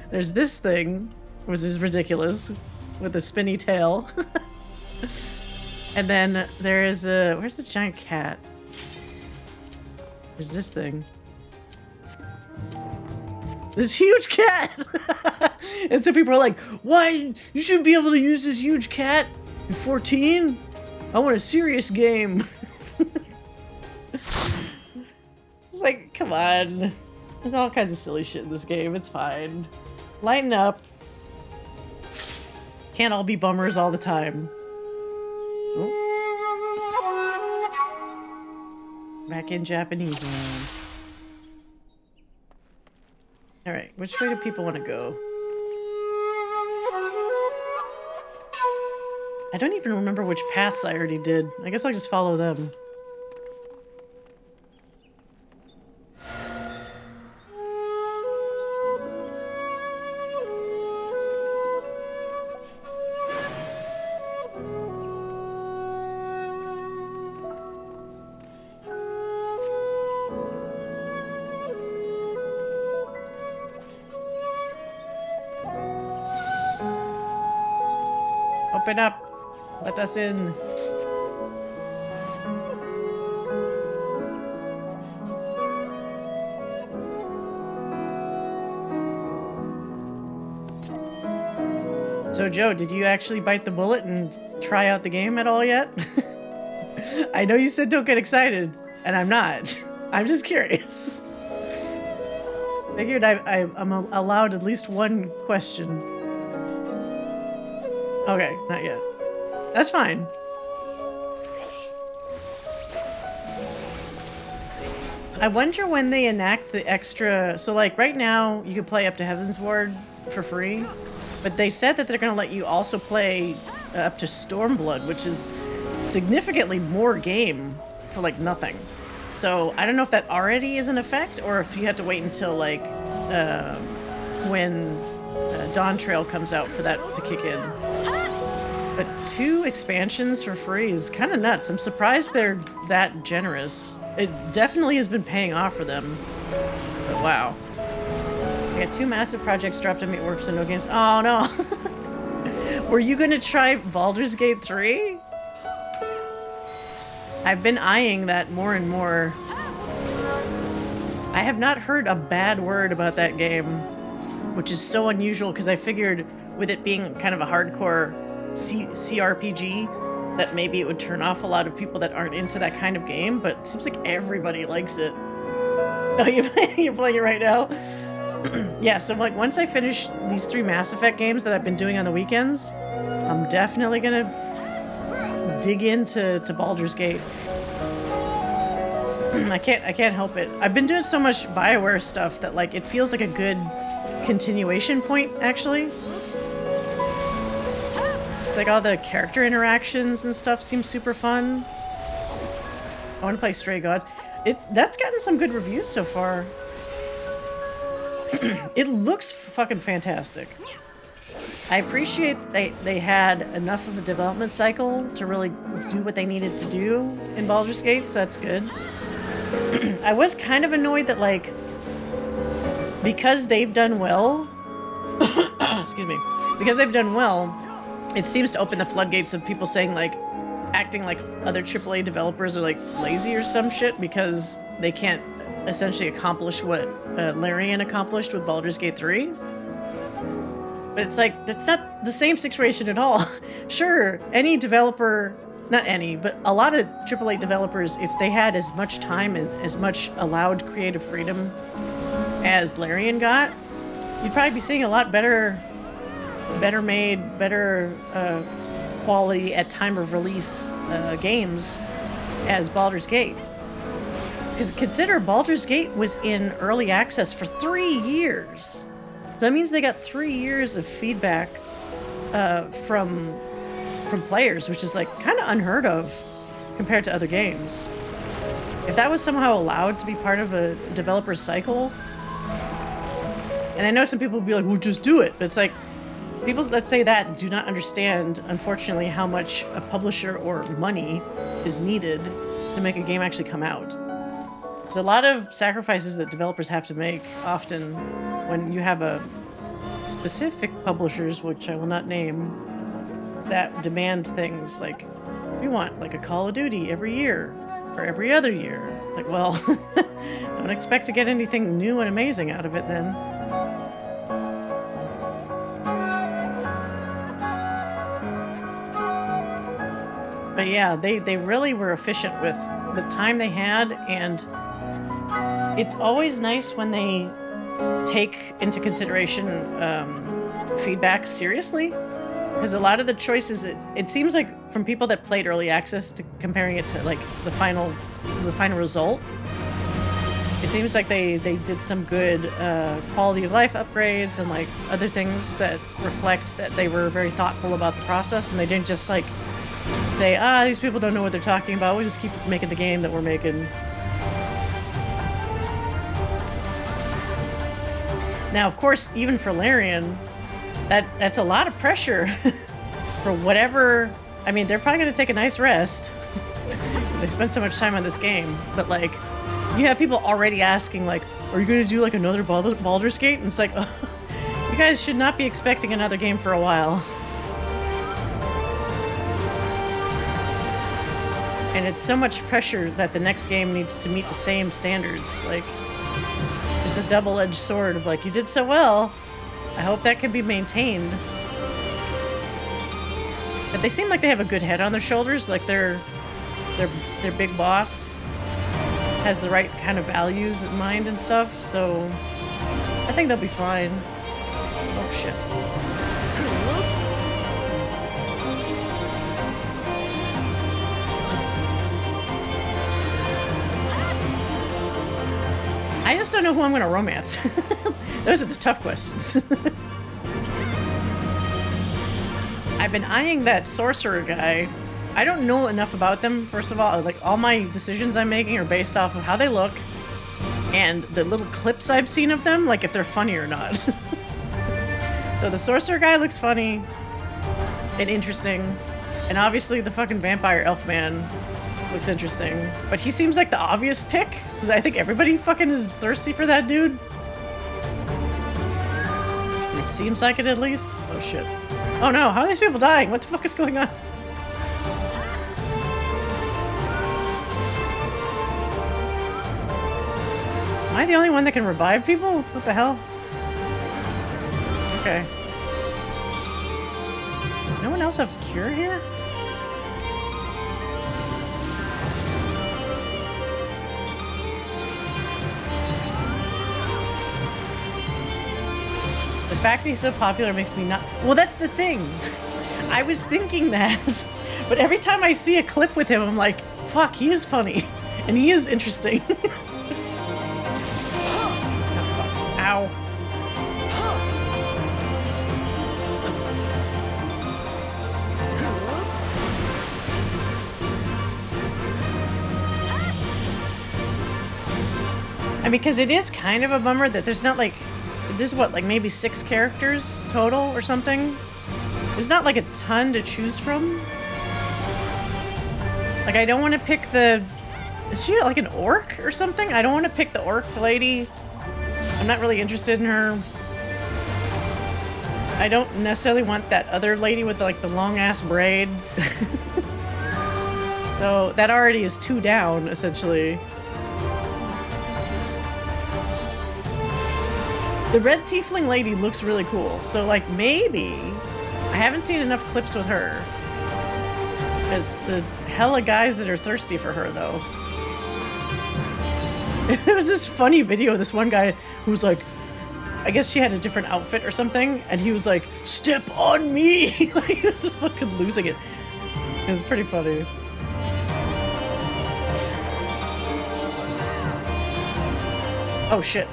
There's this thing, which is ridiculous, with a spinny tail. And then there is a... Where's the giant cat? There's this thing. This huge cat! And so people are like, why? You shouldn't be able to use this huge cat in 14? I want a serious game. It's like, come on. There's all kinds of silly shit in this game. It's fine. Lighten up. Can't all be bummers all the time. Oh. Back in Japanese land. Alright, which way do people want to go? I don't even remember which paths I already did. I guess I'll just follow them. Open up! Let us in! So Joe, did you actually bite the bullet and try out the game at all yet? I know you said don't get excited, and I'm not. I'm just curious. Figured I'm allowed at least one question. Okay, not yet. That's fine. I wonder when they enact the extra... So, like, right now, you can play up to Heaven's Ward for free. But they said that they're going to let you also play up to Stormblood, which is significantly more game for, like, nothing. So, I don't know if that already is in effect, or if you have to wait until, like, when Dawn Trail comes out for that to kick in. But 2 expansions for free is kind of nuts. I'm surprised they're that generous. It definitely has been paying off for them. But wow. I got 2 massive projects dropped on me at work, so no games. Oh no! Were you gonna try Baldur's Gate 3? I've been eyeing that more and more. I have not heard a bad word about that game, which is so unusual because I figured with it being kind of a hardcore CRPG that maybe it would turn off a lot of people that aren't into that kind of game, but it seems like everybody likes it. Oh, you're playing it right now? Yeah, so like once I finish these 3 Mass Effect games that I've been doing on the weekends, I'm definitely gonna dig into Baldur's Gate. I can't help it. I've been doing so much BioWare stuff that like it feels like a good continuation point, actually. It's like all the character interactions and stuff seem super fun. I want to play Stray Gods. That's gotten some good reviews so far. It looks fucking fantastic. I appreciate they had enough of a development cycle to really do what they needed to do in Baldur's Gate, so that's good. I was kind of annoyed that, like, because they've done well, excuse me, because they've done well, it seems to open the floodgates of people saying, like, acting like other AAA developers are, like, lazy or some shit because they can't essentially accomplish what Larian accomplished with Baldur's Gate 3. But it's like, that's not the same situation at all. Sure, any developer, not any, but a lot of AAA developers, if they had as much time and as much allowed creative freedom as Larian got, you'd probably be seeing a lot better made, better quality at time of release games as Baldur's Gate. Because consider Baldur's Gate was in early access for 3 years. So that means they got 3 years of feedback from players, which is like kind of unheard of compared to other games. If that was somehow allowed to be part of a developer's cycle, and I know some people would be like, well, just do it. But it's like, people that say that do not understand, unfortunately, how much a publisher or money is needed to make a game actually come out. There's a lot of sacrifices that developers have to make often when you have a specific publishers, which I will not name, that demand things like, we want like a Call of Duty every year or every other year. It's like, well, don't expect to get anything new and amazing out of it then. But yeah, they really were efficient with the time they had, and it's always nice when they take into consideration feedback seriously, because a lot of the choices, it seems like from people that played early access to comparing it to like the final result, it seems like they did some good quality of life upgrades and like other things that reflect that they were very thoughtful about the process, and they didn't just like say, these people don't know what they're talking about, we'll just keep making the game that we're making. Now, of course, even for Larian, that's a lot of pressure for whatever. I mean, they're probably going to take a nice rest because they spent so much time on this game. But like, you have people already asking, like, are you going to do like another Baldur's Gate? And it's like, you guys should not be expecting another game for a while. And it's so much pressure that the next game needs to meet the same standards. Like, it's a double-edged sword of like, you did so well, I hope that can be maintained. But they seem like they have a good head on their shoulders, like their big boss has the right kind of values in mind and stuff, so I think they'll be fine. Oh shit. I just don't know who I'm gonna romance. Those are the tough questions. I've been eyeing that sorcerer guy. I don't know enough about them, first of all. Like, all my decisions I'm making are based off of how they look and the little clips I've seen of them, like if they're funny or not. So the sorcerer guy looks funny and interesting. And obviously the fucking vampire elf man looks interesting. But he seems like the obvious pick, because I think everybody fucking is thirsty for that dude. It seems like it, at least. Oh shit. Oh no, how are these people dying? What the fuck is going on? Am I the only one that can revive people? What the hell? Okay. No one else have cure here? The fact he's so popular makes me not... Well, that's the thing. I was thinking that, but every time I see a clip with him, I'm like, fuck, he is funny. And he is interesting. Oh, ow. I mean, because it is kind of a bummer that there's not like... There's what, like maybe 6 characters total or something? There's not like a ton to choose from. Like, I don't want to pick the... Is she like an orc or something? I don't want to pick the orc lady. I'm not really interested in her. I don't necessarily want that other lady with like the long ass braid. So that already is 2 down, essentially. The red tiefling lady looks really cool, so like maybe I haven't seen enough clips with her. There's hella guys that are thirsty for her though. There was this funny video of this one guy who was like, I guess she had a different outfit or something, and he was like, "Step on me!" Like he was just fucking losing it. It was pretty funny. Oh shit.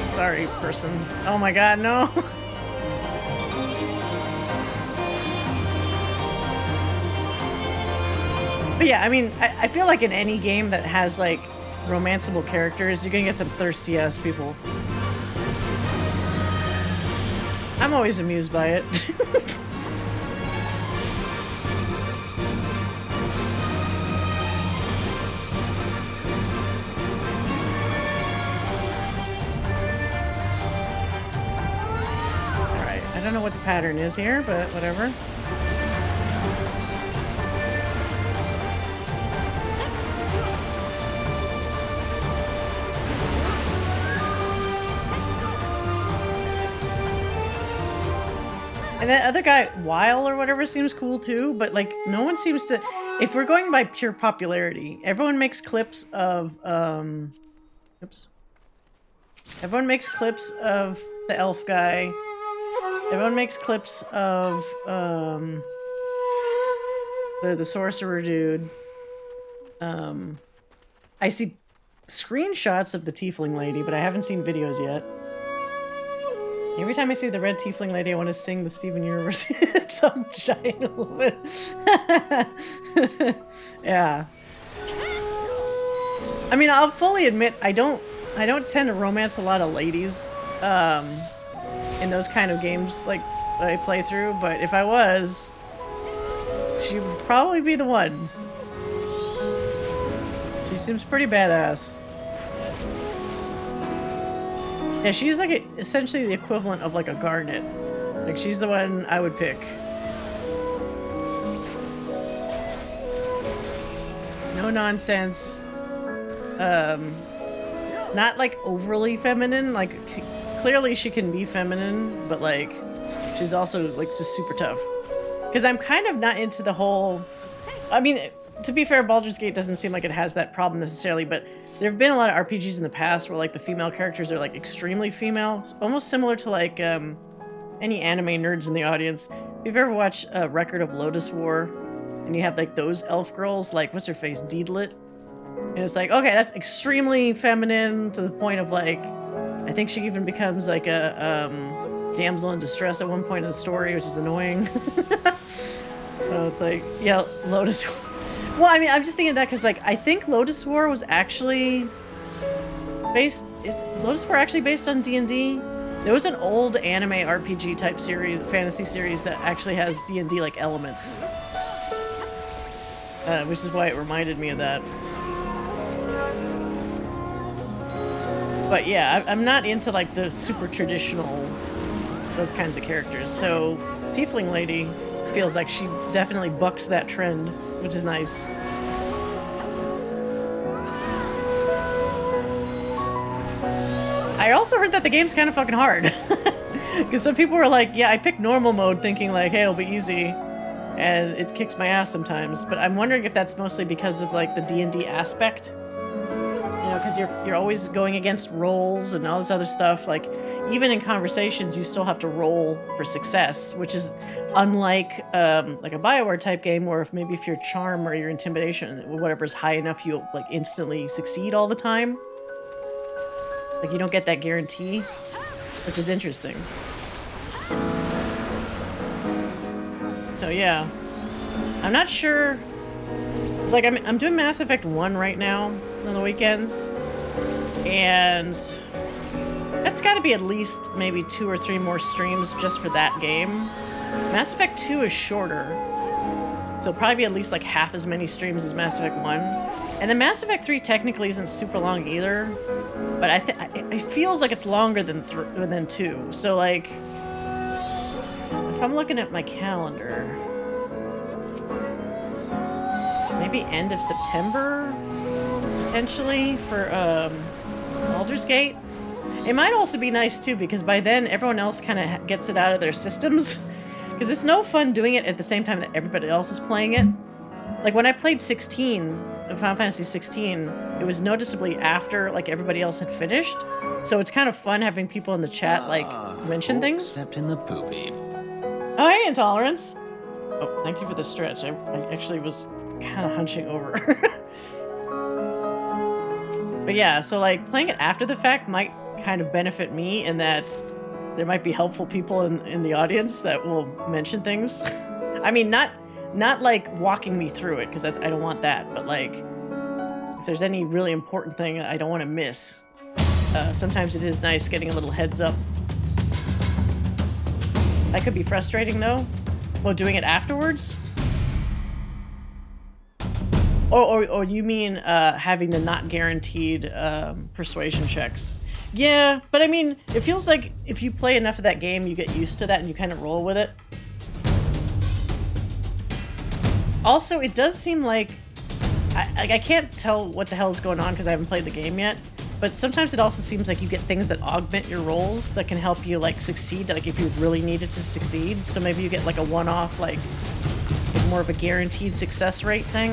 Sorry, person. Oh my god, no. But yeah, I mean, I feel like in any game that has like romanceable characters, you're gonna get some thirsty ass people. I'm always amused by it. I don't know what the pattern is here, but whatever. And that other guy, Weil or whatever, seems cool too, but like no one seems to... If we're going by pure popularity, everyone makes clips of, oops. Everyone makes clips of the elf guy. Everyone makes clips of the sorcerer dude. I see screenshots of the tiefling lady, but I haven't seen videos yet. Every time I see the red tiefling lady, I want to sing the Steven Universe song giant a little bit. Yeah. I mean, I'll fully admit I don't tend to romance a lot of ladies. In those kind of games like I play through, but if I was, she would probably be the one. She seems pretty badass. Yeah, she's like essentially the equivalent of like a Garnet. Like she's the one I would pick. No nonsense. Not like overly feminine, like clearly she can be feminine, but like she's also like just super tough. Because I'm kind of not into the whole... I mean, to be fair, Baldur's Gate doesn't seem like it has that problem necessarily, but there have been a lot of RPGs in the past where like the female characters are like extremely female. It's almost similar to like any anime nerds in the audience. If you've ever watched a Record of Lotus War and you have like those elf girls, like what's her face, Deedlit? And it's like, okay, that's extremely feminine to the point of like, I think she even becomes like a damsel in distress at one point in the story, which is annoying. So it's like, yeah, Lotus War. Well, I mean, I'm just thinking that because like, I think Lotus War was actually based, is Lotus War actually based on D&D? There was an old anime RPG type series, fantasy series that actually has D&D like elements. Which is why it reminded me of that. But yeah, I'm not into like the super traditional, those kinds of characters. So Tiefling Lady feels like she definitely bucks that trend, which is nice. I also heard that the game's kind of fucking hard. Because some people were like, yeah, I picked normal mode thinking like, hey, it'll be easy. and it kicks my ass sometimes. But I'm wondering if that's mostly because of like the D&D aspect. You know, because you're always going against rolls and all this other stuff. Like, even in conversations, you still have to roll for success, which is unlike like a BioWare type game, where if your charm or your intimidation, whatever, is high enough, you'll like instantly succeed all the time. Like, you don't get that guarantee, which is interesting. So yeah, I'm not sure. It's like I'm doing Mass Effect 1 right now on the weekends, and that's got to be at least maybe 2 or 3 more streams just for that game. Mass Effect 2 is shorter, so probably be at least like half as many streams as Mass Effect 1. And then Mass Effect 3 technically isn't super long either, but it feels like it's longer than 2. So like, if I'm looking at my calendar, maybe end of September, potentially, for Baldur's Gate. It might also be nice too, because by then everyone else kind of gets it out of their systems. Because it's no fun doing it at the same time that everybody else is playing it. Like when I played Final Fantasy 16, it was noticeably after like everybody else had finished. So it's kind of fun having people in the chat like mention things. Except in the poopy. Oh, hey, Intolerance. Oh, thank you for the stretch. I actually was kind of hunching over. But yeah, so like playing it after the fact might kind of benefit me in that there might be helpful people in the audience that will mention things. I mean, not like walking me through it, because I don't want that, but like if there's any really important thing I don't want to miss, sometimes it is nice getting a little heads up. That could be frustrating though. Well, doing it afterwards? Or you mean having the not guaranteed persuasion checks? Yeah, but I mean, it feels like if you play enough of that game, you get used to that and you kind of roll with it. Also, it does seem like I can't tell what the hell is going on because I haven't played the game yet. But sometimes it also seems like you get things that augment your rolls that can help you like succeed, like if you really needed to succeed. So maybe you get like a one-off, like more of a guaranteed success rate thing.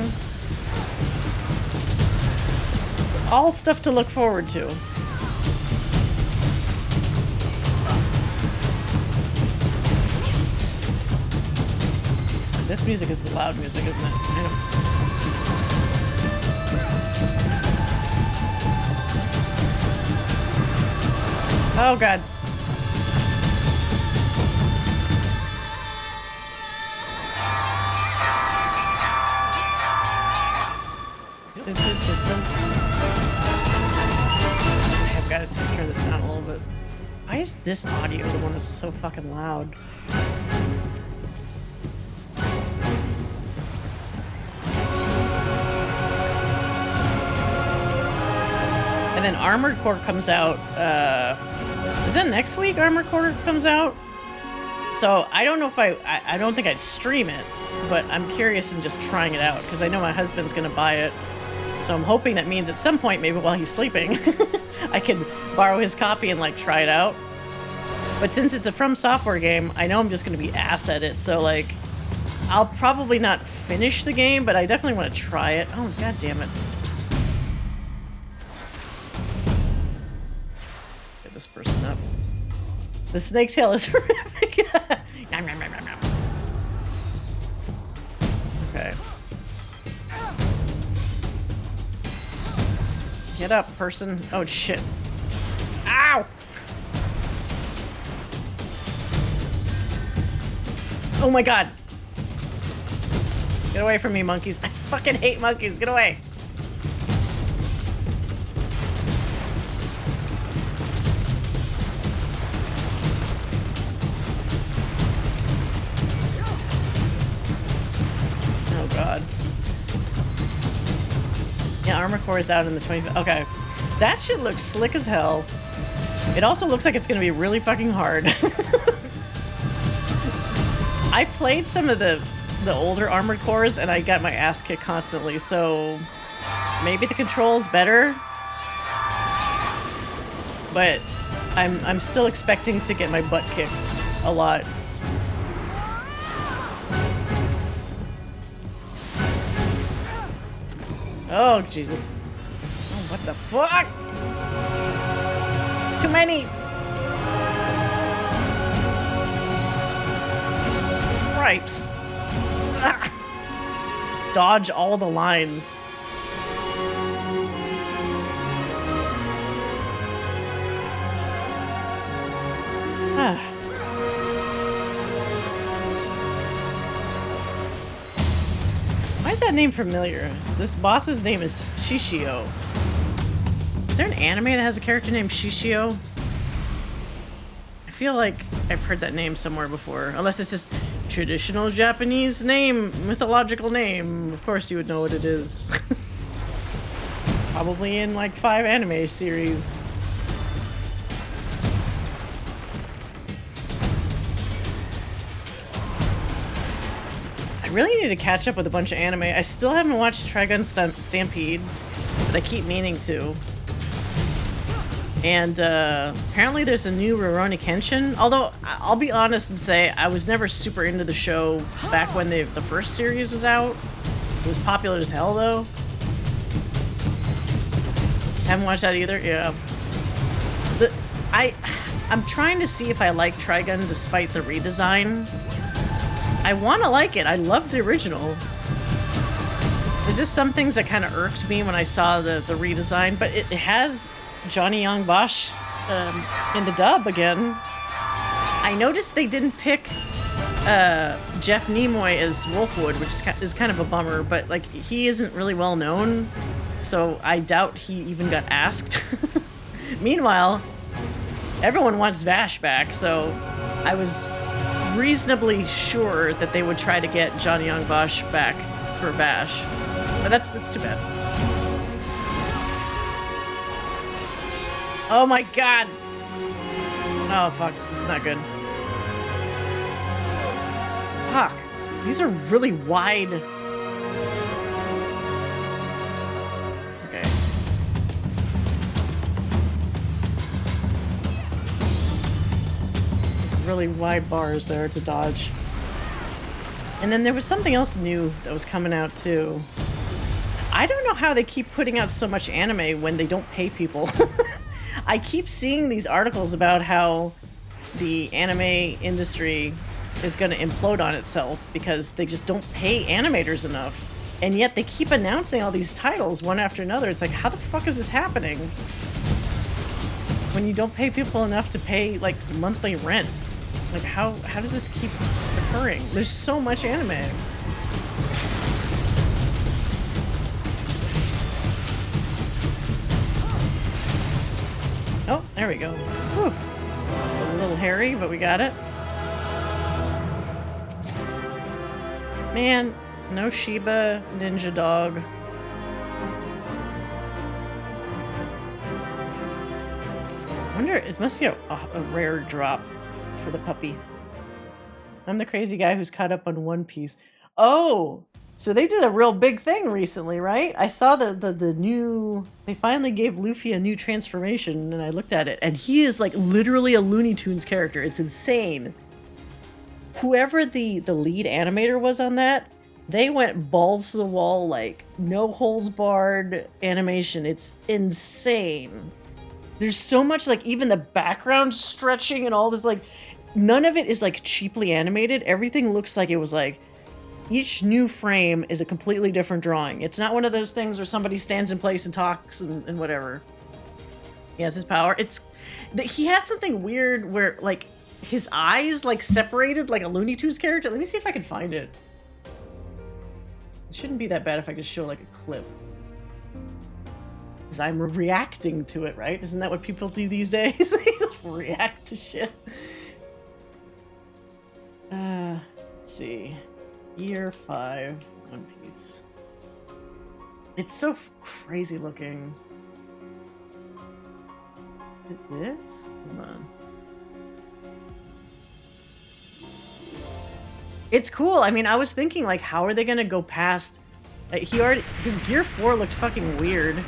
It's all stuff to look forward to. This music is the loud music, isn't it? I don't... Oh god. I've got to turn this down a little bit. Why is this audio the one that's so fucking loud? And then Armored Core comes out, is that next week Armored Core comes out? So I don't know if I don't think I'd stream it, but I'm curious in just trying it out, because I know my husband's gonna buy it. So I'm hoping that means at some point, maybe while he's sleeping, I can borrow his copy and like try it out. But since it's a From Software game, I know I'm just gonna be ass at it, so like, I'll probably not finish the game, but I definitely want to try it. Oh, god damn it. This person up. The snake tail is horrific. Okay. Get up, person. Oh shit. Ow! Oh my god. Get away from me, monkeys. I fucking hate monkeys. Get away. God. Yeah, Armor Core is out in the 20th. Okay. That shit looks slick as hell. It also looks like it's gonna be really fucking hard. I played some of the older Armored Cores and I got my ass kicked constantly, so maybe the control's better. But I'm still expecting to get my butt kicked a lot. Oh, Jesus. Oh, what the fuck? Too many! Cripes. Ah. Just dodge all the lines. Ah. Why is that name familiar? This boss's name is Shishio. Is there an anime that has a character named Shishio? I feel like I've heard that name somewhere before. Unless it's just traditional Japanese name, mythological name. Of course you would know what it is. Probably in like 5 anime series. I really need to catch up with a bunch of anime. I still haven't watched Trigun Stampede, but I keep meaning to. And apparently there's a new Rurouni Kenshin. Although, I'll be honest and say, I was never super into the show back when the first series was out. It was popular as hell, though. Haven't watched that either? Yeah. I'm trying to see if I like Trigun despite the redesign. I want to like it. I love the original. There's just some things that kind of irked me when I saw the redesign, but it has Johnny Young Bosch in the dub again. I noticed they didn't pick Jeff Nimoy as Wolfwood, which is kind of a bummer, but like he isn't really well known, so I doubt he even got asked. Meanwhile, everyone wants Vash back, so I was reasonably sure that they would try to get Johnny Young Bosch back for Vash, but that's too bad. Oh my god! Oh fuck, it's not good. Fuck, these are really wide. Okay. Really wide bars there to dodge. And then there was something else new that was coming out too. I don't know how they keep putting out so much anime when they don't pay people. I keep seeing these articles about how the anime industry is going to implode on itself because they just don't pay animators enough. And yet they keep announcing all these titles one after another. It's like, how the fuck is this happening? When you don't pay people enough to pay, like, monthly rent. Like, how does this keep occurring? There's so much anime. Oh, there we go. Whew. It's a little hairy, but we got it. Man, no Shiba Ninja Dog. I wonder, it must be a rare drop for the puppy. I'm the crazy guy who's caught up on One Piece. Oh! So they did a real big thing recently, right? I saw the new... They finally gave Luffy a new transformation, and I looked at it, and he is, like, literally a Looney Tunes character. It's insane. Whoever the lead animator was on that, they went balls to the wall, like, no holds barred animation. It's insane. There's so much, like, even the background stretching and all this, like... None of it is, like, cheaply animated. Everything looks like it was, like... Each new frame is a completely different drawing. It's not one of those things where somebody stands in place and talks and whatever. He has his power. He had something weird where, like, his eyes, like, separated like a Looney Tunes character. Let me see if I can find it. It shouldn't be that bad if I could show, like, a clip. Because I'm reacting to it, right? Isn't that what people do these days? They just react to shit. Let's see. Year 5, One Piece. It's so crazy looking. This? Hold on. It's cool. I mean, I was thinking, like, how are they gonna go past... Like, his Gear 4 looked fucking weird.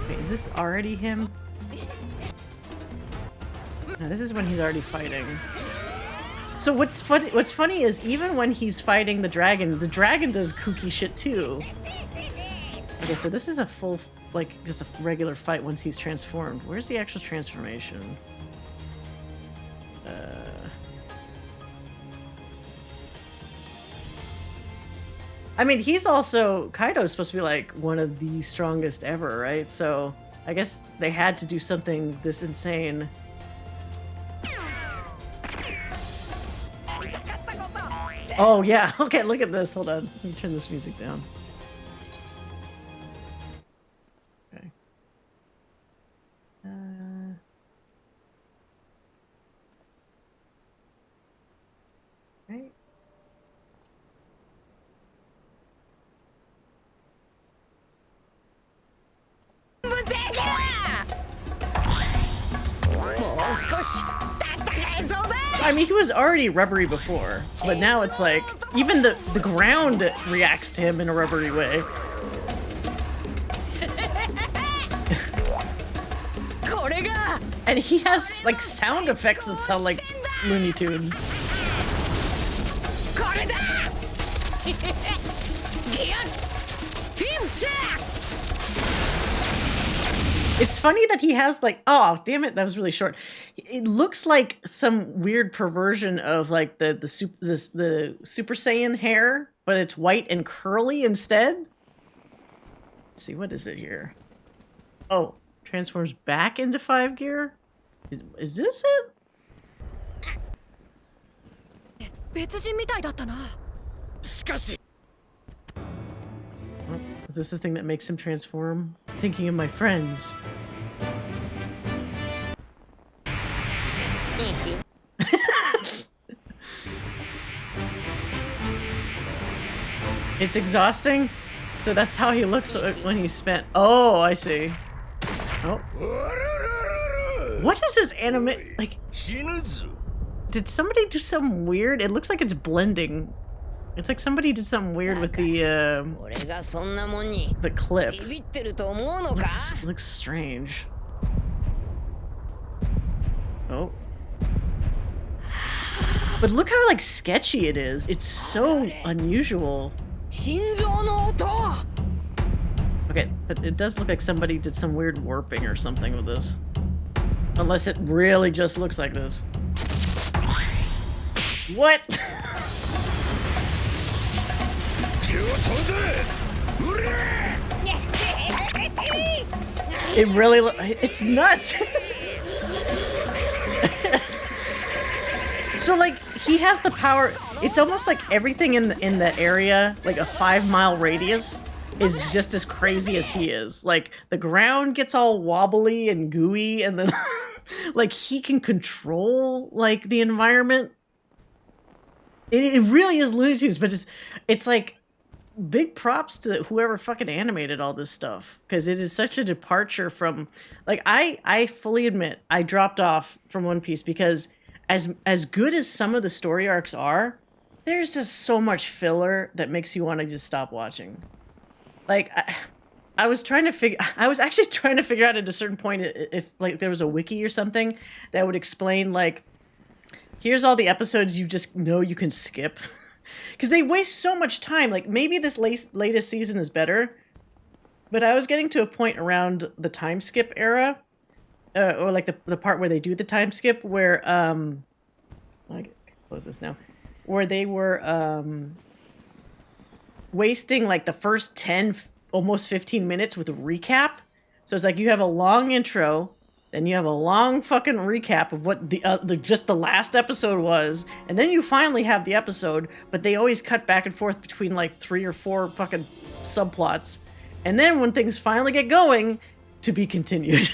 Wait, is this already him? No, this is when he's already fighting. So what's funny is even when he's fighting the dragon does kooky shit too. Okay, so this is a full, like, just a regular fight once he's transformed. Where's the actual transformation? I mean, he's also... Kaido's supposed to be, like, one of the strongest ever, right? So, I guess they had to do something this insane. Oh, yeah. Okay, look at this. Hold on. Let me turn this music down. Okay. Right. I mean, he was already rubbery before, but now it's like, even the ground reacts to him in a rubbery way. And he has, like, sound effects that sound like Looney Tunes. It's funny that he has, like, oh, damn it, that was really short. It looks like some weird perversion of, like, the Super Saiyan hair, but it's white and curly instead. Let's see, what is it here? Oh, transforms back into 5 gear? Is this it? Oh, is this the thing that makes him transform? Thinking of my friends. It's exhausting? So that's how he looks when he's spent. Oh, I see. Oh. What is this anime? Like, did somebody do something weird? It looks like it's blending. It's like somebody did something weird with the clip. Looks strange. Oh. But look how, like, sketchy it is. It's so unusual. Okay, but it does look like somebody did some weird warping or something with this. Unless it really just looks like this. What? It really it's nuts. So, like, he has the power. It's almost like everything in the area, like a 5-mile radius, is just as crazy as he is. Like, the ground gets all wobbly and gooey, and then like, he can control, like, the environment. It really is Looney Tunes, but it's like, big props to whoever fucking animated all this stuff, because it is such a departure from, like, I fully admit I dropped off from One Piece because as good as some of the story arcs are, there's just so much filler that makes you want to just stop watching. Like, I was actually trying to figure out at a certain point if, like, there was a wiki or something that would explain, like, here's all the episodes you just know you can skip. Because they waste so much time. Like, maybe this latest season is better, but I was getting to a point around the time skip era, or like the part where they do the time skip, where I can close this now, where they were wasting, like, the first 10, almost 15 minutes with a recap. So it's like you have a long intro, then you have a long fucking recap of what just the last episode was, and then you finally have the episode, but they always cut back and forth between, like, 3 or 4 fucking subplots. And then when things finally get going, to be continued.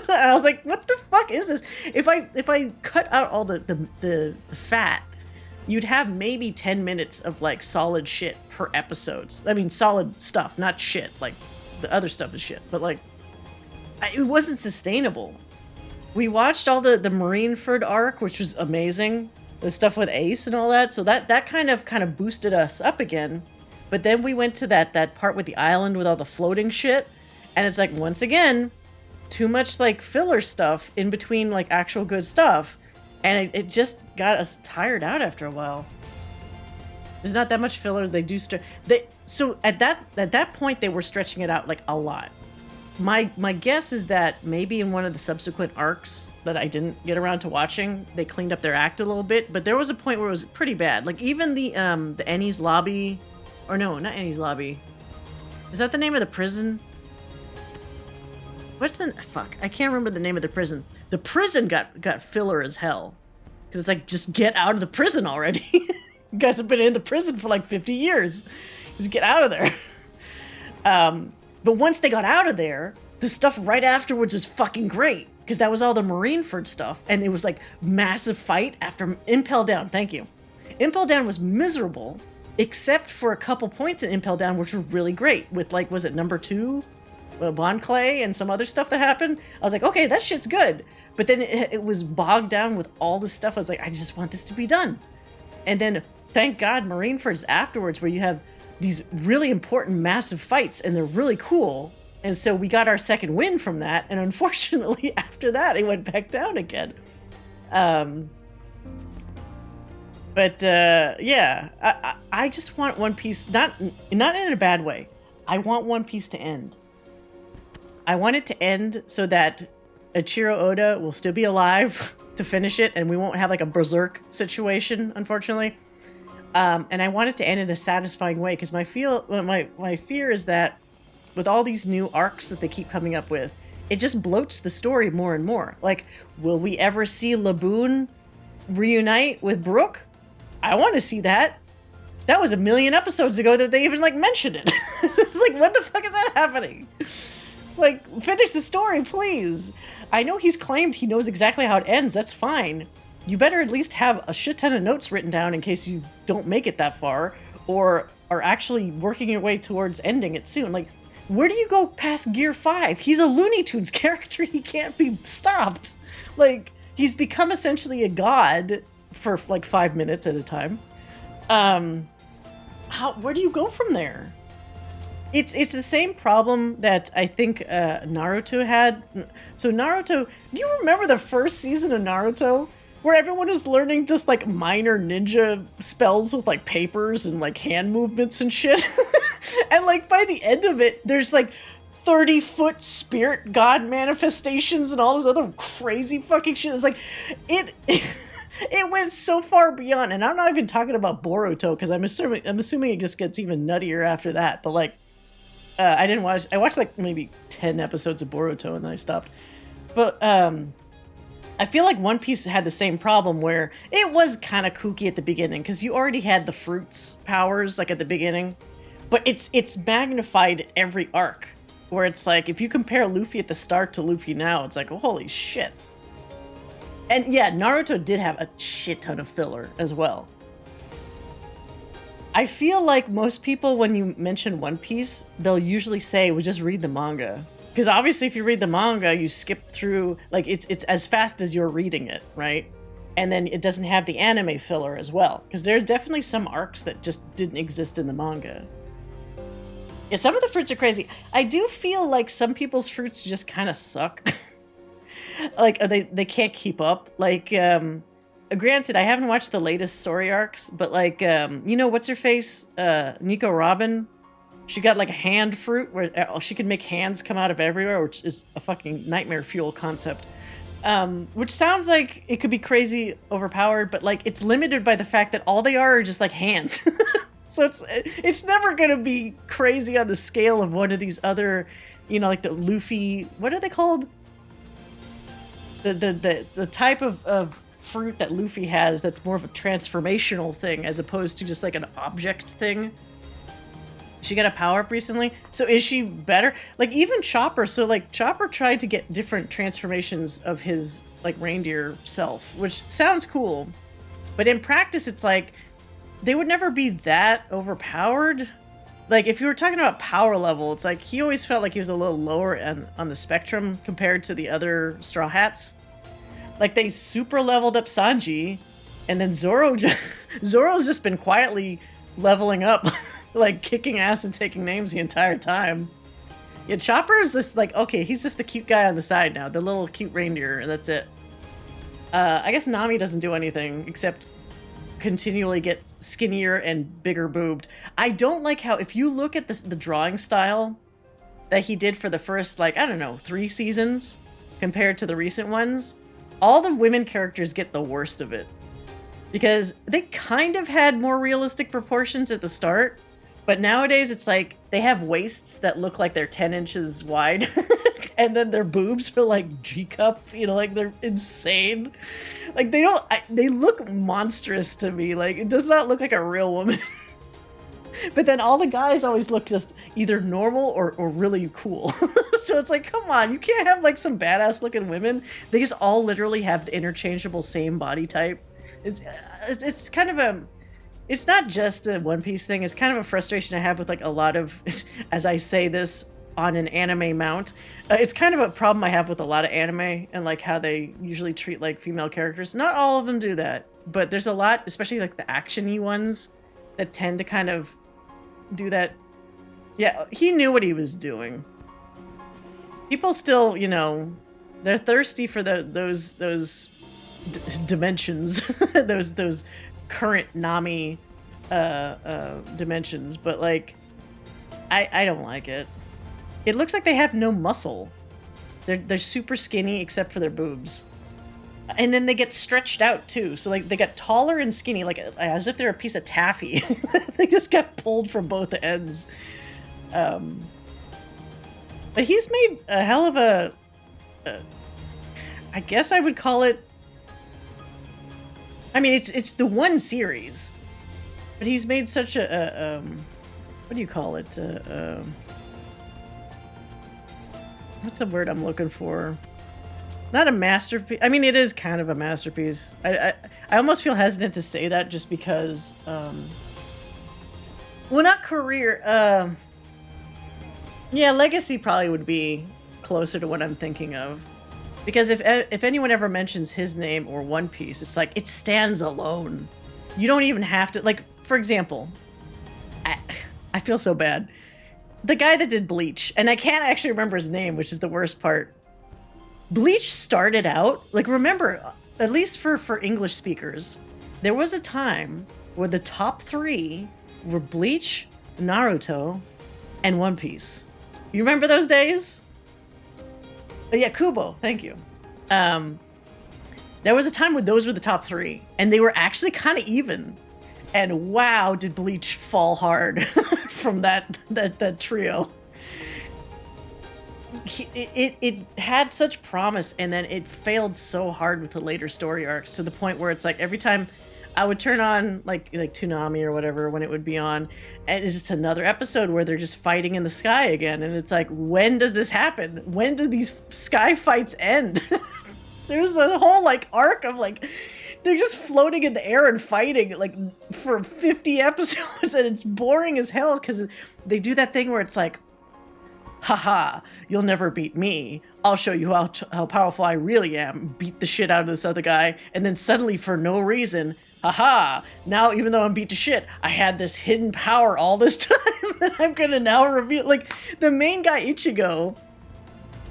And I was like, what the fuck is this? If I cut out all the fat, you'd have maybe 10 minutes of, like, solid shit per episodes. I mean, solid stuff, not shit. Like, the other stuff is shit, but, like, it wasn't sustainable. We watched all the Marineford arc, which was amazing. The stuff with Ace and all that. So that kind of boosted us up again. But then we went to that part with the island with all the floating shit. And it's like, once again, too much, like, filler stuff in between, like, actual good stuff. And it just got us tired out after a while. There's not that much filler. They do so at that point they were stretching it out like a lot. My guess is that maybe in one of the subsequent arcs that I didn't get around to watching, they cleaned up their act a little bit, but there was a point where it was pretty bad. Like even the Ennie's Lobby, or no, not Ennie's Lobby. Is that the name of the prison? What's the fuck? I can't remember the name of the prison. The prison got filler as hell. Cuz it's like just get out of the prison already. You guys have been in the prison for like 50 years. Just get out of there. But once they got out of there, the stuff right afterwards was fucking great. Because that was all the Marineford stuff. And it was like massive fight after Impel Down. Thank you. Impel Down was miserable, except for a couple points in Impel Down, which were really great. With like, was it number 2? Bon Clay and some other stuff that happened. I was like, okay, that shit's good. But then it was bogged down with all this stuff. I was like, I just want this to be done. And then thank God Marineford's afterwards, where you have these really important massive fights and they're really cool. And so we got our second win from that. And unfortunately after that, it went back down again. Yeah, I just want One Piece, not in a bad way. I want One Piece to end. I want it to end so that Ichiro Oda will still be alive to finish it, and we won't have like a berserk situation, unfortunately. And I want it to end in a satisfying way, because my fear is that with all these new arcs that they keep coming up with, it just bloats the story more and more. Like, will we ever see Laboon reunite with Brook? I want to see that. That was 1 million episodes ago that they even like mentioned it. It's like, what the fuck is that happening? Like, finish the story, please. I know he's claimed he knows exactly how it ends. That's fine. You better at least have a shit ton of notes written down in case you don't make it that far, or are actually working your way towards ending it soon. Like, where do you go past Gear 5? He's a Looney Tunes character. He can't be stopped. Like, he's become essentially a god for like 5 minutes at a time. Where do you go from there? It's the same problem that I think Naruto had. So Naruto, do you remember the first season of Naruto? Where everyone was learning just like minor ninja spells with like papers and like hand movements and shit. And like by the end of it, there's like 30-foot spirit god manifestations and all this other crazy fucking shit. It's like, it went so far beyond. And I'm not even talking about Boruto, because I'm assuming it just gets even nuttier after that. But like, I watched like maybe 10 episodes of Boruto and then I stopped. But I feel like One Piece had the same problem, where it was kind of kooky at the beginning because you already had the fruits powers like at the beginning, but it's magnified every arc, where it's like if you compare Luffy at the start to Luffy now, it's like, oh, holy shit. And yeah, Naruto did have a shit ton of filler as well. I feel like most people, when you mention One Piece, they'll usually say, well, just read the manga. Because obviously if you read the manga, you skip through, like, it's as fast as you're reading it, right? And then it doesn't have the anime filler as well. Because there are definitely some arcs that just didn't exist in the manga. Yeah, some of the fruits are crazy. I do feel like some people's fruits just kind of suck. Like, they can't keep up. Like, granted, I haven't watched the latest story arcs, but like, you know, what's her face? Nico Robin? She got like a hand fruit where she can make hands come out of everywhere, which is a fucking nightmare fuel concept. Which sounds like it could be crazy overpowered, but like it's limited by the fact that all they are just like hands. So it's never gonna be crazy on the scale of one of these other, you know, like the Luffy, what are they called? The type of fruit that Luffy has that's more of a transformational thing as opposed to just like an object thing. She got a power-up recently, so is she better? Like even Chopper, so like Chopper tried to get different transformations of his like reindeer self, which sounds cool, but in practice it's like they would never be that overpowered. Like if you were talking about power level, it's like he always felt like he was a little lower on the spectrum compared to the other Straw Hats. Like they super leveled up Sanji, and then Zoro's just been quietly leveling up. Like kicking ass and taking names the entire time. Yeah, Chopper is this like, okay, he's just the cute guy on the side now, the little cute reindeer, and that's it. I guess Nami doesn't do anything except continually get skinnier and bigger boobed. I don't like how, if you look at the drawing style that he did for the first, like, I don't know, 3 seasons compared to the recent ones, all the women characters get the worst of it. Because they kind of had more realistic proportions at the start, but nowadays it's like they have waists that look like they're 10 inches wide, and then their boobs are like G-cup, you know, like they're insane. Like they look monstrous to me. Like it does not look like a real woman. But then all the guys always look just either normal or really cool. So it's like, come on, you can't have like some badass looking women. They just all literally have the interchangeable same body type. It's kind of a, it's not just a One Piece thing. It's kind of a frustration I have with like a lot of, as I say this on an anime mount, it's kind of a problem I have with a lot of anime and like how they usually treat like female characters. Not all of them do that, but there's a lot, especially like the action-y ones, that tend to kind of do that. Yeah, he knew what he was doing. People still, you know, they're thirsty for those dimensions, those current Nami dimensions, but like I don't like it. It looks like they have no muscle. They're super skinny except for their boobs. And then they get stretched out too. So like they got taller and skinny, like as if they're a piece of taffy. They just got pulled from both ends. But he's made a hell of a, I guess I would call it, I mean, it's the one series, but he's made such a what do you call it? What's the word I'm looking for? Not a masterpiece. I mean, it is kind of a masterpiece. I almost feel hesitant to say that just because, well, not career. Yeah, legacy probably would be closer to what I'm thinking of. Because if anyone ever mentions his name or One Piece, it's like, it stands alone. You don't even have to, like, for example, I feel so bad. The guy that did Bleach, and I can't actually remember his name, which is the worst part. Bleach started out, like, remember, at least for English speakers, there was a time where the top 3 were Bleach, Naruto, and One Piece. You remember those days? Yeah, Kubo, thank you. There was a time when those were the top 3, and they were actually kind of even. And wow, did Bleach fall hard from that trio. It had such promise, and then it failed so hard with the later story arcs, to the point where it's like every time I would turn on like Toonami or whatever when it would be on, and it's just another episode where they're just fighting in the sky again, and it's like, when does this happen? When do these sky fights end? There's a whole like arc of like they're just floating in the air and fighting like for 50 episodes, and it's boring as hell because they do that thing where it's like, haha, you'll never beat me. I'll show you how powerful I really am. Beat the shit out of this other guy. And then suddenly, for no reason, haha, now even though I'm beat to shit, I had this hidden power all this time that I'm gonna now reveal. Like, the main guy, Ichigo,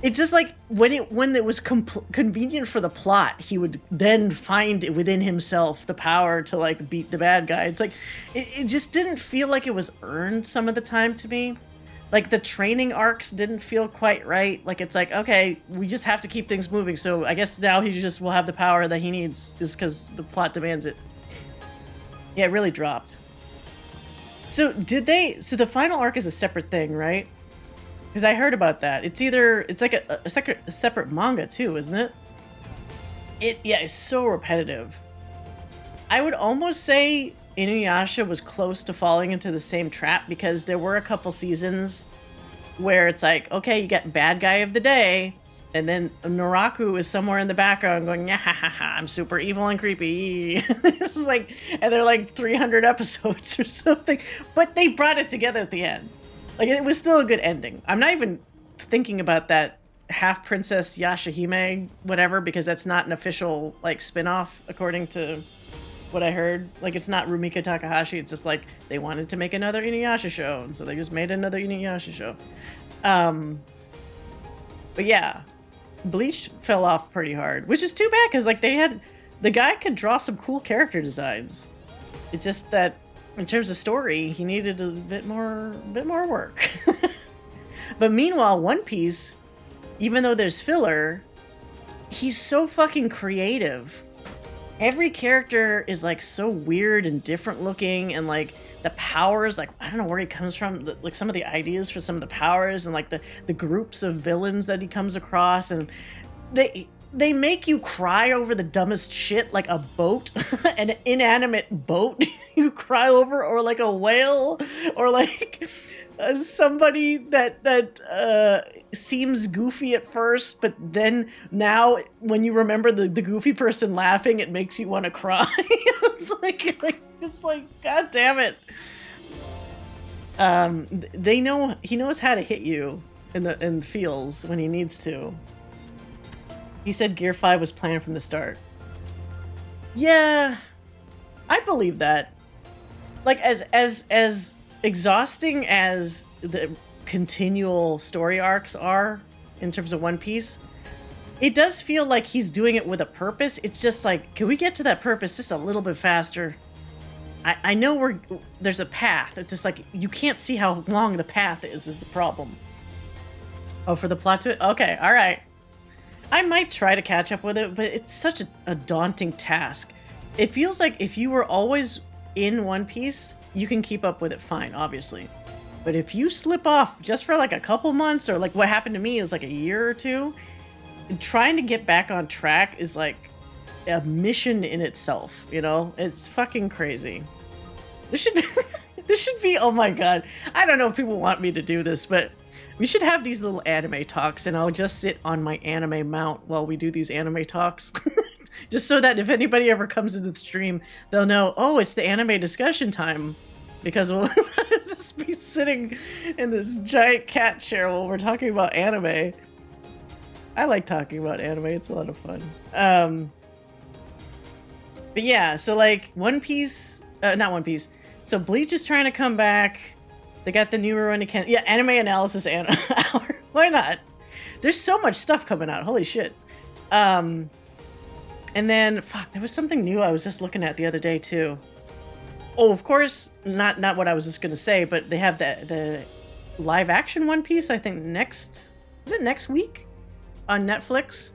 it's just like, when it was convenient for the plot, he would then find within himself the power to, like, beat the bad guy. It's like, it just didn't feel like it was earned some of the time to me. Like, the training arcs didn't feel quite right. Like, it's like, okay, we just have to keep things moving, so I guess now he just will have the power that he needs just because the plot demands it. Yeah, it really dropped. So the final arc is a separate thing, right? Because I heard about that. It's like a separate manga too, isn't it? Yeah, it's so repetitive. I would almost say Inuyasha was close to falling into the same trap, because there were a couple seasons where it's like, okay, you got bad guy of the day, and then Naraku is somewhere in the background going, yeah, ha, ha, ha, I'm super evil and creepy. It's like, and they're like 300 episodes or something, but they brought it together at the end. Like, it was still a good ending. I'm not even thinking about that half princess Yashahime whatever, because that's not an official like spin-off according to what I heard. Like, it's not Rumiko Takahashi. It's just like they wanted to make another Inuyasha show, and so they just made another Inuyasha show. But yeah, Bleach fell off pretty hard, which is too bad, because like the guy could draw some cool character designs. It's just that in terms of story, he needed a bit more work. But meanwhile, One Piece, even though there's filler, he's so fucking creative. Every character is like so weird and different looking, and like the powers, like I don't know where he comes from, like some of the ideas for some of the powers, and like the groups of villains that he comes across, and they make you cry over the dumbest shit, like a boat, an inanimate boat you cry over, or like a whale, or like somebody that seems goofy at first, but then now when you remember the goofy person laughing, it makes you want to cry. It's like god damn it. He knows how to hit you in the feels when he needs to. He said Gear 5 was planned from the start. Yeah, I believe that. Like as exhausting as the continual story arcs are in terms of One Piece, it does feel like he's doing it with a purpose. It's just like, can we get to that purpose just a little bit faster? I know there's a path. It's just like you can't see how long the path is the problem. Oh, for the plot to it? Okay, all right. I might try to catch up with it, but it's such a daunting task. It feels like if you were always in One Piece, you can keep up with it fine, obviously. But if you slip off just for like a couple months, or like what happened to me is like a year or two, trying to get back on track is like a mission in itself, you know? It's fucking crazy. This should be, oh my god. I don't know if people want me to do this, but we should have these little anime talks, and I'll just sit on my anime mount while we do these anime talks. Just so that if anybody ever comes into the stream, they'll know, oh, it's the anime discussion time. Because we'll just be sitting in this giant cat chair while we're talking about anime. I like talking about anime, it's a lot of fun. But yeah, so like One Piece, not One Piece. So Bleach is trying to come back. They got the new Rurouni Kenshin. Yeah, anime analysis hour. Why not? There's so much stuff coming out. Holy shit. And then, fuck, there was something new I was just looking at the other day too. Oh, of course, not what I was just gonna say, but they have the live action One Piece. I think next week on Netflix.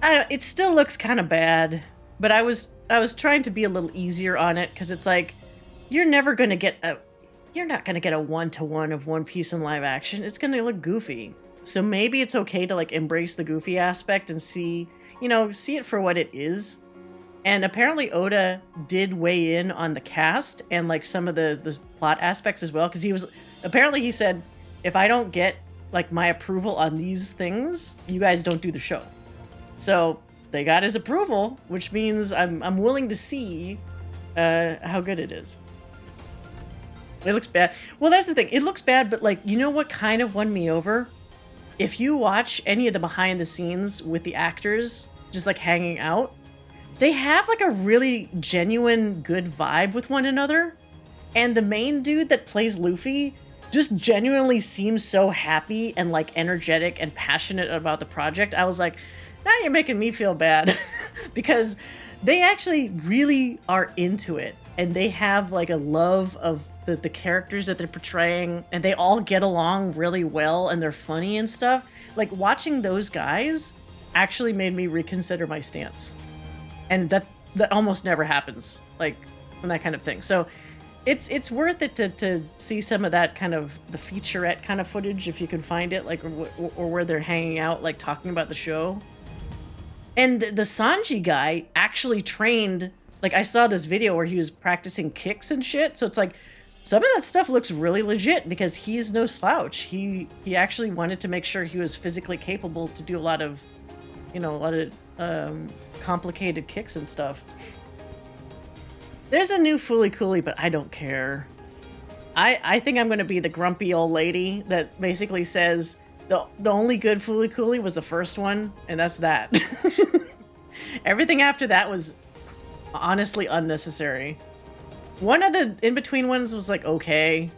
It still looks kind of bad, but I was trying to be a little easier on it because it's like you're not gonna get a 1-to-1 of One Piece in live action. It's gonna look goofy. So maybe it's okay to like embrace the goofy aspect and see it for what it is. And apparently Oda did weigh in on the cast and like some of the plot aspects as well, because he said, if I don't get like my approval on these things, you guys don't do the show. So they got his approval, which means I'm willing to see how good it is. It looks bad. Well, that's the thing. It looks bad, but like, you know what kind of won me over? If you watch any of the behind the scenes with the actors just like hanging out, they have like a really genuine good vibe with one another. And the main dude that plays Luffy just genuinely seems so happy and like energetic and passionate about the project. I was like, now you're making me feel bad. Because they actually really are into it. And they have like a love of the characters that they're portraying, and they all get along really well, and they're funny and stuff. Like watching those guys actually made me reconsider my stance. And that almost never happens, like, from that kind of thing. So it's worth it to see some of that kind of the featurette kind of footage if you can find it, like, or where they're hanging out, like talking about the show. And the Sanji guy actually trained, like I saw this video where he was practicing kicks and shit. So it's like some of that stuff looks really legit because he's no slouch. He actually wanted to make sure he was physically capable to do a lot of complicated kicks and stuff. There's a new Fooly Cooly, but I don't care. I think I'm going to be the grumpy old lady that basically says the only good Fooly Cooly was the first one, and that's that. Everything after that was honestly unnecessary. One of the in-between ones was like okay,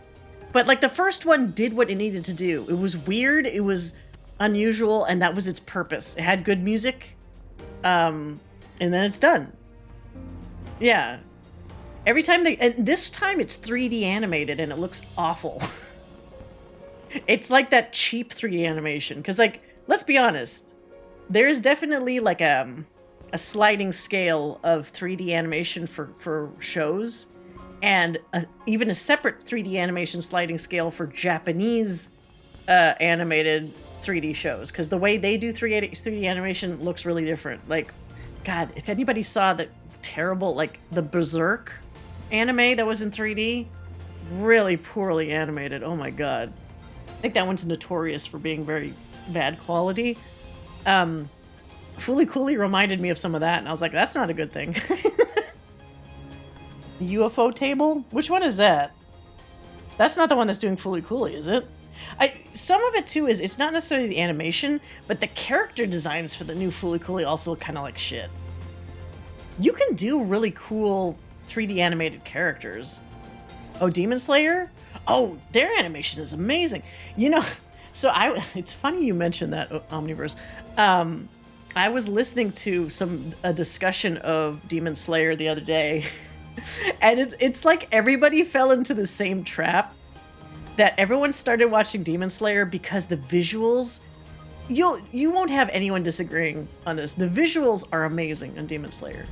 but like the first one did what it needed to do. It was weird, it was unusual, and that was its purpose. It had good music, and then it's done. Yeah. Every time and this time it's 3D animated and it looks awful. It's like that cheap 3D animation. Because, like, let's be honest, there is definitely like a sliding scale of 3D animation for shows, and even a separate 3D animation sliding scale for Japanese animated 3D shows, because the way they do 3D animation looks really different. Like, God, if anybody saw the terrible, like, the Berserk anime that was in 3D, really poorly animated. Oh my God. I think that one's notorious for being very bad quality. Fooly Cooly reminded me of some of that, and I was like, that's not a good thing. UFO table? Which one is that? That's not the one that's doing Fooly Cooly, is it? Some of it, too, is it's not necessarily the animation, but the character designs for the new Fooly Cooly also look kind of like shit. You can do really cool 3D animated characters. Oh, Demon Slayer? Oh, their animation is amazing. You know, so it's funny you mentioned that, Omniverse. I was listening to a discussion of Demon Slayer the other day, and it's like everybody fell into the same trap, that everyone started watching Demon Slayer because the visuals, you won't have anyone disagreeing on this. The visuals are amazing on Demon Slayer.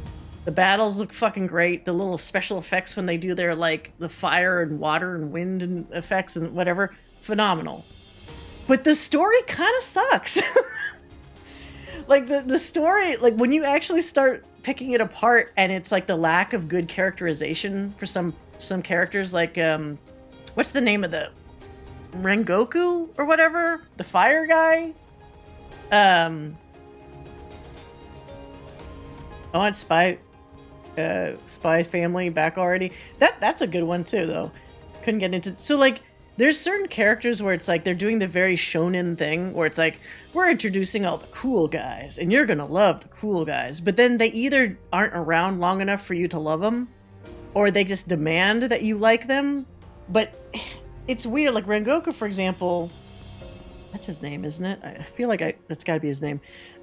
The battles look fucking great. The little special effects when they do their, like, the fire and water and wind and effects and whatever, phenomenal. But the story kind of sucks. Like, the story, like, when you actually start picking it apart, and it's like the lack of good characterization for some characters, like, what's the name of the Rengoku or whatever? The fire guy? Oh, it's Spy Family back already. That's a good one too, though. Couldn't get into. So, like, there's certain characters where it's like they're doing the very shonen thing, where it's like, we're introducing all the cool guys, and you're gonna love the cool guys. But then they either aren't around long enough for you to love them, or they just demand that you like them. But it's weird. Like Rengoku, for example, that's his name, isn't it? I feel like that's got to be his name.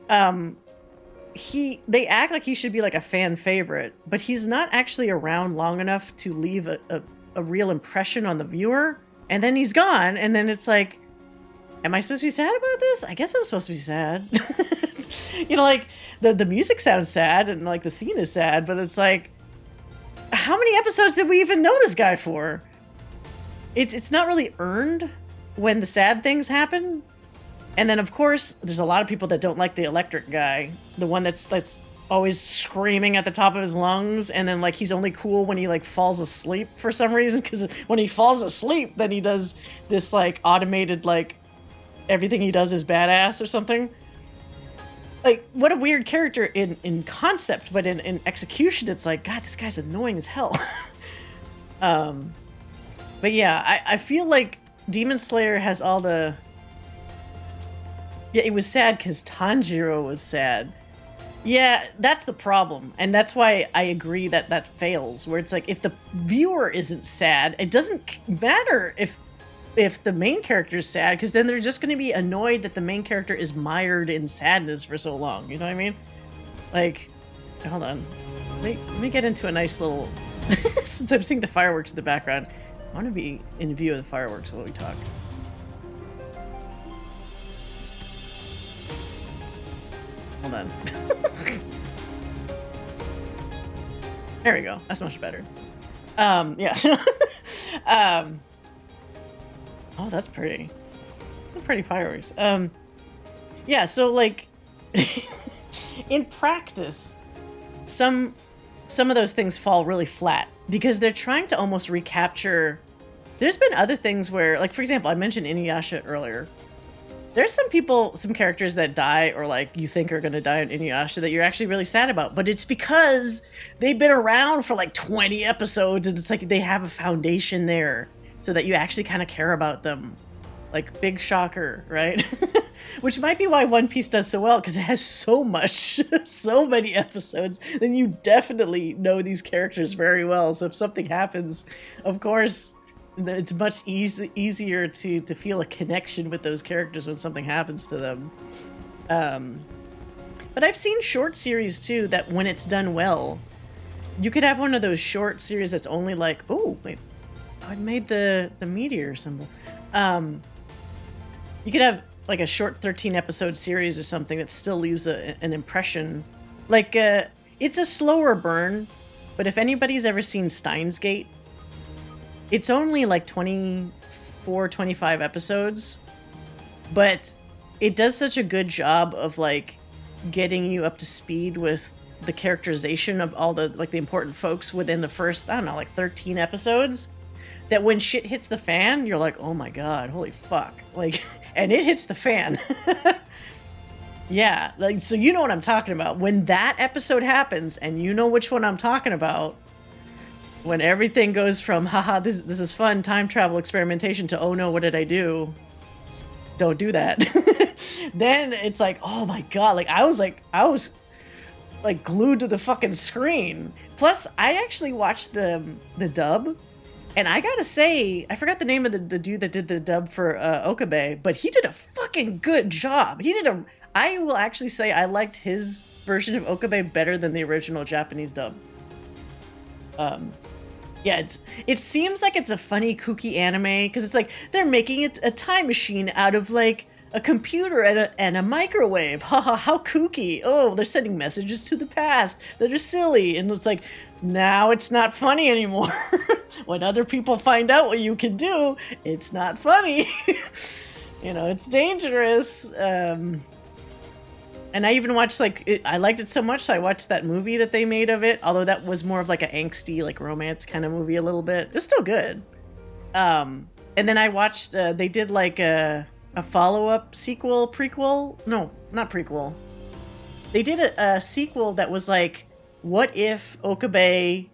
They act like he should be like a fan favorite, but he's not actually around long enough to leave a real impression on the viewer. And then he's gone, and then it's like, am I supposed to be sad about this? I guess I'm supposed to be sad. You know, like, the music sounds sad, and, like, the scene is sad, but it's like, how many episodes did we even know this guy for? It's not really earned when the sad things happen. And then, of course, there's a lot of people that don't like the electric guy, the one that's always screaming at the top of his lungs, and then, like, he's only cool when he, like, falls asleep for some reason, because when he falls asleep, then he does this, like, automated, like, everything he does is badass or something. Like, what a weird character in concept, but in execution, it's like, God, this guy's annoying as hell. But yeah, I feel like Demon Slayer has all the... Yeah, it was sad because Tanjiro was sad. Yeah, that's the problem. And that's why I agree that fails, where it's like, if the viewer isn't sad, it doesn't matter if the main character is sad, because then they're just going to be annoyed that the main character is mired in sadness for so long. You know what I mean? Like, hold on. Let me get into a nice little... Since I'm seeing the fireworks in the background, I want to be in view of the fireworks while we talk. Hold on. There we go. That's much better. Yeah. Oh, that's pretty. Some pretty fireworks. Yeah, so, like, in practice, some of those things fall really flat because they're trying to almost recapture. There's been other things where, like, for example, I mentioned Inuyasha earlier. There's some characters that die, or, like, you think are going to die in Inuyasha that you're actually really sad about, but it's because they've been around for like 20 episodes, and it's like they have a foundation there so that you actually kind of care about them. Like, big shocker, right? Which might be why One Piece does so well, because it has so much, so many episodes, then you definitely know these characters very well. So if something happens, of course, it's much easier to feel a connection with those characters when something happens to them. But I've seen short series, too, that when it's done well, You could have one of those short series that's only like, oh, wait, I made the meteor symbol. You could have like a short 13 episode series or something that still leaves an impression. Like, it's a slower burn, but if anybody's ever seen Steins Gate, it's only like 24, 25 episodes, but it does such a good job of like getting you up to speed with the characterization of all the like the important folks within the first, I don't know, like 13 episodes, that when shit hits the fan, you're like, oh my god, holy fuck. Like, and it hits the fan. Yeah, like, so you know what I'm talking about. When that episode happens, and you know which one I'm talking about, when everything goes from, haha, this is fun, time travel experimentation, to, oh no, what did I do? Don't do that. Then it's like, oh my god, like I was glued to the fucking screen. Plus, I actually watched the dub, and I gotta say, I forgot the name of the dude that did the dub for Okabe, but he did a fucking good job. I will actually say I liked his version of Okabe better than the original Japanese dub. Yeah, it seems like it's a funny, kooky anime, because it's like they're making it a time machine out of like a computer and a microwave. Haha, how kooky. Oh, they're sending messages to the past. They're just silly. And it's like, now it's not funny anymore. When other people find out what you can do, it's not funny. You know, it's dangerous. And I even watched, like, I liked it so much, so I watched that movie that they made of it, although that was more of like an angsty, like, romance kind of movie a little bit. It's still good. And then I watched, they did like a follow-up sequel, prequel? No, not prequel. They did a sequel that was like, what if Okabe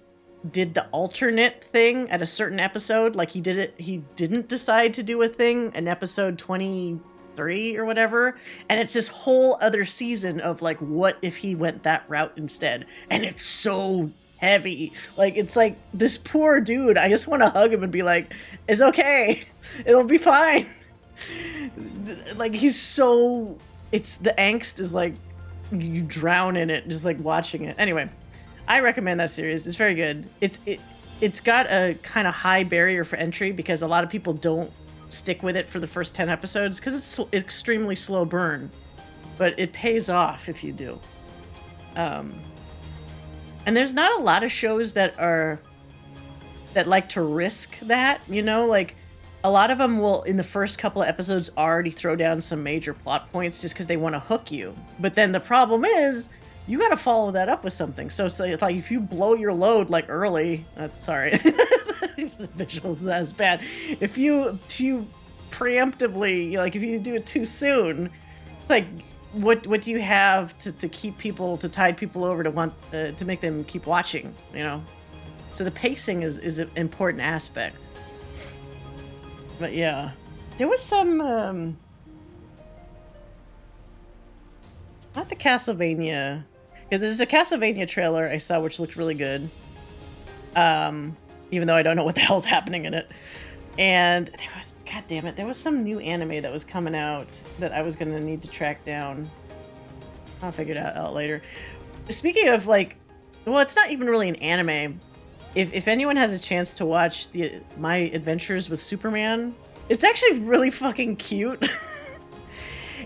did the alternate thing at a certain episode? Like he didn't decide to do a thing in episode 23 or whatever, and it's this whole other season of like, what if he went that route instead? And it's so heavy. Like, it's like, this poor dude, I just want to hug him and be like, it's okay, it'll be fine. Like, he's so, the angst is like, you drown in it just like watching it. Anyway, I recommend that series. It's very good. It's got a kind of high barrier for entry because a lot of people don't stick with it for the first 10 episodes because it's extremely slow burn, but it pays off if you do. And there's not a lot of shows that like to risk that, you know, like a lot of them will in the first couple of episodes already throw down some major plot points just because they want to hook you. But then the problem is you got to follow that up with something. So it's like if you blow your load like early, that's sorry. The visual is bad. If you preemptively, like if you do it too soon, like what do you have to keep people, to tide people over to want to make them keep watching, you know? So the pacing is an important aspect. But yeah, there was some not the Castlevania, because there's a Castlevania trailer I saw which looked really good. Even though I don't know what the hell's happening in it. And there was, god damn it, there was some new anime that was coming out that I was gonna need to track down. I'll figure it out later. Speaking of like, well, it's not even really an anime. If anyone has a chance to watch My Adventures with Superman, it's actually really fucking cute.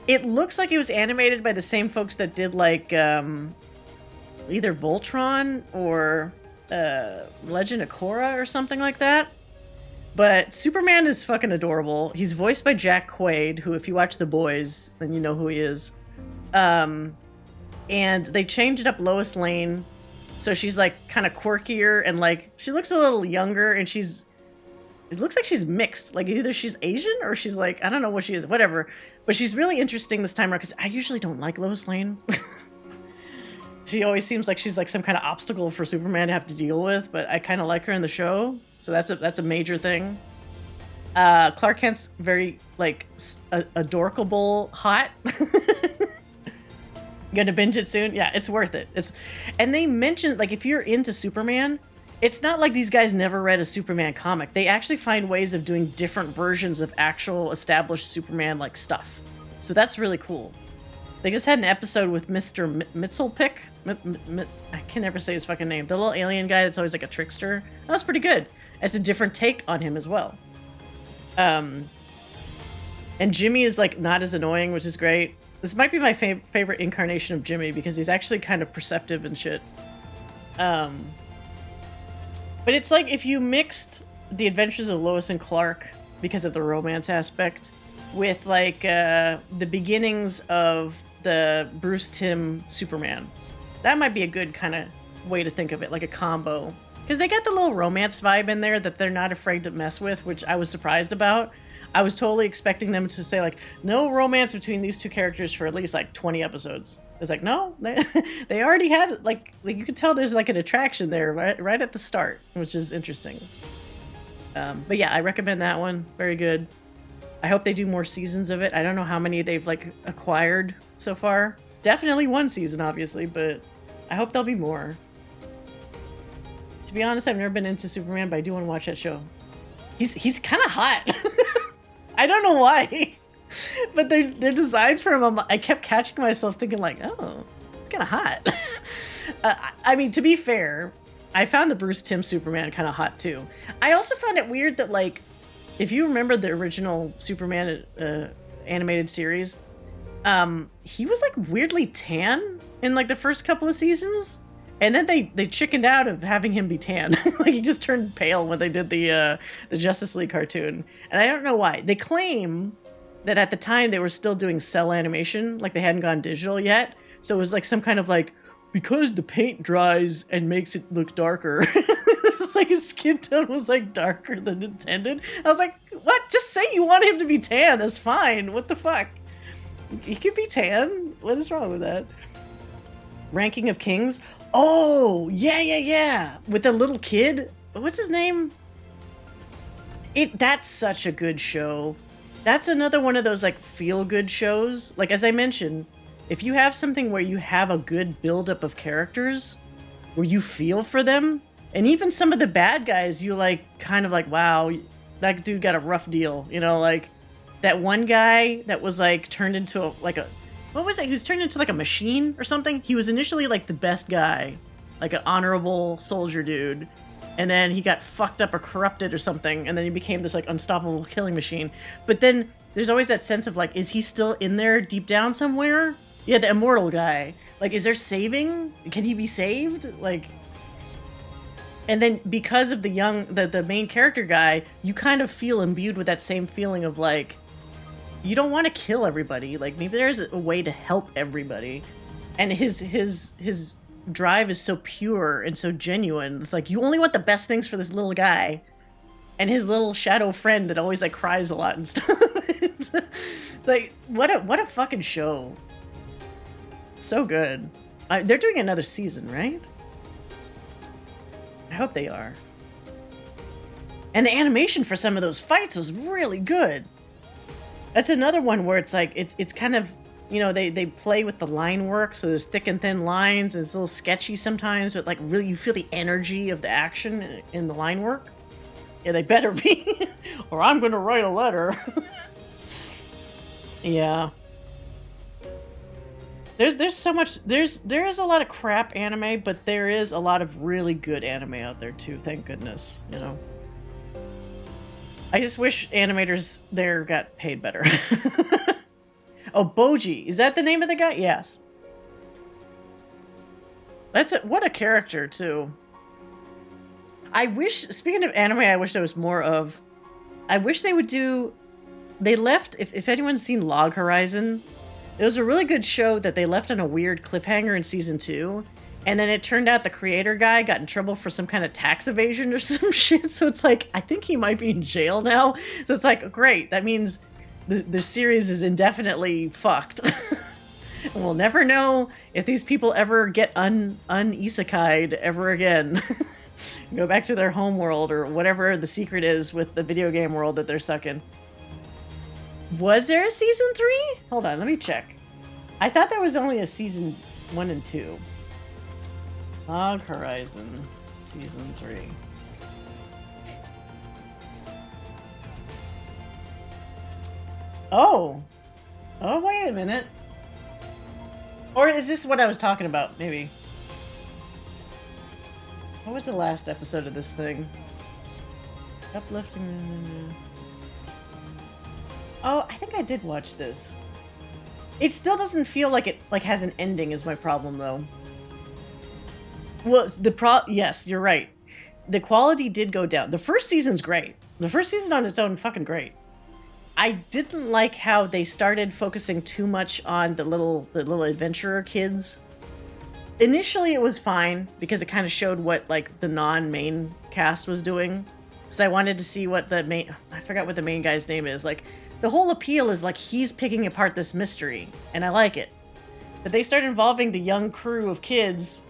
It looks like it was animated by the same folks that did like either Voltron or Legend of Korra or something like that. But Superman is fucking adorable. He's voiced by Jack Quaid, who, if you watch The Boys, then you know who he is. And they changed up Lois Lane, so she's like kind of quirkier and like she looks a little younger, and it looks like she's mixed. Like either she's Asian or she's like, I don't know what she is, whatever. But she's really interesting this time around because I usually don't like Lois Lane. She always seems like she's like some kind of obstacle for Superman to have to deal with, but I kind of like her in the show, so that's a major thing. Clark Kent's very like adorkable hot. Gonna binge it soon? Yeah, it's worth it. And they mentioned, like, if you're into Superman, it's not like these guys never read a Superman comic. They actually find ways of doing different versions of actual established Superman like stuff. So that's really cool. They just had an episode with Mr. Mitzelpick. I can never say his fucking name. The little alien guy that's always like a trickster. That was pretty good. It's a different take on him as well. And Jimmy is like not as annoying, which is great. This might be my favorite incarnation of Jimmy because he's actually kind of perceptive and shit. But it's like if you mixed the Adventures of Lois and Clark because of the romance aspect with like the beginnings of the Bruce Timm Superman. That might be a good kind of way to think of it, like a combo. Because they got the little romance vibe in there that they're not afraid to mess with, which I was surprised about. I was totally expecting them to say like, no romance between these two characters for at least like 20 episodes. It's like, no, they already had like you could tell there's like an attraction there right at the start, which is interesting. But yeah, I recommend that one. Very good. I hope they do more seasons of it. I don't know how many they've like acquired so far. Definitely one season, obviously, but I hope there'll be more. To be honest, I've never been into Superman, but I do want to watch that show. He's kind of hot. I don't know why, but they're designed for him. I kept catching myself thinking like, oh, it's kind of hot. I mean, to be fair, I found the Bruce Timm Superman kind of hot too. I also found it weird that like, if you remember the original Superman animated series, he was like weirdly tan in like the first couple of seasons, and then they chickened out of having him be tan. Like he just turned pale when they did the Justice League cartoon, and I don't know why. They claim that at the time they were still doing cell animation, like they hadn't gone digital yet, so it was like some kind of like, because the paint dries and makes it look darker. It's like his skin tone was like darker than intended. I was like, what? Just say you want him to be tan. That's fine. What the fuck? He could be tan. What is wrong with that? Ranking of Kings? Oh, yeah. With the little kid. What's his name? That's such a good show. That's another one of those like feel-good shows. Like, as I mentioned, if you have something where you have a good buildup of characters, where you feel for them, and even some of the bad guys, you like kind of like, wow, that dude got a rough deal. You know, like that one guy that was like turned into what was it? He was turned into like a machine or something. He was initially like the best guy, like an honorable soldier dude. And then he got fucked up or corrupted or something. And then he became this like unstoppable killing machine. But then there's always that sense of like, is he still in there deep down somewhere? Yeah, the immortal guy. Like, is there saving? Can he be saved? Like, and then because of the main character guy, you kind of feel imbued with that same feeling of like, you don't want to kill everybody. Like maybe there's a way to help everybody. And his drive is so pure and so genuine. It's like, you only want the best things for this little guy. And his little shadow friend that always like cries a lot and stuff. It's like, what a fucking show. So good. They're doing another season, right? I hope they are. And the animation for some of those fights was really good. That's another one where it's like, it's kind of, you know, they play with the line work, so there's thick and thin lines, and it's a little sketchy sometimes, but like really you feel the energy of the action in the line work. Yeah, they better be, or I'm gonna write a letter. Yeah. There's so much, there is a lot of crap anime, but there is a lot of really good anime out there too, thank goodness, you know. I just wish animators there got paid better. Oh, Boji, is that the name of the guy? Yes. That's it. What a character too. I wish, speaking of anime, I wish there was more of, I wish they would do, they left, if anyone's seen Log Horizon, it was a really good show that they left on a weird cliffhanger in season 2. And then it turned out the creator guy got in trouble for some kind of tax evasion or some shit. So it's like, I think he might be in jail now. So it's like, great. That means the series is indefinitely fucked. And we'll never know if these people ever get un-isekai'd ever again. Go back to their home world or whatever the secret is with the video game world that they're stuck in. Was there a season 3? Hold on, let me check. I thought there was only a season 1 and 2. Log Horizon, season 3. Oh, wait a minute. Or is this what I was talking about? Maybe. What was the last episode of this thing? Uplifting. Oh, I think I did watch this. It still doesn't feel like it has an ending is my problem though. Well, yes, you're right. The quality did go down. The first season's great. The first season on its own fucking great. I didn't like how they started focusing too much on the little adventurer kids. Initially it was fine because it kind of showed what like the non-main cast was doing. Because I wanted to see what I forgot what the main guy's name is. Like the whole appeal is like he's picking apart this mystery and I like it. But they start involving the young crew of kids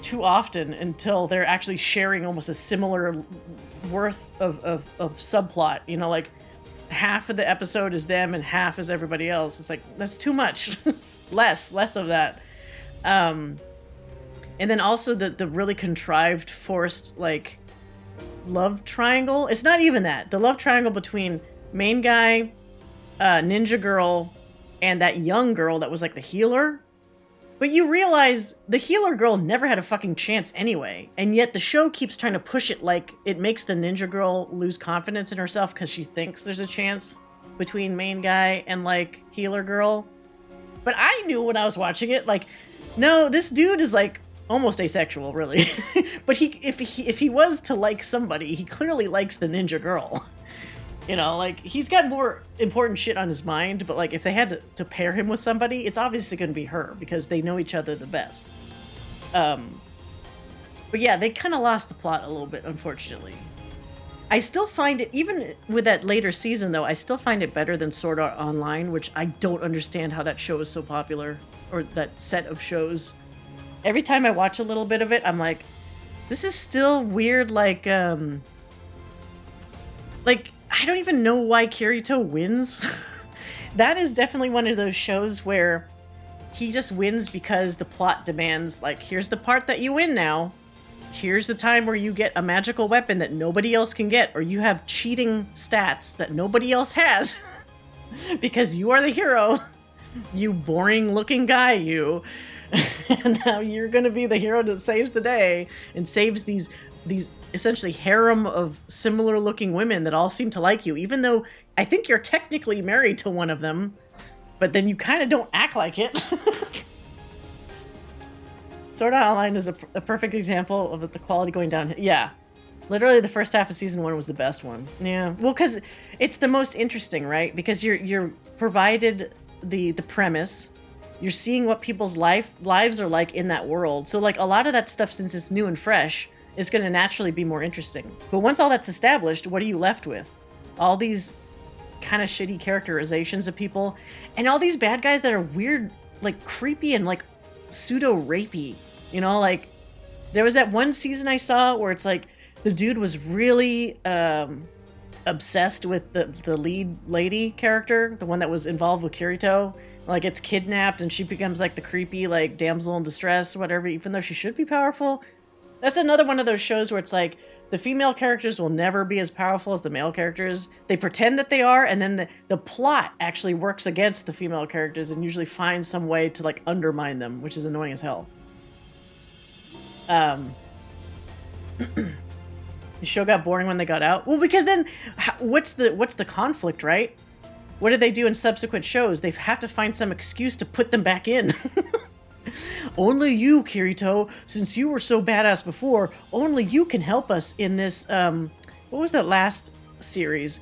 too often until they're actually sharing almost a similar worth of subplot. You know, like half of the episode is them and half is everybody else. It's like, that's too much. less of that. And then also the really contrived, forced, like, love triangle. It's not even that. The love triangle between main guy, ninja girl, and that young girl that was like the healer. But you realize the healer girl never had a fucking chance anyway. And yet the show keeps trying to push it like it makes the ninja girl lose confidence in herself because she thinks there's a chance between main guy and like healer girl. But I knew when I was watching it, like, no, this dude is like almost asexual, really. But if he was to like somebody, he clearly likes the ninja girl. You know, like, he's got more important shit on his mind, but, like, if they had to pair him with somebody, it's obviously going to be her, because they know each other the best. But yeah, they kind of lost the plot a little bit, unfortunately. I still find it, even with that later season, though, I still find it better than Sword Art Online, which I don't understand how that show is so popular, or that set of shows. Every time I watch a little bit of it, I'm like, this is still weird, like, I don't even know why Kirito wins. That is definitely one of those shows where he just wins because the plot demands, like, here's the part that you win now. Here's the time where you get a magical weapon that nobody else can get, or you have cheating stats that nobody else has. Because you are the hero. You boring looking guy, you. And now you're gonna be the hero that saves the day and saves these essentially harem of similar looking women that all seem to like you, even though I think you're technically married to one of them, but then you kind of don't act like it. Sword Art Online is a perfect example of the quality going down. Yeah, literally the first half of season 1 was the best one. Yeah, well, because it's the most interesting, right? Because you're provided the premise, you're seeing what people's lives are like in that world. So like a lot of that stuff, since it's new and fresh, it's going to naturally be more interesting. But once all that's established, what are you left with? All these kind of shitty characterizations of people, and all these bad guys that are weird, like creepy and like pseudo-rapey. You know, like there was that one season I saw where it's like the dude was really obsessed with the lead lady character, the one that was involved with Kirito. Like gets kidnapped and she becomes like the creepy like damsel in distress or whatever, even though she should be powerful. That's another one of those shows where it's like the female characters will never be as powerful as the male characters. They pretend that they are, and then the plot actually works against the female characters and usually finds some way to like undermine them, which is annoying as hell. The show got boring when they got out. Well, because then what's the conflict, right? What did they do in subsequent shows? They have to find some excuse to put them back in. Only you, Kirito, since you were so badass before, only you can help us in this, what was that last series?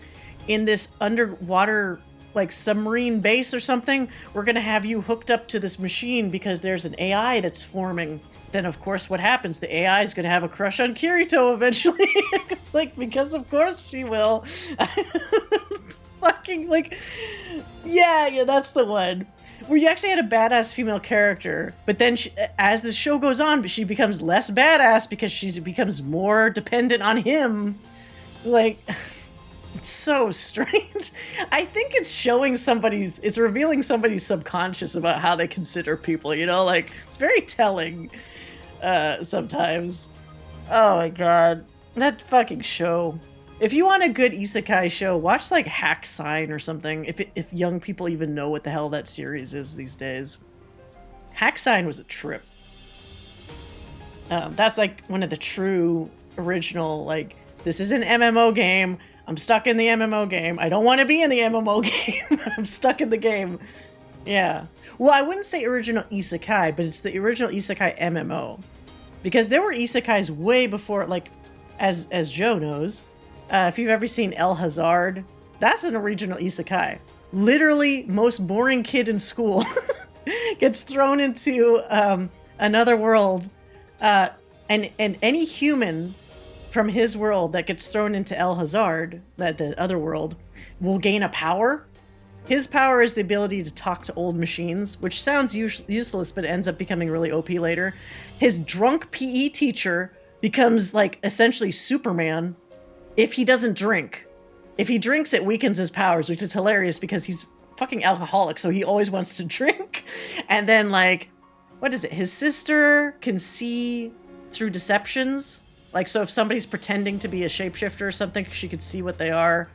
In this underwater, like, submarine base or something? We're gonna have you hooked up to this machine because there's an AI that's forming. Then, of course, what happens? The AI is gonna have a crush on Kirito eventually. It's like, because of course she will. Fucking, like, yeah, that's the one. Where you actually had a badass female character, but then she, as the show goes on, she becomes less badass because she becomes more dependent on him. Like, it's so strange. I think it's it's revealing somebody's subconscious about how they consider people, you know? Like, it's very telling sometimes. Oh my god. That fucking show. If you want a good isekai show, watch like Hack Sign or something. If young people even know what the hell that series is these days. Hack Sign was a trip. That's like one of the true original, like, this is an MMO game. I'm stuck in the MMO game. I don't want to be in the MMO game. I'm stuck in the game. Yeah. Well, I wouldn't say original isekai, but it's the original isekai MMO. Because there were isekais way before, like, as Joe knows, if you've ever seen El Hazard, that's an original isekai. Literally, most boring kid in school gets thrown into another world, and any human from his world that gets thrown into El Hazard, the other world, will gain a power. His power is the ability to talk to old machines, which sounds useless, but ends up becoming really OP later. His drunk PE teacher becomes, like, essentially Superman if he doesn't drink. If he drinks, it weakens his powers, which is hilarious because he's fucking alcoholic, so he always wants to drink. And then, like, what is it? His sister can see through deceptions. Like, so if somebody's pretending to be a shapeshifter or something, she could see what they are.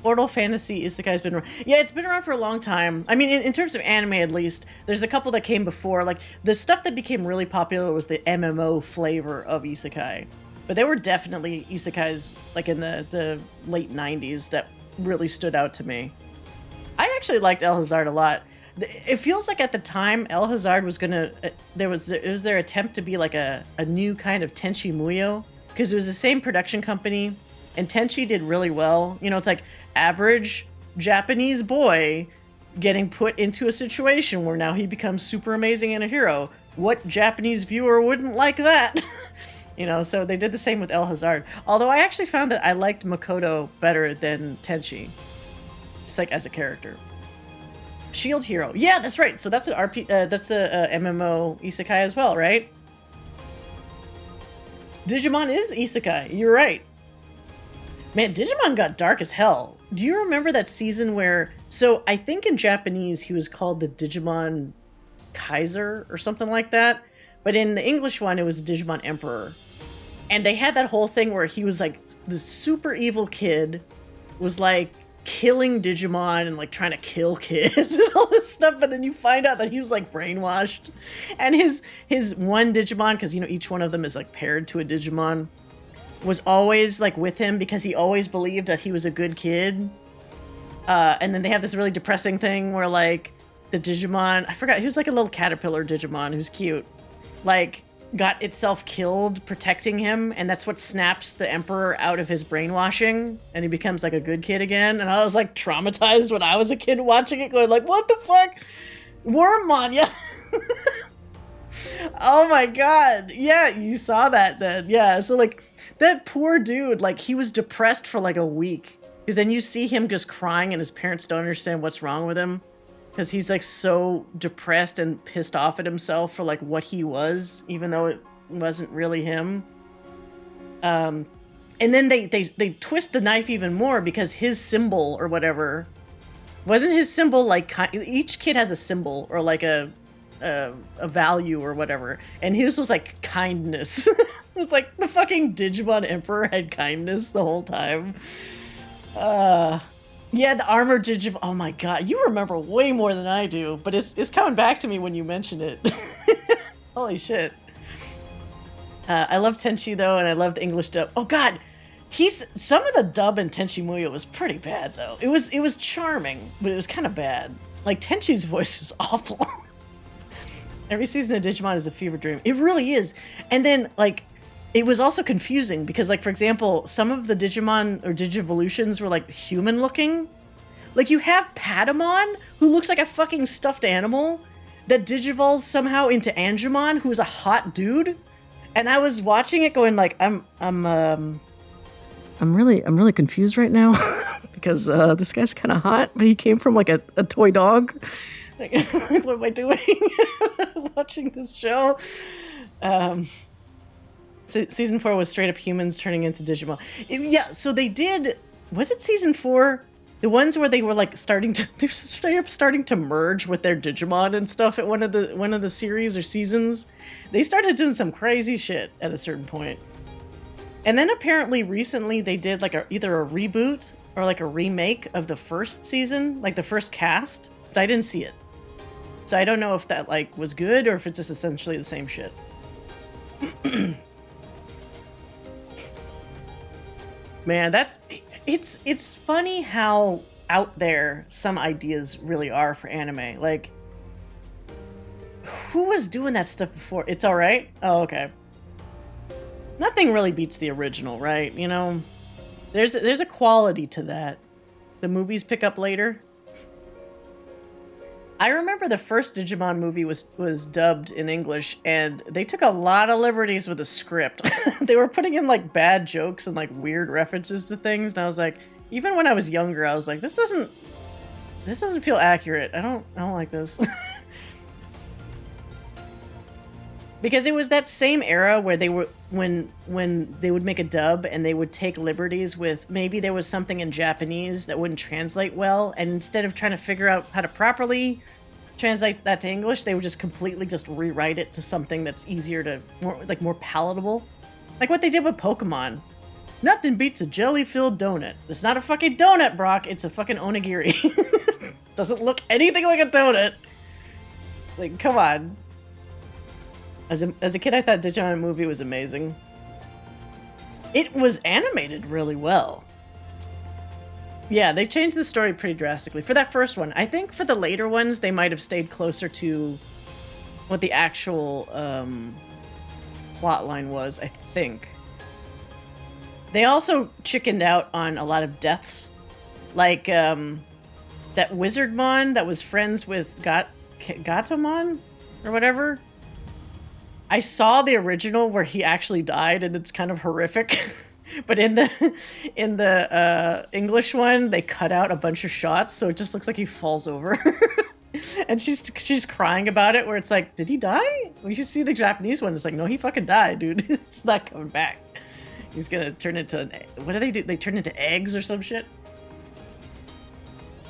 Portal Fantasy Isekai's been around. Yeah, it's been around for a long time. I mean, in terms of anime, at least, there's a couple that came before. Like, the stuff that became really popular was the MMO flavor of Isekai. But there were definitely Isekais, like, in the late 90s that really stood out to me. I actually liked El Hazard a lot. It feels like at the time, El Hazard was gonna... It was their attempt to be like a new kind of Tenchi Muyo. Because it was the same production company. And Tenchi did really well. You know, it's like average Japanese boy getting put into a situation where now he becomes super amazing and a hero. What Japanese viewer wouldn't like that? You know, so they did the same with El Hazard. Although I actually found that I liked Makoto better than Tenchi. Just like as a character. Shield Hero. Yeah, that's right. So that's an that's a MMO isekai as well, right? Digimon is isekai. You're right. Man, Digimon got dark as hell. Do you remember that season where... So, I think in Japanese he was called the Digimon Kaiser or something like that. But in the English one, it was Digimon Emperor. And they had that whole thing where he was like... The super evil kid was like killing Digimon and like trying to kill kids and all this stuff. But then you find out that he was like brainwashed. And his one Digimon, because, you know, each one of them is like paired to a Digimon, was always like with him because he always believed that he was a good kid. And then they have this really depressing thing where like the Digimon, I forgot, he was like a little caterpillar Digimon who's cute, like got itself killed protecting him, and that's what snaps the Emperor out of his brainwashing, and he becomes like a good kid again. And I was like traumatized when I was a kid watching it, going like, what the fuck? Wormmon, yeah. Oh my god. Yeah, you saw that then. Yeah, so like that poor dude, like he was depressed for like a week. Because then you see him just crying and his parents don't understand what's wrong with him. Because he's like so depressed and pissed off at himself for like what he was, even though it wasn't really him. And then they twist the knife even more because his symbol or whatever, wasn't his symbol like, each kid has a symbol or like a value or whatever, and his was like kindness. It's like the fucking Digimon Emperor had kindness the whole time. Yeah, the armored Digimon. Oh my god, you remember way more than I do, but it's coming back to me when you mention it. Holy shit. I love Tenchi though, and I love the English dub. Oh god, some of the dub in Tenchi Muyo was pretty bad though. It was charming, but it was kind of bad. Like Tenchi's voice was awful. Every season of Digimon is a fever dream. It really is. And then, like, it was also confusing because, like, for example, some of the Digimon or Digivolutions were, like, human-looking. Like, you have Patamon, who looks like a fucking stuffed animal, that digivolves somehow into Angemon, who's a hot dude. And I was watching it going, like, I'm really confused right now because this guy's kind of hot, but he came from, like, a toy dog. Like, what am I doing watching this show? So season 4 was straight up humans turning into Digimon. Yeah, so they did, was it season 4? The ones where they were like they're straight up starting to merge with their Digimon and stuff at one of the series or seasons. They started doing some crazy shit at a certain point. And then apparently recently they did like either a reboot or like a remake of the first season, like the first cast, but I didn't see it. So I don't know if that like was good or if it's just essentially the same shit. Man, it's funny how out there some ideas really are for anime. Like, who was doing that stuff before? It's Alright? Oh, okay. Nothing really beats the original, right? You know, there's a quality to that. The movies pick up later. I remember the first Digimon movie was dubbed in English, and they took a lot of liberties with the script. They were putting in like bad jokes and like weird references to things, and I was like, even when I was younger, I was like, this doesn't feel accurate. I don't like this. Because it was that same era where they were when they would make a dub and they would take liberties with maybe there was something in Japanese that wouldn't translate well, and instead of trying to figure out how to properly translate that to English, they would just completely just rewrite it to something that's easier to more palatable. Like what they did with Pokemon. Nothing beats a jelly-filled donut. It's not a fucking donut, Brock. It's a fucking onigiri. Doesn't look anything like a donut. Like, come on. As a kid, I thought Digimon movie was amazing. It was animated really well. Yeah, they changed the story pretty drastically. For that first one, I think for the later ones, they might have stayed closer to what the actual plot line was, I think. They also chickened out on a lot of deaths. Like, that Wizardmon that was friends with Gatomon? Or whatever? I saw the original where he actually died, and it's kind of horrific. But in the English one, they cut out a bunch of shots, so it just looks like he falls over. And she's crying about it, where it's like, did he die? We should see the Japanese one. It's like, no, he fucking died, dude. He's not coming back. He's gonna turn into what do? They turn into eggs or some shit.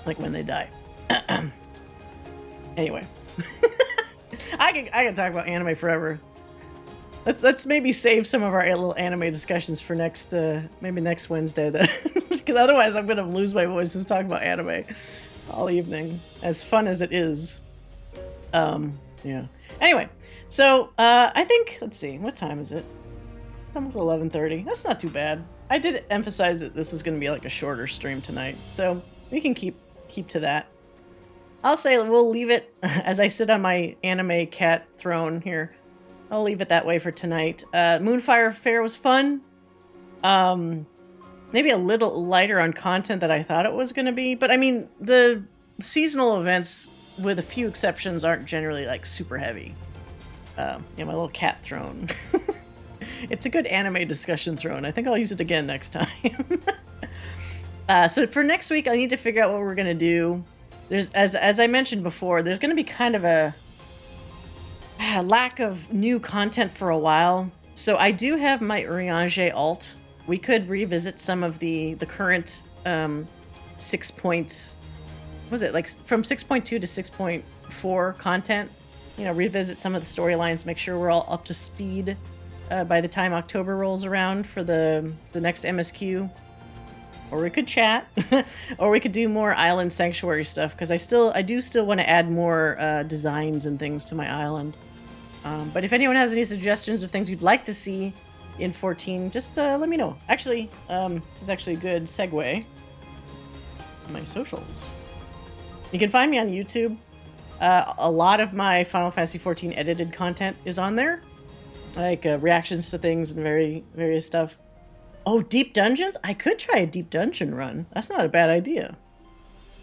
Like when they die. Anyway. I can talk about anime forever. Let's maybe save some of our little anime discussions for maybe next Wednesday, then, because otherwise I'm gonna lose my voice just talking about anime all evening. As fun as it is, yeah. Anyway, so I think let's see, what time is it? It's almost 11:30. That's not too bad. I did emphasize that this was gonna be like a shorter stream tonight, so we can keep to that. I'll say we'll leave it as I sit on my anime cat throne here. I'll leave it that way for tonight. Moonfire Faire was fun. Maybe a little lighter on content than I thought it was going to be. But I mean, the seasonal events, with a few exceptions, aren't generally like super heavy. Yeah, my little cat throne. It's a good anime discussion throne. I think I'll use it again next time. So for next week, I need to figure out what we're going to do. There's, as I mentioned before, there's going to be kind of a lack of new content for a while. So I do have my Urianger alt. We could revisit some of the current 6 point... Was it like from 6.2 to 6.4 content? You know, revisit some of the storylines, make sure we're all up to speed by the time October rolls around for the next MSQ. Or we could chat, or we could do more Island Sanctuary stuff, because I do still want to add more designs and things to my island. But if anyone has any suggestions of things you'd like to see in 14, just let me know. Actually, this is actually a good segue. My socials. You can find me on YouTube. A lot of my Final Fantasy XIV edited content is on there, like reactions to things and various stuff. Oh, deep dungeons? I could try a deep dungeon run. That's not a bad idea.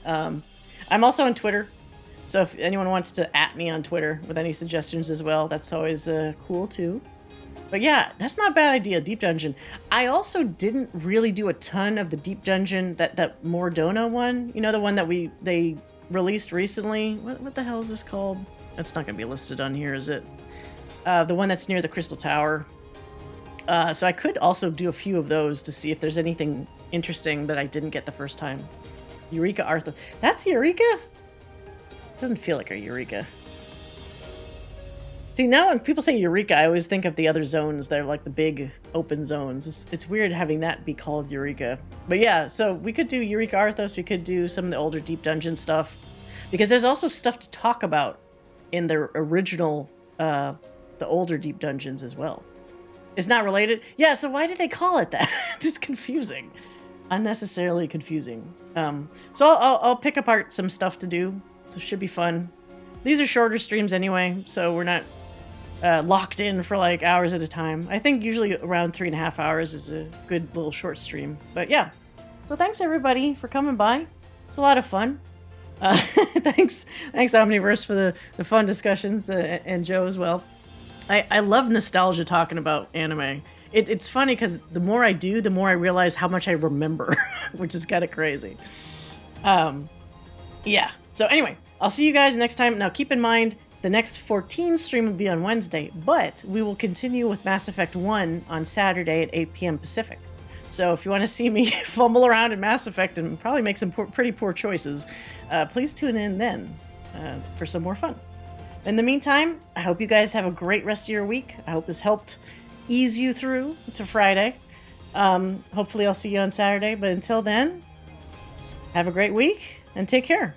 I'm also on Twitter, so if anyone wants to @ me on Twitter with any suggestions as well, that's always cool too. But yeah, that's not a bad idea, deep dungeon. I also didn't really do a ton of the deep dungeon, that Mordona one. You know, the one that they released recently? What the hell is this called? That's not going to be listed on here, is it? The one that's near the Crystal Tower. So I could also do a few of those to see if there's anything interesting that I didn't get the first time. Eureka Arthur. That's Eureka? Doesn't feel like a Eureka. See, now when people say Eureka, I always think of the other zones. They're like the big open zones. It's weird having that be called Eureka. But yeah, so we could do Eureka Arthos. We could do some of the older deep dungeon stuff. Because there's also stuff to talk about in their original, the older Deep Dungeons as well. It's not related? Yeah, so why did they call it that? It's confusing. Unnecessarily confusing. So I'll pick apart some stuff to do, so it should be fun. These are shorter streams anyway, so we're not locked in for like hours at a time. I think usually around 3.5 hours is a good little short stream. But yeah, so thanks everybody for coming by. It's a lot of fun. Thanks Omniverse for the fun discussions, and Joe as well. I love nostalgia talking about anime. It's funny because the more I do, the more I realize how much I remember, which is kind of crazy. Yeah. So anyway, I'll see you guys next time. Now keep in mind, the next 14 stream will be on Wednesday, but we will continue with Mass Effect 1 on Saturday at 8 p.m. Pacific. So if you want to see me fumble around in Mass Effect and probably make some pretty poor choices, please tune in then for some more fun. In the meantime, I hope you guys have a great rest of your week. I hope this helped ease you through. It's a Friday. Hopefully I'll see you on Saturday, but until then, have a great week and take care.